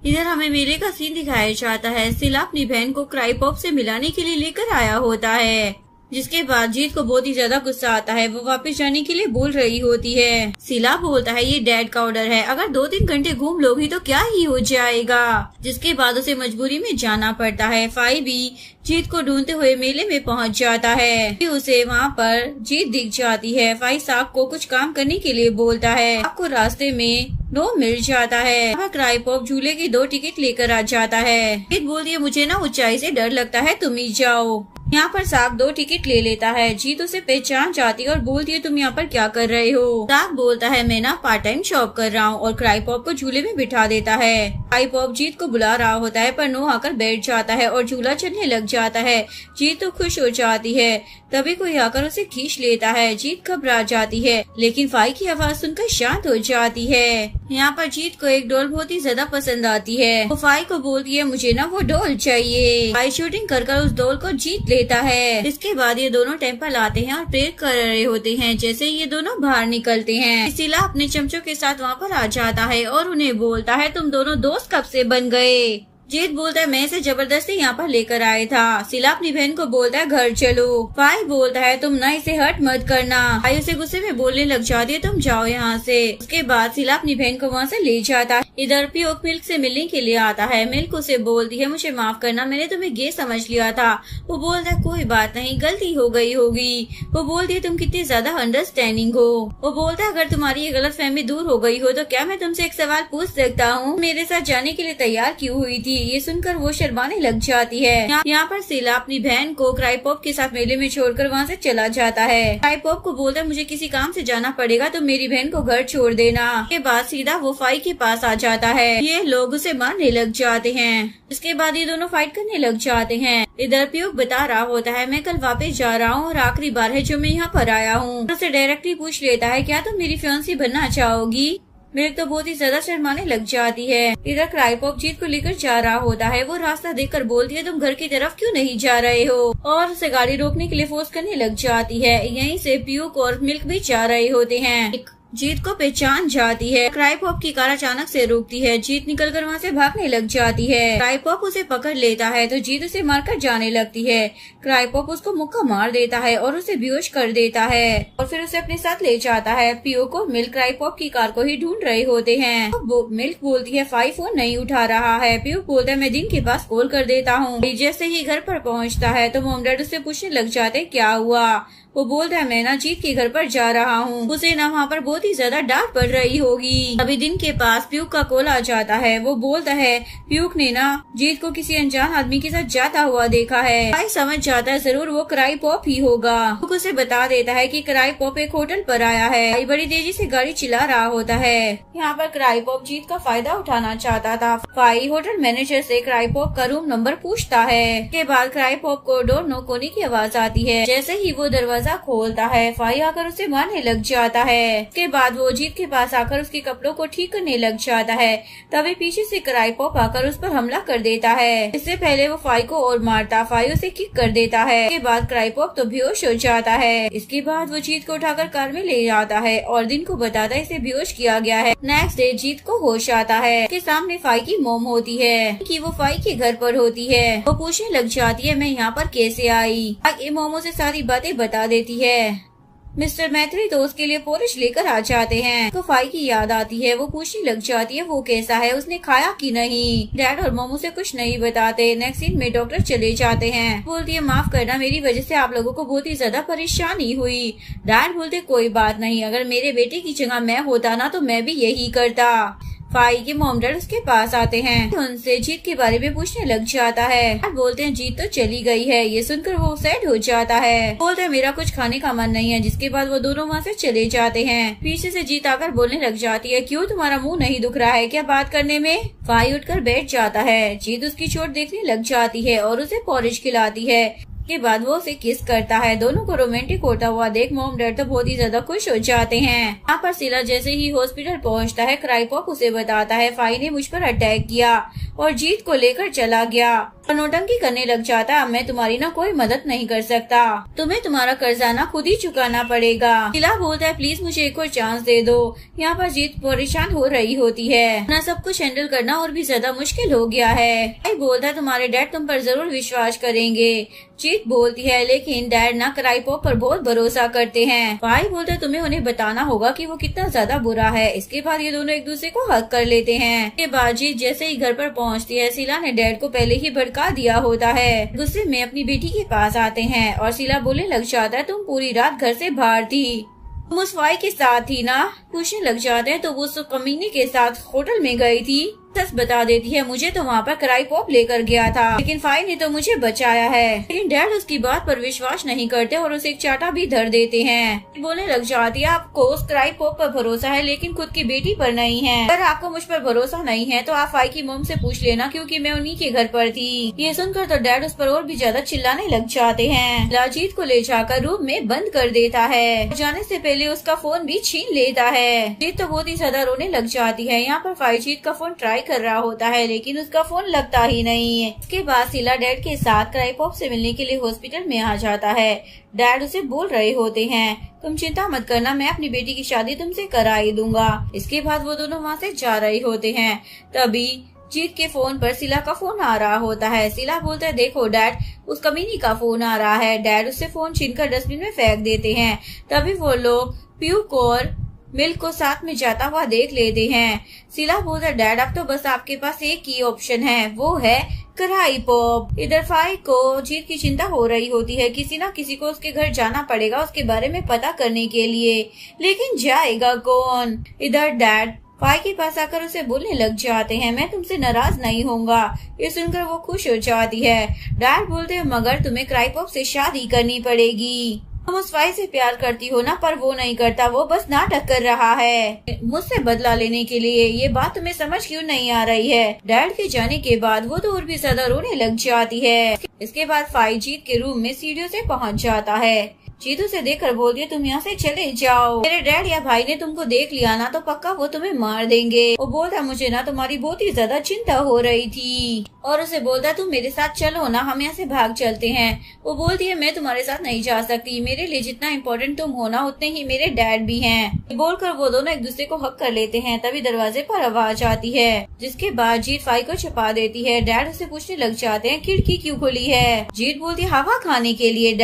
इधर हमें मेले का सीन दिखाया जाता है। सिला अपनी बहन को क्राई पॉप से मिलाने के लिए लेकर आया होता है, जिसके बाद जीत को बहुत ही ज्यादा गुस्सा आता है। वो वापस जाने के लिए बोल रही होती है। सिला बोलता है ये डैड का ऑर्डर है, अगर 2-3 घंटे घूम लोगी तो क्या ही हो जाएगा, जिसके बाद उसे मजबूरी में जाना पड़ता है। फाई भी जीत को ढूंढते हुए मेले में पहुंच जाता है। फिर उसे वहाँ पर जीत दिख जाती है। फाई साक को कुछ काम करने के लिए बोलता है। आपको रास्ते में नो मिल जाता है। वह क्राई पॉप झूले की 2 टिकट लेकर आ जाता है। जीत बोलती है मुझे ना ऊंचाई से डर लगता है, तुम ही जाओ। यहाँ पर साक 2 टिकट ले लेता है। जीत उसे पहचान जाती है और बोलती है तुम यहाँ पर क्या कर रहे हो? साक बोलता है मैं ना पार्ट टाइम जॉब कर रहा हूँ, और क्राई पॉप को झूले में बिठा देता है। क्राई पॉप जीत को बुला रहा होता है, पर नो आकर बैठ जाता है और झूला चलने लग जाता है। जीत तो खुश हो जाती है, तभी कोई आकर उसे खींच लेता है। जीत घबरा जाती है, लेकिन फाई की आवाज सुनकर शांत हो जाती है। यहाँ पर जीत को एक डॉल बहुत ही ज्यादा पसंद आती है। वो फाई को बोलती है मुझे ना वो डॉल चाहिए। फाई शूटिंग कर उस डॉल को जीत लेता है। इसके बाद ये दोनों टेम्पल आते हैं और प्रेयर कर रहे होते हैं। जैसे ये दोनों बाहर निकलते हैं, सिला अपने चमचों के साथ वहाँ पर आ जाता है और उन्हें बोलता है तुम दोनों दोस्त कब से बन गए? जीत बोलता है मैं इसे जबरदस्ती यहाँ पर लेकर आया था। सिला अपनी बहन को बोलता है घर चलो। फाई बोलता है तुम ना इसे हर्ट मत करना। फाई उसे गुस्से में बोलने लग जाती है तुम जाओ यहाँ से। उसके बाद सिला अपनी बहन को वहाँ से ले जाता है। इधर प्यूक मिल्क से मिलने के लिए आता है। मिल्क उसे बोलती है मुझे माफ करना, मैंने तुम्हें गे समझ लिया था। वो बोलता है कोई बात नहीं, गलती हो गई होगी। वो बोलती है तुम कितनी ज्यादा अंडरस्टैंडिंग हो। वो बोलता है अगर तुम्हारी ये गलतफहमी दूर हो गई हो तो क्या मैं तुमसे एक सवाल पूछ सकता हूँ? मेरे साथ जाने के लिए तैयार क्यों हुई थी? ये सुनकर वो शर्माने लग जाती है। यहाँ पर सिला अपनी बहन को क्राई पॉप के साथ मेले में छोड़कर वहाँ से चला जाता है। क्राई पॉप को बोलता है मुझे किसी काम से जाना पड़ेगा, तो मेरी बहन को घर छोड़ देना। के बाद सीधा वो फाई के पास आ जाता है। ये लोग उसे मारने लग जाते हैं। इसके बाद ये दोनों फाइट करने लग जाते हैं। इधर प्यूक बता रहा होता है मैं कल वापस जा रहा हूँ और आखिरी बार है जो मैं यहाँ पर आया हूँ। उसे डायरेक्टली पूछ लेता है क्या तुम मेरी फियांसी बनना चाहोगी? मिल्क तो बहुत ही ज्यादा शर्माने लग जाती है। इधर क्राई पॉप जीत को लेकर जा रहा होता है। वो रास्ता देखकर बोलती है तुम घर की तरफ क्यों नहीं जा रहे हो, और उसे गाड़ी रोकने के लिए फोर्स करने लग जाती है। यहीं से प्यूक और मिल्क भी जा रहे होते हैं। जीत को पहचान जाती है। क्राई पॉप की कार अचानक से रुकती है। जीत निकलकर वहाँ से भागने लग जाती है। क्राई पॉप उसे पकड़ लेता है तो जीत उसे मारकर जाने लगती है। क्राई पॉप उसको मुक्का मार देता है और उसे बेहोश कर देता है और फिर उसे अपने साथ ले जाता है। प्यूक और मिल्क क्राई पॉप की कार को ही ढूंढ रहे होते हैं। मिल्क बोलती है फाई फोन नहीं उठा रहा है। प्यूक बोलता है मैं दिन के पास कॉल कर देता हूँ। जैसे ही घर पर पहुँचता है तो मॉम डैड उससे पूछने लग जाते क्या हुआ। वो बोलता है मैं ना जीत के घर पर जा रहा हूँ। उसे ना वहाँ पर बहुत ही ज्यादा डांट पड़ रही होगी। अभी दिन के पास प्यूक का कॉल आ जाता है। वो बोलता है प्यूक ने ना जीत को किसी अनजान आदमी के साथ जाता हुआ देखा है। फाई समझ जाता है जरूर वो क्राई पॉप ही होगा। प्यूक उसे बता देता है कि क्राई पॉप एक होटल पर आया है। फाई बड़ी तेजी से गाड़ी चला रहा होता है। यहाँ पर क्राई पॉप जीत का फायदा उठाना चाहता था। फाई होटल मैनेजर से क्राई पॉप का रूम नंबर पूछता है। के बाद क्राई पॉप को डोर नॉक होने की आवाज आती है। जैसे ही वो दरवाजा दरवाजा खोलता है। फाई आकर उसे मारने लग जाता है। उसके बाद वो जीत के पास आकर उसके कपड़ों को ठीक करने लग जाता है। तभी पीछे से क्राइपॉप आकर उस पर हमला कर देता है। इससे पहले वो फाई को और मारता, फाई उसे किक कर देता है। इसके बाद क्राइपॉप तो बेहोश हो जाता है। इसके बाद वो जीत को उठाकर कार में ले जाता है और दिन को बताता है इसे बेहोश किया गया है। नेक्स्ट डे जीत को होश आता है। उसके सामने फाई की मॉम होती है कि वो फाई के घर पर होती है। वो पूछने लग जाती है मैं यहाँ पर कैसे आई। फाई मोमो से सारी बातें बता देती है। मिस्टर मैत्री तो उसके लिए पोरिश लेकर आ जाते हैं। तो फाई की याद आती है। वो पूछने लग जाती है वो कैसा है, उसने खाया कि नहीं। डैड और मोमो से कुछ नहीं बताते। नेक्स्ट सीन में डॉक्टर चले जाते हैं। बोलती है माफ करना, मेरी वजह से आप लोगों को बहुत ही ज्यादा परेशानी हुई। डैड बोलते कोई बात नहीं, अगर मेरे बेटे की जगह मैं होता ना तो मैं भी यही करता। फाई के मॉम डैड उसके पास आते हैं। उनसे जीत के बारे में पूछने लग जाता है। बोलते हैं जीत तो चली गई है। ये सुनकर वो सैड हो जाता है। बोलते हैं मेरा कुछ खाने का मन नहीं है। जिसके बाद वो दोनों वहाँ से चले जाते हैं। पीछे से जीत आकर बोलने लग जाती है क्यों, तुम्हारा मुंह नहीं दुख रहा है क्या बात करने में। फाई उठकर बैठ जाता है। जीत उसकी चोट देखने लग जाती है और उसे पॉलिश खिलाती है। के बाद वो उसे किस करता है। दोनों को रोमांटिक होता हुआ देख मॉम डैड तो बहुत ही ज्यादा खुश हो जाते हैं। यहाँ पर सिला जैसे ही हॉस्पिटल पहुँचता है, क्राइपॉप उसे बताता है फाई ने मुझ पर अटैक किया और जीत को लेकर चला गया और नोटंकी करने लग जाता है। मैं तुम्हारी ना कोई मदद नहीं कर सकता, तुम्हें तुम्हारा कर्जा ना खुद ही चुकाना पड़ेगा। सिला बोलता है प्लीज मुझे एक और चांस दे दो। यहाँ पर जीत परेशान हो रही होती है। ना सब कुछ हैंडल करना और भी ज्यादा मुश्किल हो गया है। फाई बोलता है तुम्हारे डैड तुम पर जरूर विश्वास करेंगे। जीत बोलती है लेकिन डैड ना क्राइपॉप पर बहुत भरोसा करते हैं। फाई बोलते तुम्हें उन्हें बताना होगा कि वो कितना ज्यादा बुरा है। इसके बाद ये दोनों एक दूसरे को हक कर लेते हैं। इसके बाद जीत जैसे ही घर पर पहुंचती है, सिला ने डैड को पहले ही भड़का दिया होता है। गुस्से में अपनी बेटी के पास आते हैं और सिला बोलने लग जाता है तुम पूरी रात घर से बाहर थी, तुम उस फाई के साथ थी ना। पूछने लग जाते हैं तो वो उस कमीने के साथ होटल में गई थी। सच बता देती है मुझे तो वहाँ पर क्राइपॉप लेकर गया था, लेकिन फाई ने तो मुझे बचाया है। लेकिन डैड उसकी बात पर विश्वास नहीं करते और उसे एक चाटा भी धर देते हैं। बोलने लग जाती है आपको उस क्राइपॉप पर भरोसा है लेकिन खुद की बेटी पर नहीं है। अगर आपको मुझ पर भरोसा नहीं है तो आप फाई की मॉम से पूछ लेना क्योंकि मैं उन्हीं के घर पर थी। ये सुनकर तो डैड उस पर और भी ज्यादा चिल्लाने लग जाते हैं। लाजीत को ले जाकर रूम में बंद कर देता है। जाने से पहले उसका फोन भी छीन लेता है। जीत तो बहुत ही ज्यादा रोने लग जाती है। यहाँ पर फाई जीत का फोन ट्राई कर रहा होता है लेकिन उसका फोन लगता ही नहीं है। इसके बाद सिला डैड के साथ क्राइपॉप से मिलने के लिए हॉस्पिटल में आ जाता है। डैड उसे बोल रहे होते हैं तुम चिंता मत करना, मैं अपनी बेटी की शादी तुमसे करा ही दूंगा। इसके बाद वो दोनों वहाँ से जा रहे होते हैं। तभी जीत के फोन पर सिला का फोन आ रहा होता है। सिला बोलता है देखो डैड उस कमीनी का फोन आ रहा है। डैड उससे फोन छीनकर डस्टबिन में फेंक देते हैं। तभी वो लोग प्यूक और मिल्क को साथ में जाता हुआ देख लेते हैं। सिला बोलता है डैड अब तो बस आपके पास एक ही ऑप्शन है, वो है क्राइपॉप। इधर फाई को जीत की चिंता हो रही होती है। किसी ना किसी को उसके घर जाना पड़ेगा उसके बारे में पता करने के लिए, लेकिन जाएगा कौन। इधर डैड फाई के पास आकर उसे बोलने लग जाते हैं मैं तुमसे नाराज नहीं होऊंगा। ये सुनकर वो खुश हो जाती है। डैड बोलते हैं मगर तुम्हें क्राइपॉप से शादी करनी पड़ेगी। तुम उस फाई से प्यार करती हो ना, पर वो नहीं करता, वो बस नाटक कर रहा है मुझसे बदला लेने के लिए। ये बात तुम्हें समझ क्यों नहीं आ रही है। डैड के जाने के बाद वो तो और भी ज्यादा रोने लग जाती है। इसके बाद फाई जीत के रूम में सीढ़ियों से पहुंच जाता है। जीत उसे देखकर बोलती है तुम यहाँ से चले जाओ, मेरे डैड या भाई ने तुमको देख लिया ना तो पक्का वो तुम्हें मार देंगे। वो बोलता मुझे ना तुम्हारी बहुत ही ज्यादा चिंता हो रही थी और उसे बोलता तुम मेरे साथ चलो ना, हम यहाँ से भाग चलते हैं। वो बोलती है मैं तुम्हारे साथ नहीं जा सकती, मेरे लिए जितना इम्पोर्टेंट तुम हो ना उतने ही मेरे डैड भी हैं। बोलकर वो दोनों एक दूसरे को हक कर लेते हैं। तभी दरवाजे पर आवाज आती है जिसके बाद जीत फाई को छुपा देती है। डैड उसे पूछने लग जाते हैं खिड़की क्यों खुली है। जीत बोलती है हवा खाने के लिए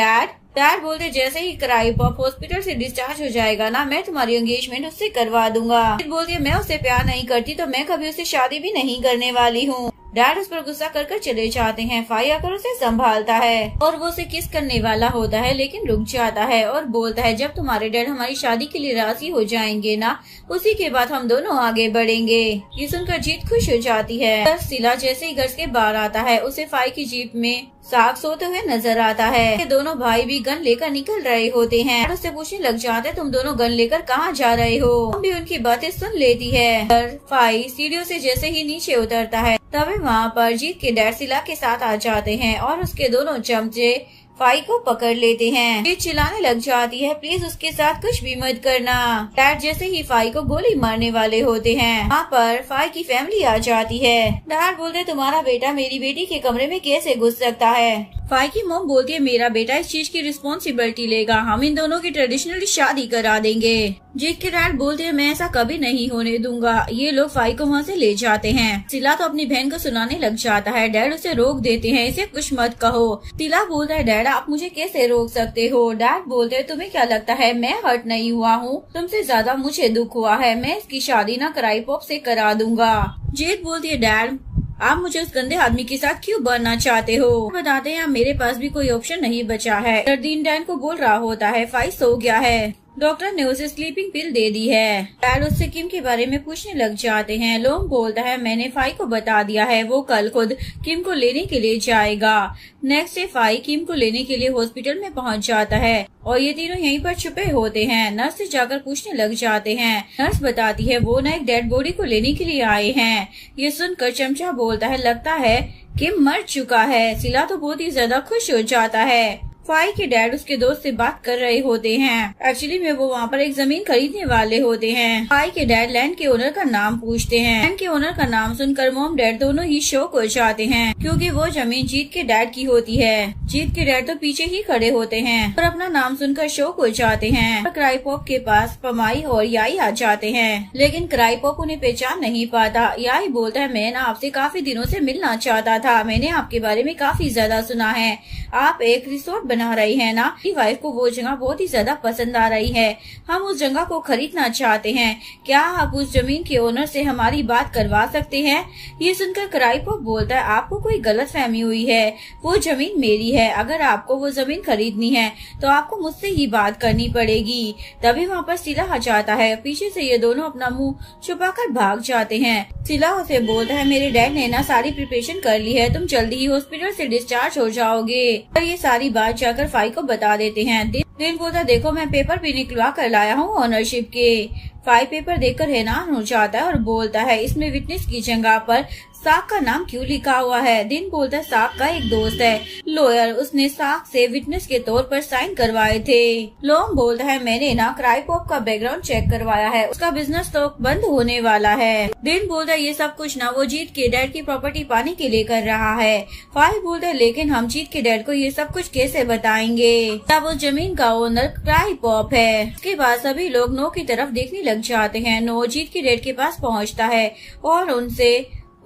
डैड बोलते जैसे ही क्राइपॉप हॉस्पिटल से डिस्चार्ज हो जाएगा ना मैं तुम्हारी एंगेजमेंट उससे करवा दूंगा। बोलती है मैं उससे प्यार नहीं करती तो मैं कभी उससे शादी भी नहीं करने वाली हूँ। डैड उस पर गुस्सा कर चले जाते हैं। फाई आकर उसे संभालता है और वो उसे किस करने वाला होता है लेकिन रुक जाता है और बोलता है जब तुम्हारे डैड हमारी शादी के लिए राजी हो जाएंगे ना उसी के बाद हम दोनों आगे बढ़ेंगे। ये सुनकर जीत खुश हो जाती है। सिला जैसे ही घर से बाहर आता है उसे फाई की जीप में साग सोते हुए नजर आता है। ये दोनों भाई भी गन लेकर निकल रहे होते हैं और उससे पूछने लग जाते तुम दोनों गन लेकर कहाँ जा रहे हो। हम भी उनकी बातें सुन लेती है। फाई सीढ़ियों से जैसे ही नीचे उतरता है तभी वहाँ पर जीत के डैड सिला के साथ आ जाते हैं और उसके दोनों चमचे फाई को पकड़ लेते हैं। ये चिल्लाने लग जाती है, प्लीज उसके साथ कुछ भी मत करना। डैड जैसे ही फाई को गोली मारने वाले होते हैं, वहाँ पर फाई की फैमिली आ जाती है। डैड बोलते तुम्हारा बेटा मेरी बेटी के कमरे में कैसे घुस सकता है। फाई की मॉम बोलती है मेरा बेटा इस चीज की रिस्पॉन्सिबिलिटी लेगा, हम इन दोनों की ट्रेडिशनली शादी करा देंगे। जीत के डैड बोलते हैं मैं ऐसा कभी नहीं होने दूंगा। ये लोग फाई को वहाँ से ले जाते हैं। सिला तो अपनी बहन को सुनाने लग जाता है, डैड उसे रोक देते हैं, इसे कुछ मत कहो। सिला बोलता है डैड आप मुझे कैसे रोक सकते हो। डैड बोलते हैं तुम्हें क्या लगता है मैं हर्ट नहीं हुआ हूँ, तुमसे ज्यादा मुझे दुख हुआ है, मैं इसकी शादी ना क्राई पॉप से करा दूंगा। जीत बोलती है डैड आप मुझे उस गंदे आदमी के साथ क्यों बनना चाहते हो। बताते हैं मेरे पास भी कोई ऑप्शन नहीं बचा है। दर्दीन डैन को बोल रहा होता है फाई सो गया है, डॉक्टर ने उसे स्लीपिंग पिल दे दी है। डैड उससे किम के बारे में पूछने लग जाते हैं। लोम बोलता है मैंने फाई को बता दिया है, वो कल खुद किम को लेने के लिए जाएगा। नेक्स्ट डे फाई किम को लेने के लिए हॉस्पिटल में पहुंच जाता है और ये तीनों यहीं पर छुपे होते हैं। नर्स से जाकर पूछने लग जाते हैं। नर्स बताती है वो न एक डेड बॉडी को लेने के लिए आए हैं। ये सुनकर चमचा बोलता है लगता है किम मर चुका है। सिला तो बहुत ही ज्यादा खुश हो जाता है। फाई के डैड उसके दोस्त से बात कर रहे होते हैं। एक्चुअली में वो वहाँ पर एक जमीन खरीदने वाले होते हैं। फाई के डैड लैंड के ओनर का नाम पूछते हैं। लैंड के ओनर का नाम सुनकर मॉम डैड दोनों ही शॉक हो जाते हैं, क्योंकि वो जमीन जीत के डैड की होती है। जीत के डैड तो पीछे ही खड़े होते हैं और अपना नाम सुनकर शॉक हो जाते हैं। क्राई पॉप के पास पमाई और याई आ जाते हैं, लेकिन क्राई पॉप उन्हें पहचान नहीं पाता। याई बोलता है मैं ना आपसे काफी दिनों से मिलना चाहता था, मैंने आपके बारे में काफी ज्यादा सुना है, आप एक रिसोर्ट बना रही है ना। मेरी वाइफ को वो जगह बहुत ही ज्यादा पसंद आ रही है, हम उस जगह को खरीदना चाहते हैं, क्या आप उस जमीन के ओनर से हमारी बात करवा सकते हैं। ये सुनकर क्राई पॉप बोलता है आपको कोई गलत फहमी हुई है, वो जमीन मेरी है, अगर आपको वो जमीन खरीदनी है तो आपको मुझसे ही बात करनी पड़ेगी। तभी वहाँ पर सिला आ जाता है। पीछे से ये दोनों अपना मुंह छुपाकर भाग जाते हैं। सिला उसे बोलता है मेरे डैड ने ना सारी प्रिपरेशन कर ली है, तुम जल्दी ही हॉस्पिटल से डिस्चार्ज हो जाओगे। और ये सारी बात जाकर फाई को बता देते हैं। दिन बोलता देखो मैं पेपर भी निकलवा कर लाया हूँ ओनरशिप के। फाई पेपर देखकर हैरान हो जाता है और बोलता है इसमें विटनेस की जगह पर साक का नाम क्यों लिखा हुआ है। दिन बोलता है साक का एक दोस्त है लॉयर, उसने साक से विटनेस के तौर पर साइन करवाए थे। लोम बोलता है मैंने ना क्राई पॉप का बैकग्राउंड चेक करवाया है, उसका बिजनेस तो बंद होने वाला है। दिन बोलता है ये सब कुछ ना वो जीत के डैड की प्रॉपर्टी पाने के लिए कर रहा है। फाई बोलता है लेकिन हम जीत के डैड को ये सब कुछ कैसे बताएंगे, तब उस जमीन का ओनर क्राई पॉप है। उसके बाद सभी लोग नो की तरफ देखने लग जाते हैं। नो जीत के डैड के पास पहुँचता है और उनसे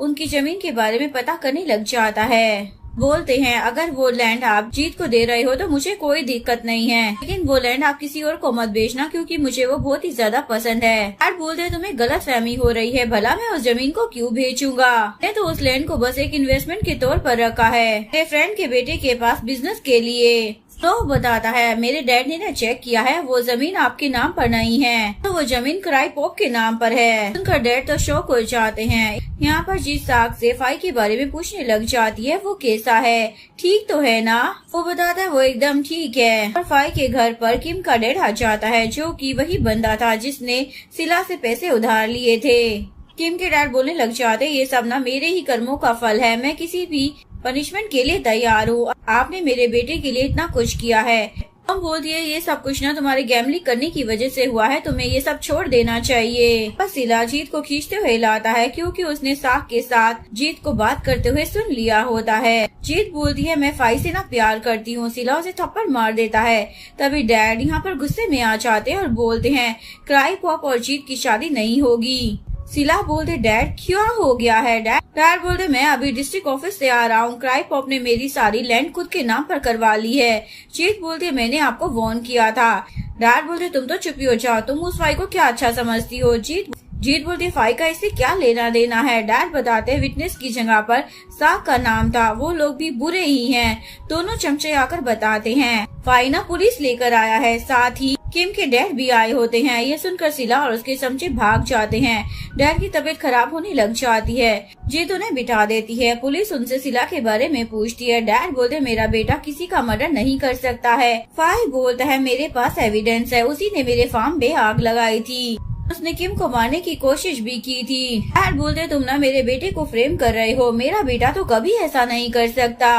उनकी जमीन के बारे में पता करने लग जाता है। बोलते हैं अगर वो लैंड आप जीत को दे रहे हो तो मुझे कोई दिक्कत नहीं है, लेकिन वो लैंड आप किसी और को मत बेचना क्योंकि मुझे वो बहुत ही ज्यादा पसंद है। डैड बोलते हैं तुम्हें गलत फहमी हो रही है, भला मैं उस जमीन को क्यों बेचूंगा, मैं तो उस लैंड को बस एक इन्वेस्टमेंट के तौर पर रखा है मेरे फ्रेंड के बेटे के पास बिजनेस के लिए। तो बताता है मेरे डैड ने ना चेक किया है, वो जमीन आपके नाम पर नहीं है, तो वो जमीन क्राई पॉप के नाम पर है। उनका डैड तो शौक हो जाते हैं। यहाँ पर जीत साग से फाई के बारे में पूछने लग जाती है वो कैसा है, ठीक तो है ना। वो बताता है वो एकदम ठीक है। और फाई के घर पर किम का डैड आ जाता है जो कि वही बंदा था जिसने सिला से पैसे उधार लिए थे। किम के डैड बोलने लग जाते ये सब ना मेरे ही कर्मों का फल है, मैं किसी भी पनिशमेंट के लिए तैयार हूँ, आपने मेरे बेटे के लिए इतना कुछ किया है। हम बोल दिए ये सब कुछ ना तुम्हारे गैम्बलिंग करने की वजह से हुआ है, तुम्हें ये सब छोड़ देना चाहिए। बस सिला जीत को खींचते हुए लाता है क्योंकि उसने साक के साथ जीत को बात करते हुए सुन लिया होता है। जीत बोलती है मैं फाई से ना प्यार करती हूँ। सिला उसे थप्पड़ मार देता है। तभी डैड यहाँ पर गुस्से में आ जाते हैं और बोलते हैं क्राई पॉप और जीत की शादी नहीं होगी। सिला बोलते डैड क्या हो गया है। डैड बोलते मैं अभी डिस्ट्रिक्ट ऑफिस से आ रहा हूँ, क्राई पॉप ने मेरी सारी लैंड खुद के नाम पर करवा ली है। जीत बोलते मैंने आपको वार्न किया था। डैड बोलते तुम तो चुप ही हो जाओ, तुम उस फाई को क्या अच्छा समझती हो। जीत बोलती फाई का इससे क्या लेना देना है। डैड बताते विटनेस की जगह पर साक का नाम था, वो लोग भी बुरे ही हैं। दोनों चमचे आकर बताते हैं फाई ना पुलिस लेकर आया है, साथ ही किम के डैड भी आए होते हैं। ये सुनकर सिला और उसके चमचे भाग जाते हैं। डैड की तबीयत खराब होने लग जाती है। जीत उन्हें बिठा देती है। पुलिस उनसे सिला के बारे में पूछती है। डैड बोलते मेरा बेटा किसी का मर्डर नहीं कर सकता है। फाई बोलता है मेरे पास एविडेंस है, उसी ने मेरे फार्म पे आग लगाई थी। उसने किम को मारने की कोशिश भी की थी। डैड बोलते तुम ना मेरे बेटे को फ्रेम कर रहे हो, मेरा बेटा तो कभी ऐसा नहीं कर सकता।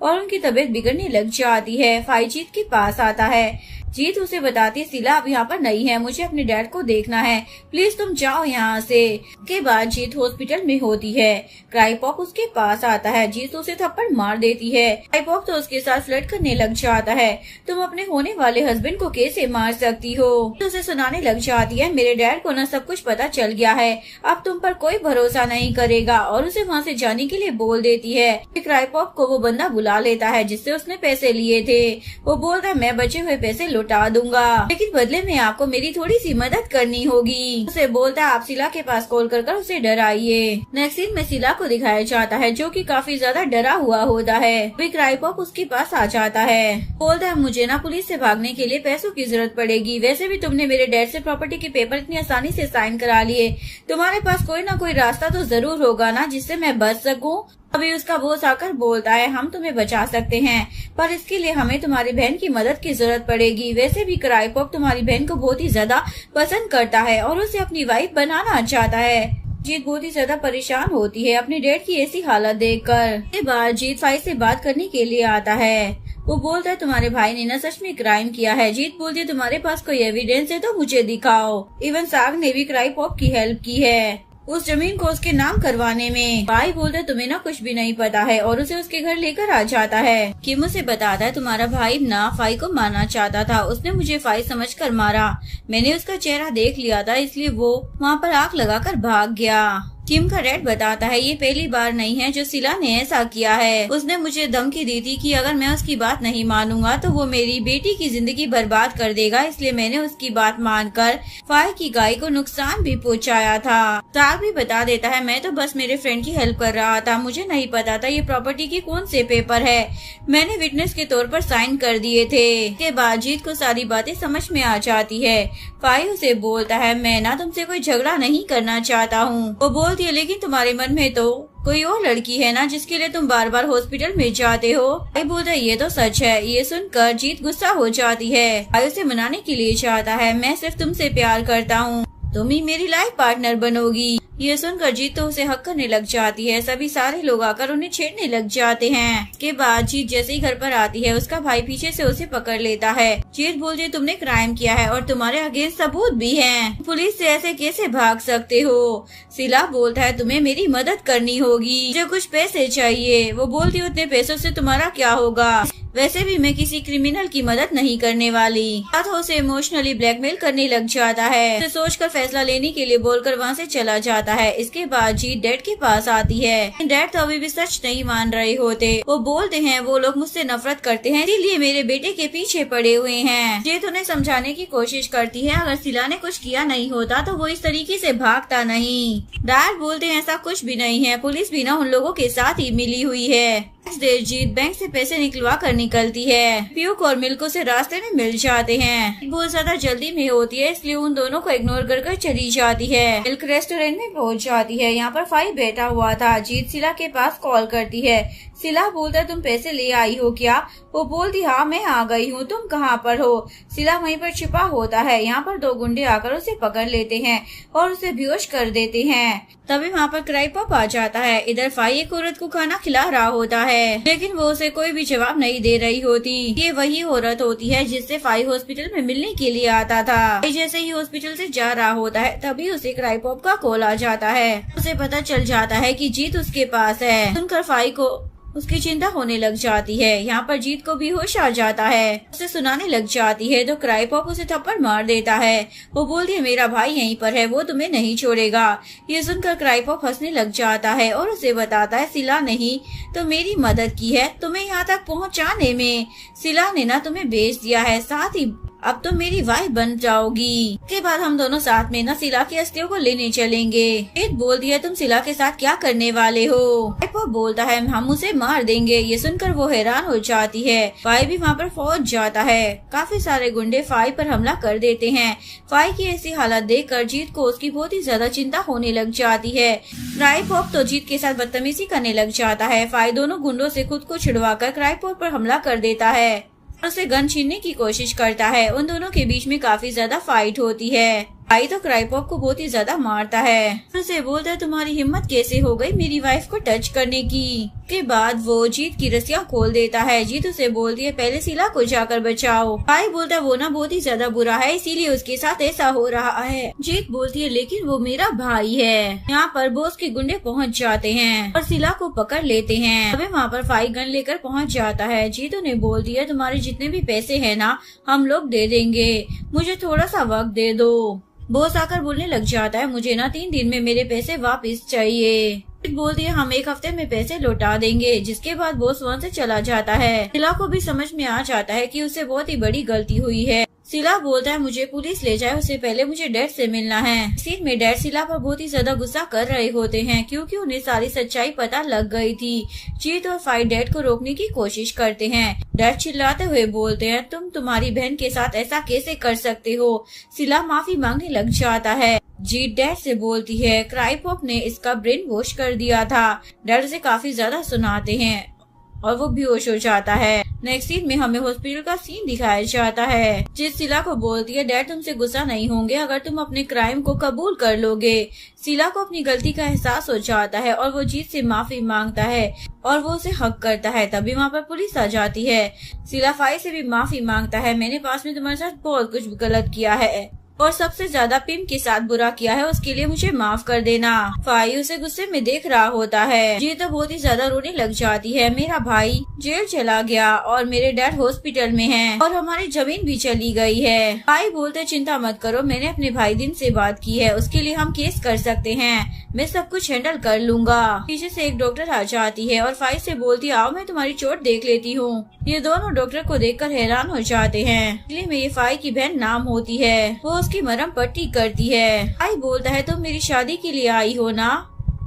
और उनकी तबीयत बिगड़ने लग जाती है। फाई जीत के पास आता है। जीत उसे बताती है सिला अब यहाँ पर नहीं है, मुझे अपने डैड को देखना है, प्लीज तुम जाओ यहाँ से। के बाद जीत हॉस्पिटल में होती है। क्राइपॉक उसके पास आता है। जीत उसे थप्पड़ मार देती है। क्राइपॉक तो उसके साथ फ्लर्ट करने लग जाता है। तुम अपने होने वाले हस्बैंड को कैसे मार सकती हो? तो उसे सुनाने लग जाती है मेरे डैड को न सब कुछ पता चल गया है, अब तुम पर कोई भरोसा नहीं करेगा, और उसे वहाँ से जाने के लिए बोल देती है। क्राइपॉक को वो बंदा बुला लेता है जिससे उसने पैसे लिए थे। वो बोलता है मैं बचे हुए पैसे लौटा दूंगा, लेकिन बदले में आपको मेरी थोड़ी सी मदद करनी होगी। उसे बोलता है आप सिला के पास कॉल कर उसे डराइए। नेक्स्ट सीन में सिला को दिखाया जाता है जो कि काफी ज्यादा डरा हुआ होता है। क्राइपॉक उसके पास आ जाता है। बोलता है मुझे ना पुलिस से भागने के लिए पैसों की जरूरत पड़ेगी, वैसे भी तुमने मेरे डैड से प्रॉपर्टी के पेपर इतनी आसानी से साइन करा लिए, तुम्हारे पास कोई ना कोई रास्ता तो जरूर होगा ना जिससे मैं बच सकूं। अभी उसका बॉस आकर बोलता है हम तुम्हें बचा सकते हैं, पर इसके लिए हमें तुम्हारी बहन की मदद की जरूरत पड़ेगी। वैसे भी क्राइपॉक तुम्हारी बहन को बहुत ही ज्यादा पसंद करता है और उसे अपनी वाइफ बनाना चाहता है। जीत बहुत ही ज्यादा परेशान होती है अपने डैड की ऐसी हालत देखकर। के बाद जीत फाई से बात करने के लिए आता है। वो बोलता है तुम्हारे भाई ने ना सच में क्राइम किया है। जीत बोलती है तुम्हारे पास कोई एविडेंस है तो मुझे दिखाओ। इवन साग ने भी क्राइपॉक की हेल्प की है उस जमीन को उसके नाम करवाने में। भाई बोलते तुम्हें ना कुछ भी नहीं पता है और उसे उसके घर लेकर आ जाता है। किम उसे बताता है तुम्हारा भाई ना फाई को मारना चाहता था, उसने मुझे फाई समझकर मारा, मैंने उसका चेहरा देख लिया था इसलिए वो वहाँ पर आग लगाकर भाग गया। किम का डैड बताता है ये पहली बार नहीं है जो सिला ने ऐसा किया है। उसने मुझे धमकी दी थी कि अगर मैं उसकी बात नहीं मानूंगा तो वो मेरी बेटी की जिंदगी बर्बाद कर देगा, इसलिए मैंने उसकी बात मानकर फाई की गाय को नुकसान भी पहुंचाया था। ताग भी बता देता है मैं तो बस मेरे फ्रेंड की हेल्प कर रहा था, मुझे नहीं पता था ये प्रॉपर्टी की कौन से पेपर है, मैंने विटनेस के तौर पर साइन कर दिए थे। के बाद जीत को सारी बातें समझ में आ जाती है। फाई उसे बोलता है मैं ना तुमसे कोई झगड़ा नहीं करना चाहता हूँ। वो बोलती है लेकिन तुम्हारे मन में तो कोई और लड़की है ना जिसके लिए तुम बार बार हॉस्पिटल में जाते हो। फाई बोलता है ये तो सच है। ये सुनकर जीत गुस्सा हो जाती है। फाई उसे मनाने के लिए चाहता है मैं सिर्फ तुमसे प्यार करता हूँ, तुम ही मेरी लाइफ पार्टनर बनोगी। ये सुनकर जीत तो उसे हक करने लग जाती है। सभी सारे लोग आकर उन्हें छेड़ने लग जाते हैं। के बाद जीत जैसे ही घर पर आती है उसका भाई पीछे से उसे पकड़ लेता है। जीत बोलती है तुमने क्राइम किया है और तुम्हारे अगेंस्ट सबूत भी हैं। पुलिस से ऐसे कैसे भाग सकते हो? सिला बोलता है तुम्हें मेरी मदद करनी होगी, मुझे कुछ पैसे चाहिए। वो बोलती है उतने पैसों से तुम्हारा क्या होगा, वैसे भी मैं किसी क्रिमिनल की मदद नहीं करने वाली। साथ उसे इमोशनली ब्लैकमेल करने लग जाता है। उसे सोचकर फैसला लेने के लिए बोलकर वहाँ से चला जाता है। इसके बाद जीत डैड के पास आती है। डैड तो अभी भी सच नहीं मान रहे होते। वो बोलते हैं वो लोग मुझसे नफरत करते हैं इसीलिए मेरे बेटे के पीछे पड़े हुए हैं। जीत उन्हें समझाने की कोशिश करती है अगर सिला ने कुछ किया नहीं होता तो वो इस तरीके से भागता नहीं। डैड बोलते हैं ऐसा कुछ भी नहीं है, पुलिस भी ना उन लोगों के साथ ही मिली हुई है। जीत बैंक से पैसे निकलवा कर निकलती है। प्यूक और मिल्क उसे रास्ते में मिल जाते हैं। बहुत ज्यादा जल्दी में होती है इसलिए उन दोनों को इग्नोर कर चली जाती है। मिल्क रेस्टोरेंट में पहुंच जाती है। यहाँ पर फाई बैठा हुआ था। जीत सिला के पास कॉल करती है। सिला बोलता है तुम पैसे ले आई हो क्या? वो बोलती हाँ मैं आ गई हूँ, तुम कहाँ पर हो? सिला वहीं पर छिपा होता है। यहाँ पर दो गुंडे आकर उसे पकड़ लेते हैं और उसे बेहोश कर देते हैं। तभी वहाँ पर क्राइपॉप आ जाता है। इधर फाई एक औरत को खाना खिला रहा होता है लेकिन वो उसे कोई भी जवाब नहीं दे रही होती। ये वही औरत होती है जिससे फाई हॉस्पिटल में मिलने के लिए आता था। जैसे ही हॉस्पिटल से जा रहा होता है तभी उसे क्राइपॉप का कॉल आ जाता है। उसे पता चल जाता है कि जीत उसके पास है। सुनकर फाई को उसकी चिंता होने लग जाती है। यहाँ पर जीत को भी होश आ जाता है। उसे सुनाने लग जाती है तो क्राइपॉप उसे थप्पड़ मार देता है। वो बोलती है मेरा भाई यहीं पर है, वो तुम्हें नहीं छोड़ेगा। ये सुनकर क्राइपॉप हंसने लग जाता है और उसे बताता है सिला नहीं तो मेरी मदद की है तुम्हें यहाँ तक पहुँचाने में। सिला ने ना तुम्हें भेज दिया है, साथ ही अब तो मेरी वाइफ बन जाओगी। के बाद हम दोनों साथ में ना सिला की अस्थियों को लेने चलेंगे। जीत बोलती है तुम सिला के साथ क्या करने वाले हो? क्राइपॉप बोलता है हम उसे मार देंगे। ये सुनकर वो हैरान हो जाती है। फाई भी वहाँ पर पहुँच जाता है। काफी सारे गुंडे फाई पर हमला कर देते हैं। फाई की ऐसी हालत देखकर जीत को उसकी बहुत ही ज्यादा चिंता होने लग जाती है। क्राइपॉप तो जीत के साथ बदतमीजी करने लग जाता है। फाई दोनों गुंडों से खुद को छुड़वाकर क्राइपॉप पर हमला कर देता है। उसे गन छीनने की कोशिश करता है। उन दोनों के बीच में काफी ज्यादा फाइट होती है। भाई तो क्राइपॉप को बहुत ही ज्यादा मारता है, उसे बोलता है तुम्हारी हिम्मत कैसे हो गई मेरी वाइफ को टच करने की। के बाद वो जीत की रस्सियां खोल देता है। जीत उसे बोलती है पहले शीला को जाकर बचाओ। भाई बोलता है वो ना बहुत ही ज्यादा बुरा है, इसीलिए उसके साथ ऐसा हो रहा है। जीत बोलती है लेकिन वो मेरा भाई है। यहाँ पर बॉस के गुंडे पहुँच जाते हैं और शीला को पकड़ लेते हैं। अबे वहाँ पर फाई गन लेकर पहुँच जाता है। जीत उन्हें बोलती है तुम्हारे जितने भी पैसे है ना हम लोग दे देंगे, मुझे थोड़ा सा वक्त दे दो। बॉस आकर बोलने लग जाता है मुझे ना 3 दिन में मेरे पैसे वापस चाहिए। बोलती है हम 1 हफ्ते में पैसे लौटा देंगे। जिसके बाद बॉस वहाँ से चला जाता है। शीला को भी समझ में आ जाता है कि उसे बहुत ही बड़ी गलती हुई है। शीला बोलता है मुझे पुलिस ले जाए, उससे पहले मुझे डैड से मिलना है। सीन में डैड शीला पर बहुत ही ज्यादा गुस्सा कर रहे होते हैं क्योंकि उन्हें सारी सच्चाई पता लग गई थी। जीत और फाई डैड को रोकने की कोशिश करते हैं। डैड चिल्लाते हुए बोलते हैं तुम तुम्हारी बहन के साथ ऐसा कैसे कर सकते हो। शीला माफी मांगने लग जाता है। जीत डैड से बोलती है क्राइपॉप ने इसका ब्रेन वॉश कर दिया था। डैड उसे काफी ज्यादा सुनाते हैं और वो बेहोश हो जाता है। नेक्स्ट सीन में हमें हॉस्पिटल का सीन दिखाया जाता है। जीत शीला को बोलती है डैड तुमसे गुस्सा नहीं होंगे अगर तुम अपने क्राइम को कबूल कर लोगे। शीला को अपनी गलती का एहसास हो जाता है और वो जीत से माफी मांगता है और वो उसे हक करता है। तभी वहाँ पर पुलिस आ जाती है। शीला फाई से भी माफी मांगता है मैंने पास में तुम्हारे साथ बहुत कुछ गलत किया है और सबसे ज्यादा पिम के साथ बुरा किया है, उसके लिए मुझे माफ कर देना। फाई उसे गुस्से में देख रहा होता है। जीत तो बहुत ही ज्यादा रोने लग जाती है। मेरा भाई जेल चला गया और मेरे डैड हॉस्पिटल में हैं और हमारी जमीन भी चली गई है। फाई बोलते चिंता मत करो, मैंने अपने भाई दिन से बात की है, उसके लिए हम केस कर सकते हैं, मैं सब कुछ हैंडल कर लूंगा। पीछे से एक डॉक्टर आ जाती है और फाई से बोलती आओ मैं तुम्हारी चोट देख लेती हूँ। ये दोनों डॉक्टर को देखकर हैरान हो जाते हैं। इसलिए मेरी फाई की बहन नाम होती है, वो उसकी मरहम पट्टी करती है। फाई बोलता है तुम मेरी शादी के लिए आई हो ना।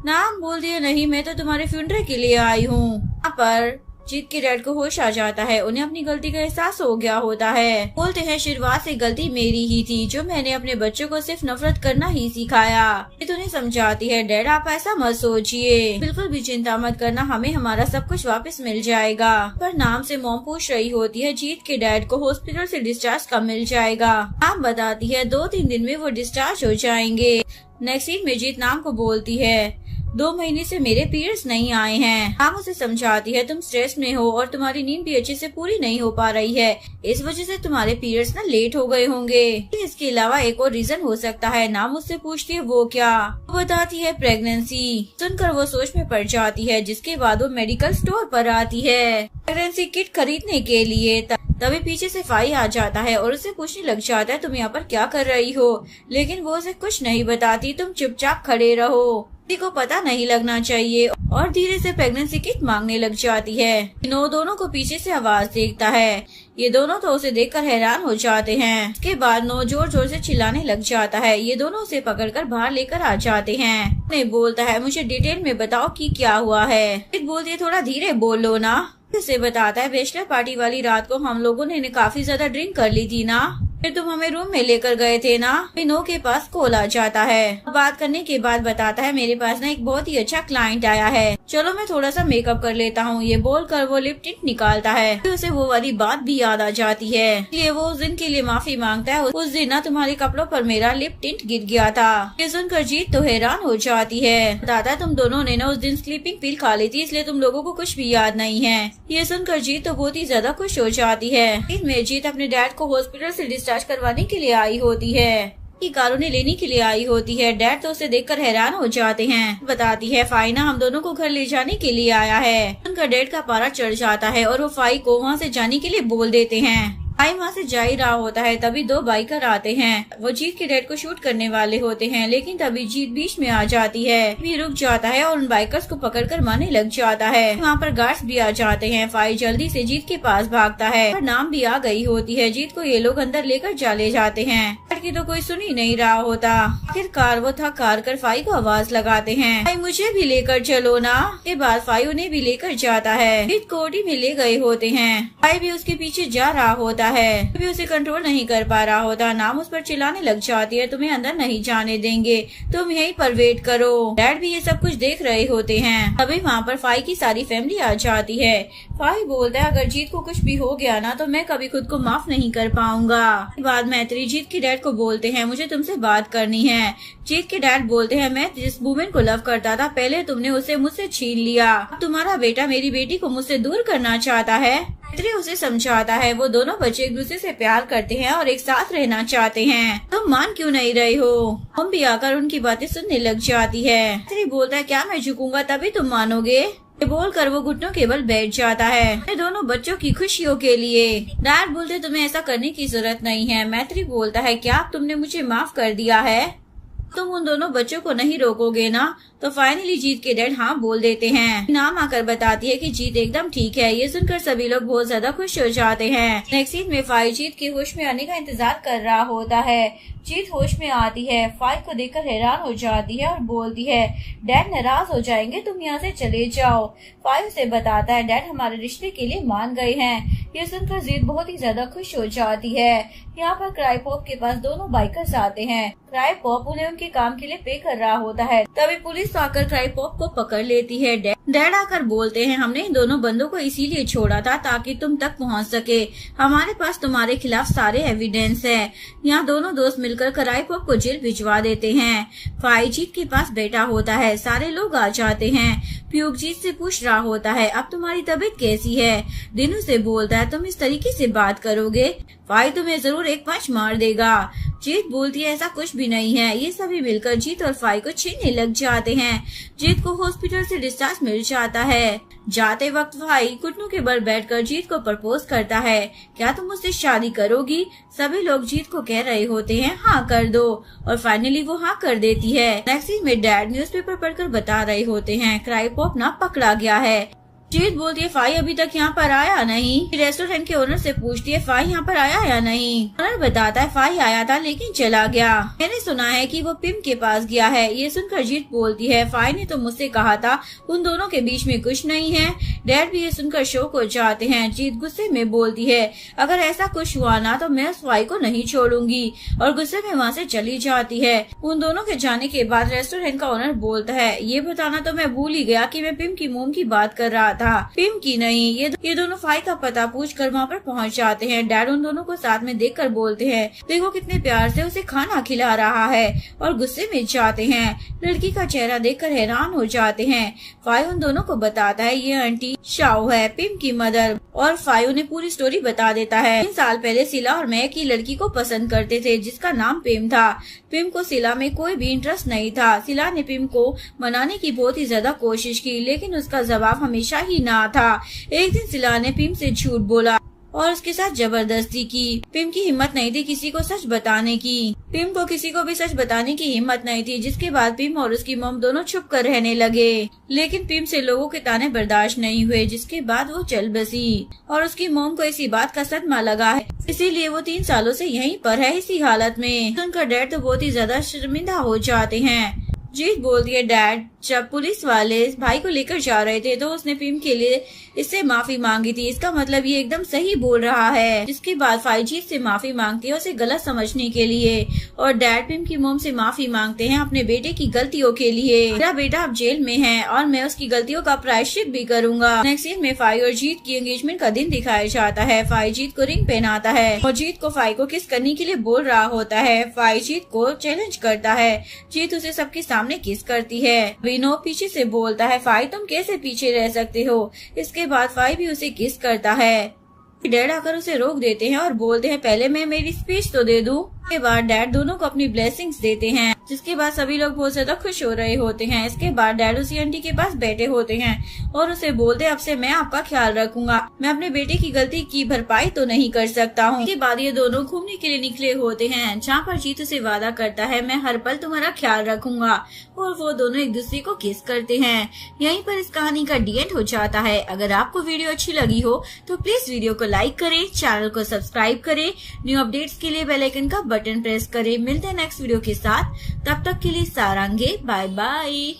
नाम बोलती है नहीं मैं तो तुम्हारे फ्यूनरल के लिए आई हूँ। यहाँ पर जीत के डैड को होश आ जाता है, उन्हें अपनी गलती का एहसास हो गया होता है। बोलते हैं शुरुआत से गलती मेरी ही थी, जो मैंने अपने बच्चों को सिर्फ नफरत करना ही सिखाया। ये उन्हें समझाती है डैड आप ऐसा मत सोचिए, बिल्कुल भी चिंता मत करना, हमें हमारा सब कुछ वापस मिल जाएगा। पर नाम से मॉम पूछ रही होती है जीत के डैड को हॉस्पिटल से डिस्चार्ज कब मिल जाएगा। नाम बताती है 2-3 दिन में वो डिस्चार्ज हो जाएंगे। नेक्स्ट सीन में जीत नाम को बोलती है 2 महीने से मेरे पीरियड्स नहीं आए हैं। नाम उसे समझाती है तुम स्ट्रेस में हो और तुम्हारी नींद भी अच्छे से पूरी नहीं हो पा रही है, इस वजह से तुम्हारे पीरियड्स ना लेट हो गए होंगे। इसके अलावा एक और रीजन हो सकता है। नाम उससे पूछती है वो क्या। वो बताती है प्रेगनेंसी। सुनकर वो सोच में पड़ जाती है, जिसके बाद वो मेडिकल स्टोर पर आती है प्रेगनेंसी किट खरीदने के लिए। तभी पीछे से फाई आ जाता है और उसे पूछने लग जाता है तुम यहाँ पर क्या कर रही हो, लेकिन वो उसे कुछ नहीं बताती। तुम चुपचाप खड़े रहो, किसी को पता नहीं लगना चाहिए, और धीरे से प्रेगनेंसी किट मांगने लग जाती है। दोनों को पीछे से आवाज देखता है। ये दोनों तो उसे देखकर हैरान हो जाते हैं। इसके बाद नो जोर जोर से चिल्लाने लग जाता है। ये दोनों उसे पकड़कर बाहर लेकर आ जाते हैं। नहीं बोलता है मुझे डिटेल में बताओ कि क्या हुआ है। बोलती है थोड़ा धीरे बोलो ना। उसे बताता है बैचलर पार्टी वाली रात को हम लोगों ने काफी ज्यादा ड्रिंक कर ली थी ना, फिर तुम हमें रूम में लेकर गए थे ना। नो के पास कॉल आ जाता है। बात करने के बाद बताता है मेरे पास ना एक बहुत ही अच्छा क्लाइंट आया है, चलो मैं थोड़ा सा मेकअप कर लेता हूँ। ये बोलकर वो लिप टिंट निकालता है। फिर उसे वो वाली बात भी याद आ जाती है, इसलिए वो उस दिन के लिए माफी मांगता है। उस दिन ना तुम्हारे कपड़ों पर मेरा लिप टिंट गिर गया था। ये सुनकर जीत तो हैरान हो जाती है। बताता है तुम दोनों ने ना उस दिन स्लीपिंग पिल खा ली थी, इसलिए तुम लोगों को कुछ भी याद नहीं है। ये सुनकर जीत तो बहुत ही ज्यादा खुश हो जाती है। इसमें जीत अपने डैड को हॉस्पिटल से डिस्चार्ज करवाने के लिए आई होती है, की कार उन्हें लेने के लिए आई होती है। डैड तो उसे देखकर हैरान हो जाते हैं। बताती है फाइना हम दोनों को घर ले जाने के लिए आया है। उनका डैड का पारा चढ़ जाता है और वो फाई को वहाँ से जाने के लिए बोल देते हैं। फाई वहाँ से जा ही रहा होता है, तभी 2 बाइकर आते हैं। वो जीत के डैड को शूट करने वाले होते हैं, लेकिन तभी जीत बीच में आ जाती है। भी रुक जाता है और उन बाइकर्स को पकड़कर मारने लग जाता है। वहाँ पर गार्ड्स भी आ जाते हैं। फाई जल्दी से जीत के पास भागता है, पर नाम भी आ गई होती है। जीत को ये लोग अंदर लेकर चले जाते हैं। की तो कोई सुन ही नहीं रहा होता। आखिरकार वो थक हार कर फाई को आवाज लगाते हैं, फाई मुझे भी लेकर चलो ना। के बाद फाई उन्हें भी लेकर जाता है। जीत को ओटी में ले गए होते हैं। फाई भी उसके पीछे जा रहा होता है, भी उसे कंट्रोल नहीं कर पा रहा होता। नाम उस पर चिल्लाने लग जाती है, तुम्हें अंदर नहीं जाने देंगे, तुम यहीं पर वेट करो। डैड भी ये सब कुछ देख रहे होते हैं। अभी वहाँ पर फाई की सारी फैमिली आ जाती है। फाई बोलता है, अगर जीत को कुछ भी हो गया ना तो मैं कभी खुद को माफ नहीं कर पाऊंगा। बाद मैत्री जीत के डैड को बोलते हैं, मुझे तुमसे बात करनी है। जीत के डैड बोलते हैं, मैं जिस वुमेन को लव करता था पहले तुमने उसे मुझसे छीन लिया, अब तुम्हारा बेटा मेरी बेटी को मुझसे दूर करना चाहता है। मैत्री उसे समझाता है, वो दोनों बच्चे एक दूसरे से प्यार करते हैं और एक साथ रहना चाहते हैं, तुम मान क्यों नहीं रही हो। हम भी आकर उनकी बातें सुनने लग जाती है। मैत्री बोलता है, क्या मैं झुकूंगा तभी तुम मानोगे। ये बोलकर वो घुटनों के बल बैठ जाता है, दोनों बच्चों की खुशियों के लिए। डैड बोलते, तुम्हें ऐसा करने की जरूरत नहीं है। मैत्री बोलता है, क्या तुमने मुझे माफ कर दिया है, तुम उन दोनों बच्चों को नहीं रोकोगे ना। तो फाइनली जीत के डैड हाँ बोल देते हैं। नाम आकर बताती है कि जीत एकदम ठीक है। ये सुनकर सभी लोग बहुत ज्यादा खुश हो जाते हैं। नेक्स्ट सीन में फाई जीत के होश में आने का इंतजार कर रहा होता है। जीत होश में आती है, फाई को देखकर हैरान हो जाती है और बोलती है, डैड नाराज हो जाएंगे, तुम यहाँ से चले जाओ। फाई उसे बताता है, डैड हमारे रिश्ते के लिए मान गए हैं। ये सुनकर जीत बहुत ही ज्यादा खुश हो जाती है। यहाँ पर क्राई पॉप के पास दोनों बाइकर्स आते हैं। क्राई पॉप उन्हें उनके काम के लिए पे कर रहा होता है। तभी पुलिस आकर क्राई पॉप को पकड़ लेती है। डैड आकर बोलते हैं, हमने इन दोनों बंदों को इसीलिए छोड़ा था ताकि तुम तक पहुंच सके। हमारे पास तुम्हारे खिलाफ सारे एविडेंस है। यहाँ दोनों दोस्त मिलकर क्राई पॉप को जेल भिजवा देते हैं। फाई जीत के पास बैठा होता है, सारे लोग आ जाते हैं। प्यूक जीत से पूछ रहा होता है, अब तुम्हारी तबीयत कैसी है। दिनू से बोलता है, तुम इस तरीके से बात करोगे फाई तुम्हें जरूर एक पंच मार देगा। जीत बोलती है, ऐसा कुछ भी नहीं है। ये सभी मिलकर जीत और फाई को छीनने लग जाते हैं। जीत को हॉस्पिटल से डिस्चार्ज मिल जाता है। जाते वक्त फाई घुटनों के बल बैठकर जीत को प्रपोज करता है, क्या तुम मुझसे शादी करोगी। सभी लोग जीत को कह रहे होते हैं, हाँ कर दो, और फाइनली वो हाँ कर देती है। नेक्स्ट सीन में डैड न्यूज़पेपर पढ़कर बता रहे होते हैं, क्राई पॉप ना पकड़ा गया है। जीत बोलती है, फाई अभी तक यहाँ पर आया नहीं। रेस्टोरेंट के ओनर से पूछती है, फाई यहाँ पर आया या नहीं। ओनर बताता है, फाई आया था लेकिन चला गया, मैंने सुना है कि वो पिम के पास गया है। ये सुनकर जीत बोलती है, फाई ने तो मुझसे कहा था उन दोनों के बीच में कुछ नहीं है। डैड भी ये सुनकर शौक हो जाते हैं। जीत गुस्से में बोलती है, अगर ऐसा कुछ हुआ ना तो मैं उस फाई को नहीं छोड़ूंगी, और गुस्से में वहाँ से चली जाती है। उन दोनों के जाने के बाद रेस्टोरेंट का ओनर बोलता है, ये बताना तो मैं भूल ही गया कि मैं पिम की मोम की बात कर रहा था, पिम की नहीं। ये दोनों फाई का पता पूछकर वहाँ पर पहुँच जाते हैं। डैड उन दोनों को साथ में देखकर बोलते हैं, देखो कितने प्यार से उसे खाना खिला रहा है, और गुस्से में जाते हैं। लड़की का चेहरा देखकर हैरान हो जाते हैं। फाई उन दोनों को बताता है, ये आंटी शाओ है, पिम की मदर, और फाई उन्हें पूरी स्टोरी बता देता है। 3 साल पहले सिला और मैं की लड़की को पसंद करते थे जिसका नाम पिम था। पिम को सिला में कोई भी इंटरेस्ट नहीं था। सिला ने पिम को मनाने की बहुत ही ज्यादा कोशिश की, लेकिन उसका जवाब हमेशा ही ना था। एक दिन सिला ने पिम से झूठ बोला और उसके साथ जबरदस्ती की। पिम की हिम्मत नहीं थी किसी को सच बताने की। पिम को किसी को भी सच बताने की हिम्मत नहीं थी, जिसके बाद पिम और उसकी मॉम दोनों छुप कर रहने लगे। लेकिन पिम से लोगों के ताने बर्दाश्त नहीं हुए, जिसके बाद वो चल बसी, और उसकी मॉम को इसी बात का सदमा लगा है, इसीलिए वो 3 सालों से यहीं पर है इसी हालत में। सुनकर डैड तो बहुत ही ज्यादा शर्मिंदा हो जाते हैं। जीत बोलती है, डैड जब पुलिस वाले भाई को लेकर जा रहे थे तो उसने पिम के लिए इससे माफी मांगी थी, इसका मतलब ये एकदम सही बोल रहा है। जिसके बाद फाई जीत से माफी मांगती है उसे गलत समझने के लिए, और डैड पिम की मोम से माफी मांगते हैं अपने बेटे की गलतियों के लिए। मेरा बेटा अब जेल में है और मैं उसकी गलतियों का प्रायश्चित भी करूंगा। नेक्स्ट सीन में फाई और जीत की एंगेजमेंट का दिन दिखाया जाता है। फाई जीत को रिंग पहनाता है और जीत को फाई को किस करने के लिए बोल रहा होता है। फाई जीत को चैलेंज करता है। जीत उसे सबके सामने किस करती है। विनो पीछे से बोलता है, फाई तुम कैसे पीछे रह सकते हो। इसके बाद फाई भी उसे किस करता है। डैड आकर उसे रोक देते हैं और बोलते हैं, पहले मैं मेरी स्पीच तो दे दूं। इसके बाद डैड दोनों को अपनी ब्लेसिंग्स देते हैं, जिसके बाद सभी लोग बहुत ज्यादा खुश हो रहे होते हैं। इसके बाद डैड उसी आंटी के पास बैठे होते हैं और उसे बोलते हैं, अब से मैं आपका ख्याल रखूंगा, मैं अपने बेटे की गलती की भरपाई तो नहीं कर सकता हूँ। इसके बाद ये दोनों घूमने के लिए निकले होते हैं, जहाँ पर जीत उसे वादा करता है, मैं हर पल तुम्हारा ख्याल रखूंगा, और वो दोनों एक दूसरे को किस करते हैं। यहीं पर इस कहानी का डी एंड हो जाता है। अगर आपको वीडियो अच्छी लगी हो तो प्लीज वीडियो को लाइक करें, चैनल को सब्सक्राइब करें, न्यू अपडेट्स के लिए बेल आइकन का बटन प्रेस करें। मिलते हैं नेक्स्ट वीडियो के साथ, तब तक के लिए सारांगे, बाय बाय।